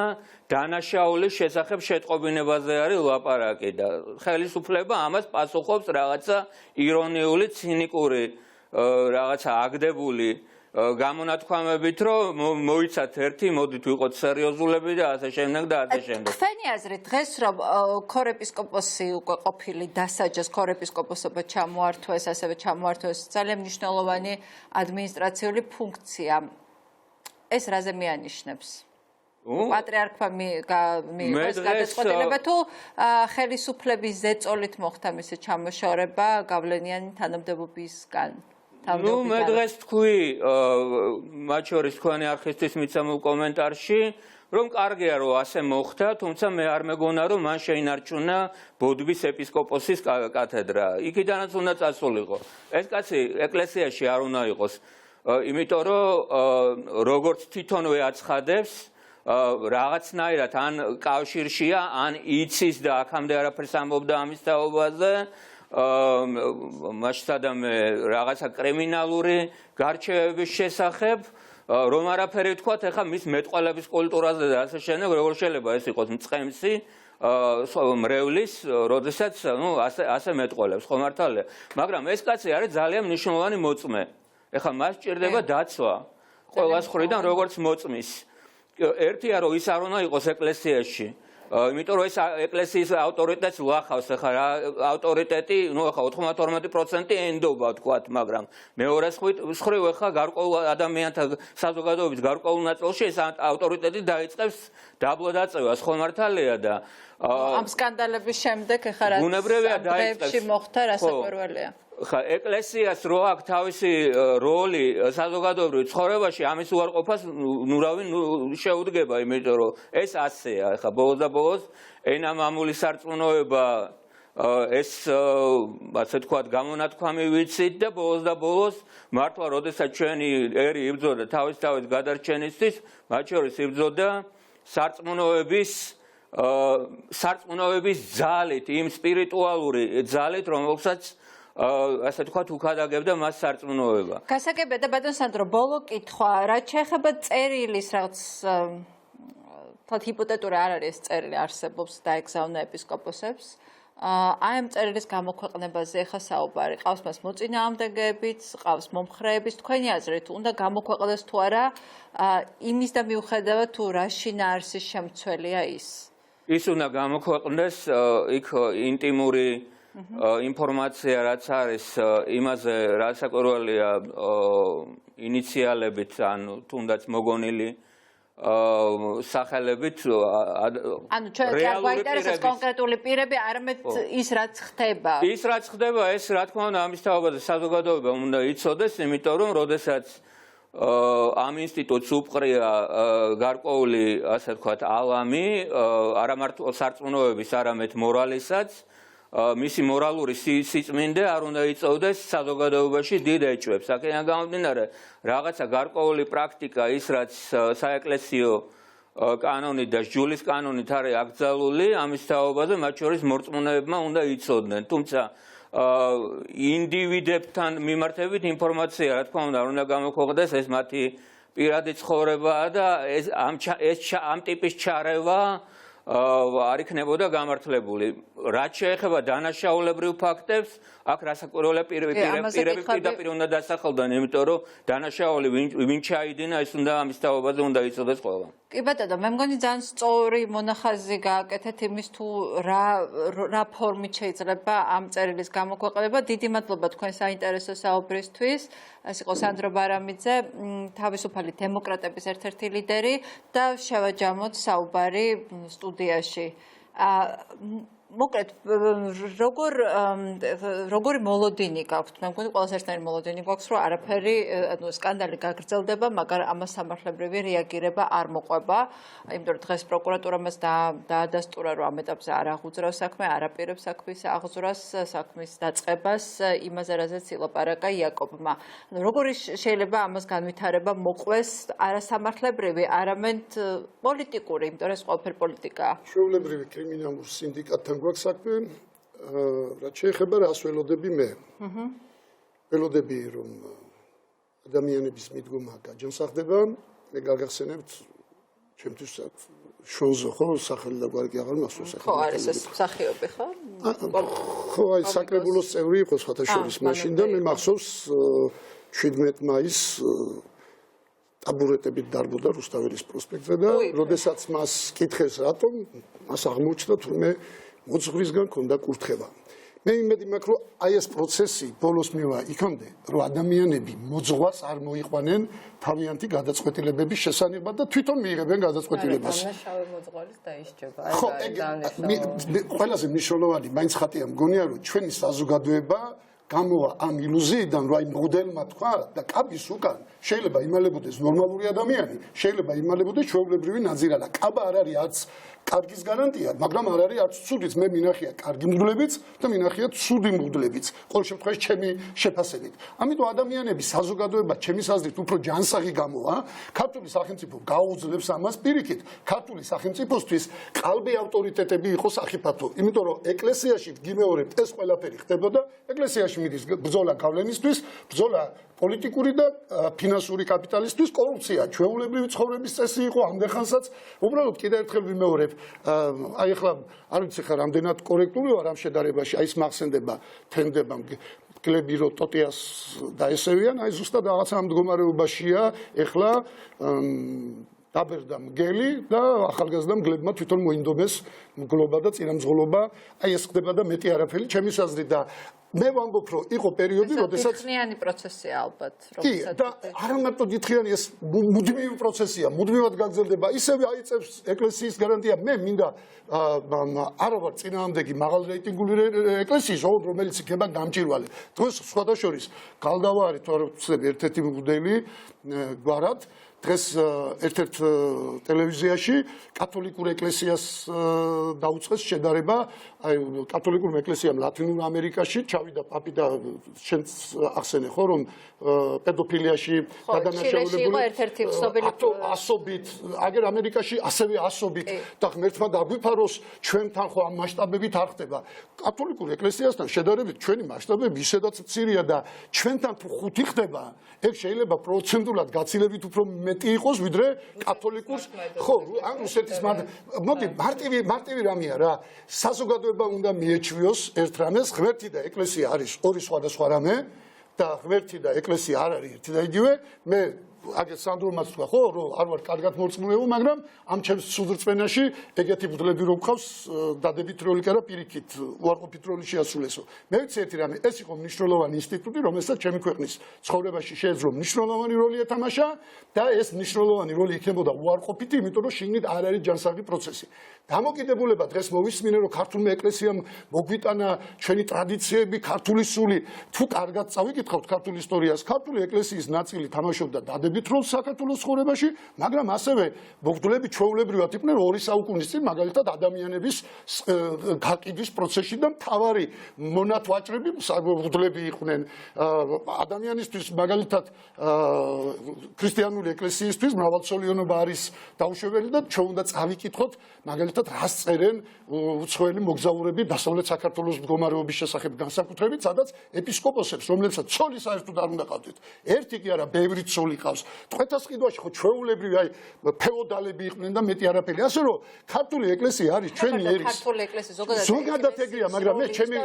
დანაშაულის შესახებ შეტყობინებაზე არის ლაპარაკი და ხელისუფლება ამას პასუხობს რაღაცა ირონიული, ცინიკური, რაღაცა აგდებული გამონათქვამებით, რომ მოიცათ ერთი, მოდით ვიყოთ სერიოზულები და ასე შემდეგ და ასე შემდეგ. თქვენი აზრით დღეს რომ ქორეპისკოპოსი უკვე ყოფილი დასაჯეს, ქორეპისკოპოსობა ჩამოართვეს, ასევე ჩამოართვეს ძალიან მნიშვნელოვანი ადმინისტრაციული ფუნქცია. ეს რაზე მიანიშნებს? პატრიარქმა მიიღოს გადაწყვეტილება თუ ხელისუფლების ზეწოლით მოხდა მისი ჩამოშორება გავლენიანი თანამდებობისგან? მე დღეს თქვი, მათ შორის თქვენი არხისთვის მიცემულ კომენტარში, რომ კარგია რომ ასე მოხდა, თუმცა მე არ მეგონა რომ მან შეინარჩუნა ბოდბის ეპისკოპოსის კათედრა. იქიდანაც უნდა წასულიყო. ეს კაცი ეკლესიაში არ უნდა იყოს. იმიტომ რომ როგორც თვითონვე აცხადებს, რაღაცნაირად ან კავშირშია, ან იცის და აქამდე არაფერს ამბობდა ამის თაობაზე. მასშტაბი რაღაცა კრიმინალური გარჩევების შესახებ, რომ არაფერი თქვათ, ეხლა მის მეტყველების კულტურაზე და ასე შემდეგ, როგორ შეიძლება ეს იყოს მწყემსი მრევლის, როდესაც ასე მეტყველებს, ხო მართალია? მაგრამ ეს კაცი არის ძალიან მნიშვნელოვანი მოწმე. ეხლა მას სჭირდება დაცვა ყველას მხრიდან, როგორც მოწმის. ერთია რომ ის არ უნდა იყოს ეკლესიაში. იმიტომ რომ ეს ეკლესიის ავტორიტეტს უახავს, ახლა რა ავტორიტეტი, ახლა 92% ენდობა თქვათ, მაგრამ მეორე მხრივ ახლა გარკვეულ ადამიანთა საზოგადოების გარკვეულ ნაწილში ეს ავტორიტეტი დაიწყებს დაბლოდაწევას, ხო მართალია და ამ სკანდალების შემდეგ ახლა რა დღეებში მოხდა, რასაკვირველია? ხა ეკლესიას რო აქვს თავისი როლი საზოგადოებრივ ცხოვრებაში, ამის უარყოფას ნურავი შეუდგება, იმიტომ რომ ეს ასეა. ხა ბოლოს და ბოლოს ენა მამული სარწმუნოება ეს ასე თქვათ გამონათქვამი ვიცით და ბოლოს და ბოლოს მართლა როდესაც ჩვენი ერი იბრძოდა თავის გადარჩენისთვის, მათ შორის იბრძოდა სარწმუნოების ძალით, იმ სპირიტუალური ძალით, რომელსაც ასე თქვათ უკადაგებდა მას სარწმუნოება. გასაგებია და ბატონ სანდრო, ბოლო კითხვა, რაც შეეხება წერილის რაღაც თქო ჰიპოთეტური არ არის ეს წერილი არსებობს და ეგზავნა ეპისკოპოსებს. აი ამ წერილის გამოქვეყნებაზე ახლა საუბარი, ყავს მას მოწინააღმდეგეებიც, ყავს მომხრეებიც, თქვენი აზრით უნდა გამოქვეყნდეს თუ არა იმის და მიუხედავად თუ რა შინაარსის შემცველია ის? ის უნდა გამოქვეყნდეს იქ ინტიმური ინფორმაცია რაც არის იმაზე რასაკვირველია ინიციალებით ან თუნდაც მოგონილი სახელებით ანუ ჩვენ არ გვაინტერესებს კონკრეტული პირები, არამედ ის რაც ხდება. ის რაც ხდება, ეს რა თქმა უნდა ამის თაობაზე საზოგადოება უნდა იცოდეს, იმიტომ რომ როდესაც ამ ინსტიტუტს უპყრია გარკვეული ასე ვთქვათ ალამი, არა მარტო სარწმუნოების, არამედ მორალისაც, მისი მორალური სიწმინდე არ უნდა იწოვდეს საზოგადოებაში დიდ ეჭვებს. აქედან გამომდინარე, რაღაცა გარკვეული პრაქტიკა ის, რაც საეკლესიო კანონით და სჯულის კანონით არის აკრძალული, ამის თაობაზე მათ შორის მორწმუნეებმა უნდა იცოდნენ. თუმცა ინდივიდებთან მიმართებით ინფორმაცია, რა თქმა უნდა, არ უნდა გამოქვეყნდეს, ეს მათი პირადი ცხოვრებაა და ამ ტიპის ჩარევა არ იქნებოდა გამართლებული. რაც შეეხება დანაშაულებრივ ფაქტებს, აქ რასაკვირველია პირები პირდაპირ უნდა დასახელდნენ, იმიტომ რომ დანაშაული ვინ ჩაიდინა, ეს უნდა ამის თაობაზე უნდა იცოდეს ყველა. კი ბატონო, მე მგონი ძალიან სწორი მონახაზი გააკეთეთ იმის თუ რა ფორმით შეიძლება ამ წერილის გამოქვეყნება. დიდი მადლობა თქვენ საინტერესო საუბრისთვის. ეს იყო სანდრო ბარამიძე, თავისუფალი დემოკრატების ერთ-ერთი ლიდერი და შევაჯამოთ საუბარი სტუდიაში. მოკლედ როგორი მოლოდინი გაქვთ? მე მგონი ყველას ერთნაირი მოლოდინი გვაქვს, რომ არაფერი, ანუ სკანდალი გაგრძელდება, მაგრამ ამას სამართლებრივი რეაგირება არ მოყვება. იმიტომ რომ დღეს პროკურატურამ დაადასტურა, რომ ამ ეტაპზე არ აღუძრავს საქმე, არ აპირებს საქმის აღძვრას, საქმის დაწყებას, იმაზე, რაზეც ილაპარაკა იაკობმა. როგორი შეიძლება ამას განვითარება მოყვეს არასამართლებრივი, არამედ პოლიტიკური, იმიტომ რომ ეს ყველაფერი პოლიტიკაა. ჩვეულებრივი კრიმინალურ სინდიკატთან გვაქვს საქმე, რაც შეეხება რას ველოდები მე. ველოდები რომ ადამიანების მიდგომა გაჯანსაღდება, მე გაგახსენებთ ჩემთვის შონზო ხო სახელი და გვარი კი აღარ მახსოვს ხო არის ეს მსახიობი ხო? ხო აი საკრებულოს წევრი იყო სხვათა შორის მაშინ და მე მახსოვს 17 მაისს ტაბურეტებით დარბოდა რუსთაველის პროსპექტზე და როდესაც მას კითხეს რატომ, მას აღმოჩნდა თურმე მოძღვრისგან ქონდა კურთხევა. მე იმედი მაქვს, რომ აი ეს პროცესი ბოლოს მივა იქამდე, რომ ადამიანები მოძღვას არ მოიყვანენ თავიანთი გადაწყვეტილებების შესანებად და თვითონ მიიღებენ გადაწყვეტილებას. დამნაშავე მოძღვალის დაისჯება. ხო, ყველაზე მნიშვნელოვანი მაინც ხატია მგონია, რომ ჩვენი საზოგადოება გამოვა ამ ილუზიიდან, რომ აი მოდელმა თქვა და კაბის უკან შეიძლება იმალებოდეს ნორმალური ადამიანი, შეიძლება იმალებოდეს ჩვეულებრივი ნაძირალა. კაბა არ არის არც კარგის გარანტია, მაგრამ არ არის არც ცუდიც. მე მინახია კარგი მღვდლებიც და მინახია ცუდი მღვდლებიც. ყოველ შემთხვევაში ჩემი შეფასებით. ამიტომ ადამიანების საზოგადოება ჩემის აზრით უფრო ჯანსაღი გამოვა. ქართული სახელმწიფო გაუძლებს ამას პირიქით. ქართული სახელმწიფოსთვის ყალბი ავტორიტეტები იყოს ახიფათო. იმიტომ რომ ეკლესიაში გიმეორებთ ეს ყველაფერი ხდებოდა. ეკლესიაში მიდის ბრძოლა გავლენისთვის, ბრძოლა პოლიტიკური და ფინანსური კაპიტალისტვის კორუფცია, ჩვეულებრივი ცხოვრების წესი იყო ამდენხანსაც. უბრალოდ კიდევ ერთხელ ვიმეორებ, აი ახლა არ ვიცი ხა რამდენად კორექტული ვარ ამ შედარებაში, აი ეს მახსენდება, თენდება მგლები რო ტოტიას და ესევიან, აი ზუსტად რაღაცა ამ მდგომარეობაშია ახლა დაბერდა მგელი და ახალგაზრდა მგლებმა თვითონ მოინდომეს მგლობა და წინამძღოლობა, აი ეს ხდება და მეტი არაფერი ჩემის აზრით და მე ვამბობ, რომ იყო პერიოდი, როდესაც ხნიანი პროცესია ალბათ, კი, და არა მარტო დიდხიანი ეს მუდმივი პროცესია, მუდმივად გაგრძელდება, ისევე აიწევს ეკლესიის გარანტია. მე მინდა არა ვარ წინააღმდეგი მაღალ რეიტინგული ეკლესიის, რომელიც იქნება გამჭვირვალე. დღეს სხვადასხვის გალდავა არის თუ არ ვცდები ერთ-ერთი მოდელი გვარად დღეს ერთ-ერთ ტელევიზიაში კათოლიკურ ეკლესიას დაუწყეს შედარება, აი კათოლიკურმა ეკლესიამ ლათინურ ამერიკაში ჩავიდა პაპი და შენც ახსენე ხო რომ პედოფილიაში გადანაშაულებული იყო ერთ-ერთი ცნობილი ასობით, აგერ ამერიკაში ასევე ასობით და ღმერთმა დაგვიფაროს ჩვენთან ხო ამ მასშტაბებით არ ხდება. კათოლიკურ ეკლესიასთან შედარებით ჩვენი მასშტაბები ისედაც მცირეა და ჩვენთან თუ 5 ხდება, ეგ შეიძლება პროცენტულად გაცილებით უფრო მეტი იყოს ვიდრე კათოლიკურს. ხო, ან რუსეთის მოდი მარტივი რამეა რა. საზოგადოება უნდა მიეჩვიოს ერთ რამეს, ღმერთი და ეკლესია არის ორი სხვადასხვა რამე და ღმერთი და ეკლესია არ არის ერთი და იგივე. მე აგერ სანდრომაც თქვა ხო, რომ არ ვარ კარგად მორწმუნეო, მაგრამ ამ ჩემს სუძრწმენაში ეგეთი მღვდლები რო გყავს, დადებით როლი კი არა, პირიქით უარყოფით როლი შეასრულესო. მე ვიცი ერთი რამე, ეს იყო მნიშვნელოვანი ინსტიტუტი, რომელსაც ჩემი ქვეყნის ცხოვრებაში შეეძლო მნიშვნელოვანი როლი ეთამაშა და ეს მნიშვნელოვანი როლი იქნებოდა უარყოფითი, იმიტომ რომ შიგნით არ არის ჯანსაღი პროცესი. დამოკიდებულება დღეს მოვისმინე, რომ ქართულმა ეკლესიამ მოგვიტანა ჩვენი ტრადიციები, ქართული სული, თუ კარგად წავიკითხავთ ქართულ ისტორიას, ქართული ეკლესიის ნაწილი თამაშობდა დადებით როლს საქართველოს ცხოვრებაში, მაგრამ ასევე მოგდლები ჩვეულებრივად იყვნენ 2 საუკუნის წინ, მაგალითად ადამიანების გაყიდვის პროცესში და მთავარი მონათვაჭრები მოგდლები იყვნენ ადამიანისთვის, მაგალითად ქრისტიანული ეკლესიისთვის მრავალწლიანობა არის დაუშვებელი და ჩვენ უნდა წავიკითხოთ მაგალითად რას წერენ უცხოელი მოგზაურები დასავლეთ საქართველოს მდგომარეობის შესახებ განსაკუთრებით, სადაც ეპისკოპოსებს, რომლებსაც ცოლი საერთოდ არ უნდა ყავდეთ. ერთი კი არა, ბევრი ცოლი ყავს. ტყვეთას ყიდვაში ხო ჩვეულებრივი აი ფეოდალები იყვნენ და მეტი არაფერი. ასე რომ ქართული ეკლესია არის ჩვენი ერის. ქართული ეკლესია ზოგადად ეგრეა, მაგრამ მე ჩემი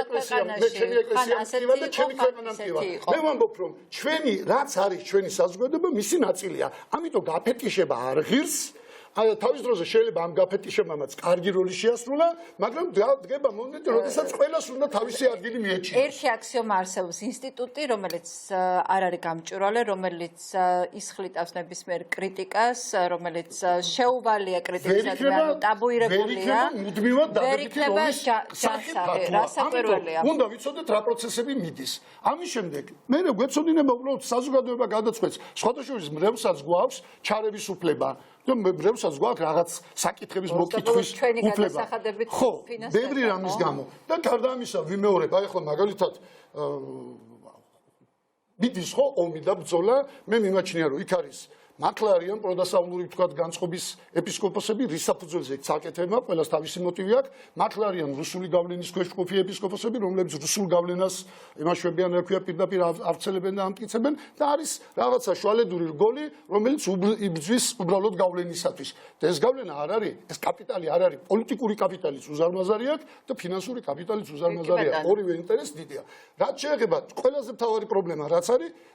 ეკლესია მტკივა და ჩემი ქვეყანა მტკივა. მე ვამბობ, რომ ჩვენი რაც არის ჩვენი საზოგადოება, მისი ნაწილია. ამიტომ გაფეტიშება არ ღირს. აი თავის დროზე შეიძლება ამ გაფეტიშებამაც კარგი როლი შეასრულა, მაგრამ დგება მომენტი, როდესაც ყველას უნდა თავისი ადგილი მიეჩინოს. ერთი აქსიომა არსებობს, ინსტიტუტი, რომელიც არ არის გამჭვირვალე, რომელიც ისხლიტავს ნებისმიერ κρიტიკას, რომელიც შეუვალია კრიტიკისადმი, ანუ ტაბუირებულია. მუდმივად დადებითი როლის ჯანსაღი, რასაკვირველია. უნდა ვიცოდეთ რა პროცესები მიდის. ამის შემდეგ მე გვეცოდინება უბრალოდ საზოგადოება გადაწყვეტს, სხვადასხვის მრევლსაც გვაქვს ჩარევის უფლება. მრევლსაც გვაქვს რაღაც საკითხების მოკითხვის უფლება. ხო, ბევრი რამის გამო. და გარდა ამისა ვიმეორებ, აი ახლა მაგალითად მიდის ხო ომი და ბრძოლა, მე მიმაჩნია რომ იქ არის მართლა არიან პროდასავლური თქვათ განწყობის ეპისკოპოსები, რის საფუძველზე წაკეთებმა, ყველას თავისი მოტივი აქვს. მართლა არიან რუსული გავლენის ქვეშ მყოფი ეპისკოპოსები, რომლებიც რუსულ გავლენას ემაშვებიან, რა ქვია, პირდაპირ ავრცელებენ და ამტკიცებენ და არის რაღაცა შუალედური რგოლი, რომელიც იბრძვის უბრალოდ გავლენისათვის. და ეს გავლენა არ არის, ეს კაპიტალი არ არის, პოლიტიკური კაპიტალიც უზარმაზარი აქვს და ფინანსური კაპიტალიც უზარმაზარი აქვს. ორივე ინტერესი დიდია. რაც შეეხება ყველაზე მთავარი პრობლემა რაც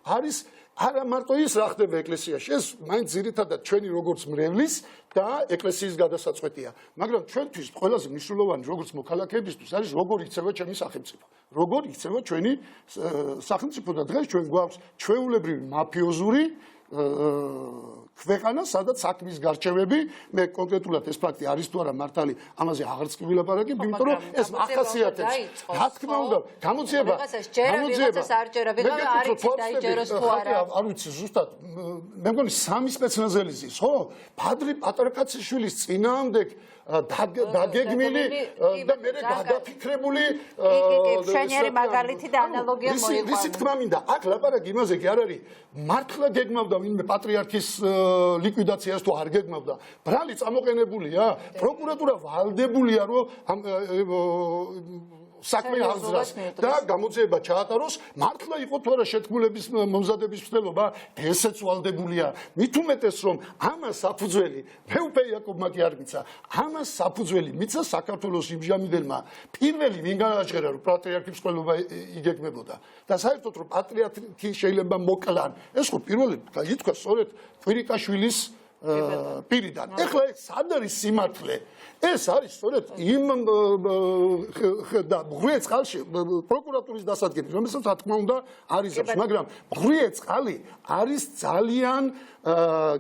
არის არა მარტო ის რა ხდება ეკლესიაში, ეს მაინც ძირითადად ჩვენი როგორც მრევლის და ეკლესიის გადასაწყვეტია. მაგრამ ჩვენთვის ყველაზე მნიშვნელოვანი როგორც მოქალაქეებისთვის არის როგორ იქცევა ჩემი სახელმწიფო. როგორ იქცევა ჩვენი სახელმწიფო და დღეს ჩვენ გვაქვს ჩვეულებრივი მაფიოზური ქვეყანა, სადაც საქმის გარჩევები, მე კონკრეტულად ეს ფაქტი არის თუ არა მართალი, ამაზე აღარც კი ვილაპარაკებ, იმიტომ რომ ეს ახასიათებს. რა თქმა უნდა, გამოძიება არ ვიცი ზუსტად, მე მგონი 3 სპეცნაზელი ზის, ხო? ფადრი პატრაკაციშვილის წინააღმდეგ დაგეგმილი და მე გადაფიქრებული მშვენიერი მაგალითი და ანალოგია მოიყვანა. რისი თქმა მინდა, აქ ლაპარაკი იმაზე კი არ არის, მართლა გეგმავდა ვინმე პატრიარქის ლიკვიდაციას თუ არ გეგმავდა. ბრალი წამოყენებულია, პროკურატურა ვალდებულია, რომ საქმე აღძრას და გამოძიება ჩაატაროს, მართლა იყო თუ არა შეთქმულების მომზადების მცდელობა, ესეც ვალდებულია. მით უმეტეს რომ ამას საფუძველი, მე უკვე იაკობმა კი არ მიცა, ამას საფუძველი მიცა საქართველოს იმჟამიდელმა პირველი ვინ გააჟღერა რომ პატრიარქის ყოლობა იგეგმებოდა და საერთოდ რომ პატრიარქი შეიძლება მოკლან. ეს ხო პირველი ითქვა სწორედ კვირიკაშვილის პირიდან. ეხლა ეს სად არის სიმართლე? ეს არის სწორედ იმ და ღვიე წყალში პროკურატურის დასადგენი, რომელსაც რა თქმა უნდა არიზებს, მაგრამ ღვიე წყალი არის ძალიან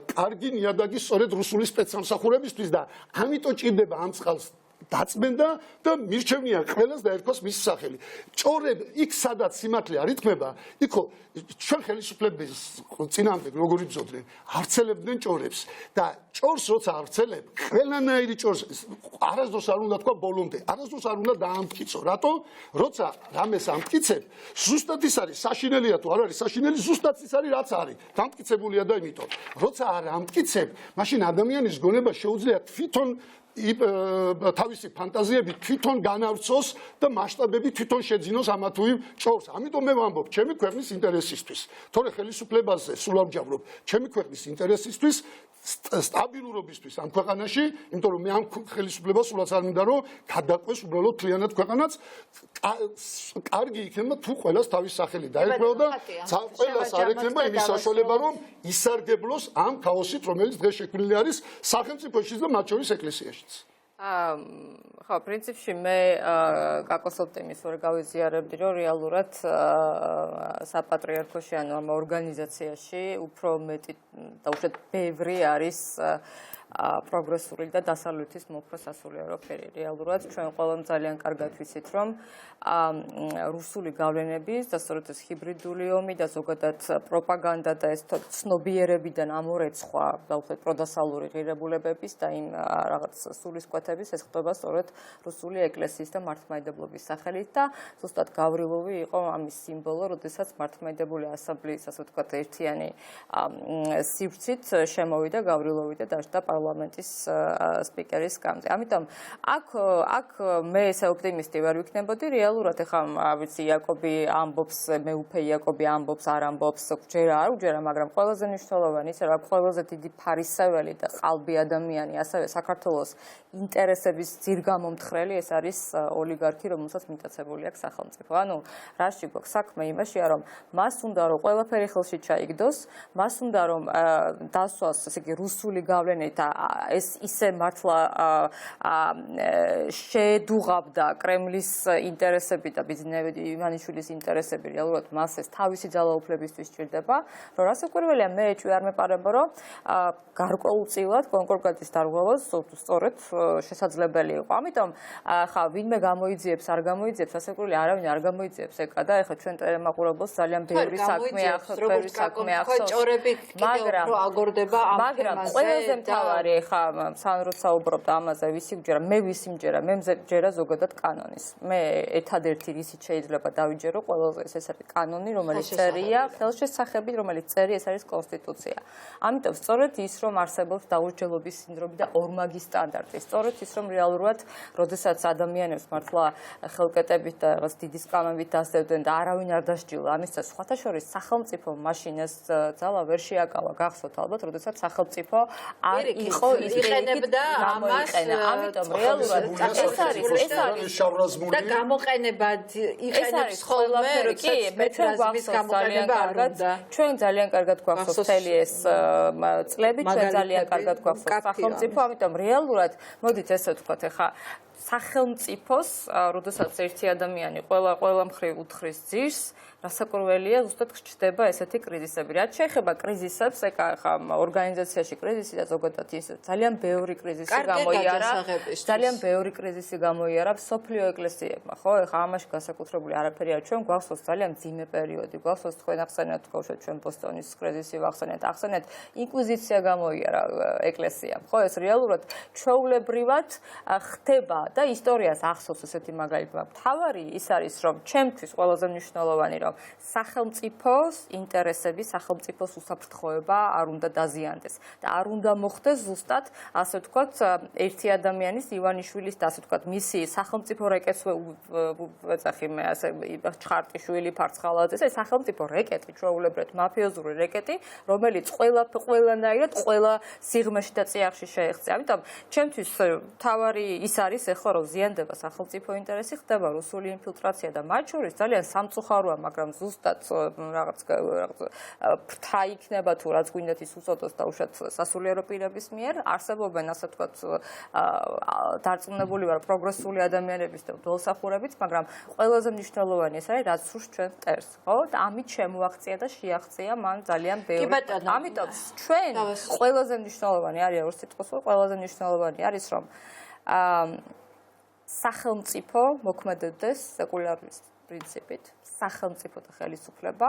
კარგი ნიადაგი სწორედ რუსული სპეცსამსახურებისთვის და ამიტომ ჭირდება ამ წყალს დაწმენდა და მირჩევნია ყველას და ერქოს მისი სახელი. ჭორები იქ სადაც სიმართლე არ ითქმება, იქო ჩვენ ხელისუფლების წინააღმდეგ როგორ იბრძოდნენ, არცელებდნენ ჭორებს და ჭორს როცა არცელებ, ყველანაირი ჭორს არასდროს არ უნდა თქვა ბოლომდე, არასდროს არ უნდა დაამტკიცო. რატო? როცა რამეს ამტკიცებ, ზუსტად ის არის, საშინელია თუ არ არის საშინელი, ზუსტად ის არის, რაც არის. დამტკიცებულია და იმიტომ. როცა არ ამტკიცებ, მაშინ ადამიანის გონება შეუძლია თვითონ თავისი ფანტაზიები თვითონ განავრცოს და მასშტაბები თვითონ შეძინოს ამა თუ იმ ჭორს. ამიტომ მე ვამბობ, ჩემი ქვეყნის ინტერესისთვის, თორე ხელისუფლებაზე სულ არ ვჯავრობ, ჩემი ქვეყნის ინტერესისთვის, სტაბილურობისთვის ამ ქვეყანაში, იმიტომ რომ მე ამ ხელისუფლებას სულაც არ მინდა რომ გადაყვეს უბრალოდ მთლიანად ქვეყანაც, კარგი იქნება თუ ყველას თავის სახელი დაერქვა და ყველას არ ექნება იმის საშუალება რომ ისარგებლოს ამ ქაოსით, რომელიც დღეს შექმნილი არის სახელმწიფოში და მათ შორის ეკლესიაში. ხო, პრინციპში მე გაკოს ოპტიმის ვარ გავიზიარებდი, რომ რეალურად საპატრიარქოში ანუ ამ ორგანიზაციაში უფრო მეტი და უშუალოდ ბევრი არის პროგრესული და დასავლეთის უფრო სასულიერო ფერი. რეალურად ჩვენ ყველამ ძალიან კარგად ვიცით, რომ რუსული გავლენების და სწორედ ეს ჰიბრიდული ომი და ზოგადად პროპაგანდა და ეს ცნობიერებიდან ამორეცხვა და უფრო პროდასალური ღირებულებების და იმ რაღაც სულისკვეთების ეს ხდება სწორედ რუსული ეკლესიის და მართლმადიდებლობის სახელით და ზუსტად გავრილოვი იყო ამის სიმბოლო, როდესაც მართლმადიდებელი ასამბლეის ასე ვთქვათ ერთიანი სივრცით შემოვიდა გავრილოვი და დაждდა პარლამენტის სპიკერის სკამზე. ამიტომ აქ მე ესე ოპტიმისტი ვარ ვიქნებოდი რეალურად ეხლა ვიცი იაკობი ამბობს, მეუფე იაკობი ამბობს, არ ამბობს, ჯერა არ უჯერა, მაგრამ ყველაზე მნიშვნელოვანი ისე რა ყველაზე დიდი ფარისეველი და ყალბი ადამიანი, ასევე საქართველოს ინტერესების ძირგამომთხრელი ეს არის ოლიგარქი, რომელსაც მიტაცებული აქვს სახელმწიფო. ანუ რაში გვაქვს საქმე იმაშია, რომ მას უნდა რომ ყველაფერი ხელში ჩაიგდოს, მას უნდა რომ დასვას ესე იგი რუსული გავლენით ეს ისე მართლა შეედუღავდა კრემლის ინტერესები და ბიზნესები ივანიშვილის ინტერესები რეალურად მას ეს თავისი ძალაუფლებისთვის სჭირდება, რომ რასაკვირველია მე ეჭვი არ მეპარება, რომ გარკვეულწილად კონკორდატის დარღვევას სწორედ შესაძლებელი იყო. ამიტომ ხა ვინმე გამოიძიებს, არ გამოიძიებს, რასაკვირველია არავინ არ გამოიძიებს ეკა და ეხლა ჩვენ ტელემაყურებელს ძალიან ბევრი საქმე ახსოვს, ჭორები კიდევ უფრო აგორდება ამ თემაზე. არის ხა სანროს საუბრობთ ამაზე ვისი გჯერა მე ვისი მჯერა მე მჯერა ზოგადად კანონის მე ერთადერთი რისით შეიძლება დავიჯერო ყველაზე ეს არის კანონი რომელიც წერია ხელშესახები რომელიც წერია ეს არის კონსტიტუცია ამიტომ სწორედ ის რომ არსებობს დაურჩელობის სინდრომი და ორმაგი სტანდარტი სწორედ ის რომ რეალურად როდესაც ადამიანებს მართლა ხელკეტებით და რაღაც დიდი სკამებით დასდევდნენ და არავინ არ დასჯილა ამისას სხვათა შორის სახელმწიფო მაშინას ძალა ვერ შეაკავა გახსოვთ ალბათ როდესაც სახელმწიფო არ იყო იყენებდა ამას ამიტომ რეალურად ეს არის და გამოყენებად იყენებს ხოლმე კი მე გამოყენება არ უნდა ჩვენ ძალიან კარგად გვახსოვს მთელი ეს წლები ჩვენ ძალიან კარგად გვახსოვს სახელმწიფო ამიტომ რეალურად მოდით ესე ვთქვათ ეხა სახელმწიფოს როდესაც ერთი ადამიანი ყველა მხრივ უთხრის ძირს რასაკვირველია ზუსტად ჩდება ესეთი კრიზისები რაც შეეხება კრიზისებს ეკა ხა ორგანიზაციაში კრიზისი და ზოგადად ის ძალიან ბევრი კრიზისი გამოიარა ძალიან ბევრი კრიზისი გამოიარა სოფლიო ეკლესიებმა ხო ეხა ამაში განსაკუთრებული არაფერი არ ჩვენ გვახსოვს ძალიან მძიმე პერიოდი გვახსოვს თქვენ ახსენეთ თქვენ ჩვენ ბოსტონის კრიზისი ახსენეთ ინკვიზიცია გამოიარა ეკლესიამ ხო ეს რეალურად ჩვეულებრივად ხდება და ისტორიას ახსოვს ესეთი მაგალითი მთავარი ის არის რომ ჩემთვის ყველაზე მნიშვნელოვანი რომ სახელმწიფოს ინტერესები, სახელმწიფოს უსაფრთხოება არ უნდა დაზიანდეს და არ უნდა მოხდეს ზუსტად, ასე ვთქვათ, ერთი ადამიანის ივანიშვილის და ასე ვთქვათ, მისი სახელმწიფო რეკეტს ვეძახი მე ასე ჩხარტიშვილი ფარცხალაძეს, ეს სახელმწიფო რეკეტი, ჩვეულებრივად მაფიოზური რეკეტი, რომელიც ყველანაირად ყველა სიღრმეში და წიაღში შეეღწია. ამიტომ ჩემთვის მთავარი ის არის ეხლა რომ ზიანდება სახელმწიფო ინტერესი, ხდება რუსული ინფილტრაცია და მათ შორის ძალიან სამწუხაროა, მაგრამ ზუსტად რაღაც ფრთა იქნება თუ რაც გვინდათ ის უწოდოს და უშად სასულიერო პირების მიერ არსებობენ ასე ვთქვათ დარწმუნებული ვარ პროგრესული ადამიანების და ველსახურებით მაგრამ ყველაზე მნიშვნელოვანი ეს არის რაც სურს ჩვენ მტერს ხო და ამით შემოაღწია და შეაღწია მან ძალიან ბევრი ამიტომ ჩვენ ყველაზე მნიშვნელოვანი არის ორ სიტყვას ყველაზე მნიშვნელოვანი არის რომ სახელმწიფო მოქმედებდეს სეკულარიზმის პრინციპით სახელმწიფო და ხელისუფლება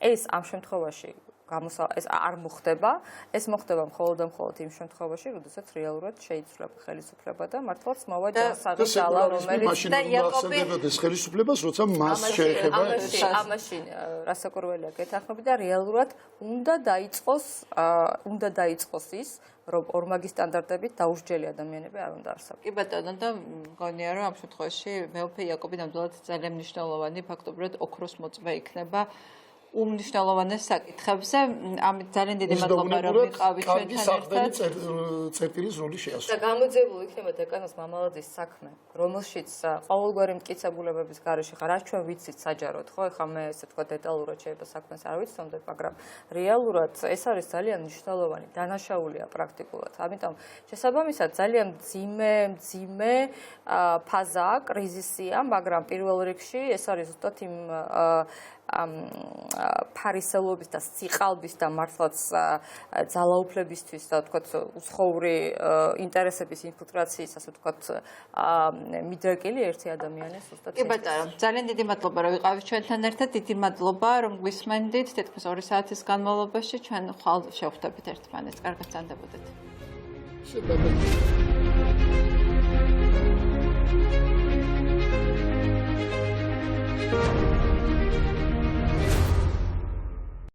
ეს ამ შემთხვევაში ეს არ მოხდება ეს მოხდება მხოლოდ იმ შემთხვევაში როდესაც რეალურად შეიცვლება ხელისუფლება და მართლაც მოვა ჯანსაღი ძალა რომელიც და იაკობის ხელისუფლებას როცა მას შეეხება ამაში რასაკვირველია გეთანხმები და რეალურად უნდა დაიწყოს ის რომ ორმაგი სტანდარტებით დაუსჯელი ადამიანები არ უნდა არსებობდეს. კი ბატონო და მგონია რომ ამ შემთხვევაში მეუფე იაკობი ნამდვილად ძალიან მნიშვნელოვანი ფაქტობრივად ოქროს მოწმე იქნება უმნიშვნელოვანეს საკითხებზე. ამით ძალიან დიდი მადლობა რომ იყავით ჩვენთან ერთად. წერტილის როლი შეასრულა. და გამოძებული იქნება დეკანოს მამალაძის საქმე, რომელშიც ყოველგვარი მტკიცებულებების გარეშე ხარ, რაც ჩვენ ვიცით საჯაროდ, ხო? ეხლა მე ესე თქვა დეტალურად შეიძლება საქმეს არ ვიცნობდეთ, მაგრამ რეალურად ეს არის ძალიან მნიშვნელოვანი, დანაშაულია პრაქტიკულად. ამიტომ შესაბამისად ძალიან მძიმე ფაზაა, კრიზისია, მაგრამ პირველ რიგში ეს არის ზუსტად იმ ფარისელობის და სიყალბის და მართლაც ძალაუფლებისთვის და თქვათ უცხოური ინტერესების ინფილტრაციის ასე თქვათ მიდრეკილი ერთი ადამიანის ზუსტად კი ბატონო ძალიან დიდი მადლობა რომ ვიყავით ჩვენთან ერთად დიდი მადლობა რომ გვისმენდით თითქმის 2 საათის განმავლობაში ჩვენ ხვალ შევხვდებით ერთმანეთს კარგად ზანდებოდეთ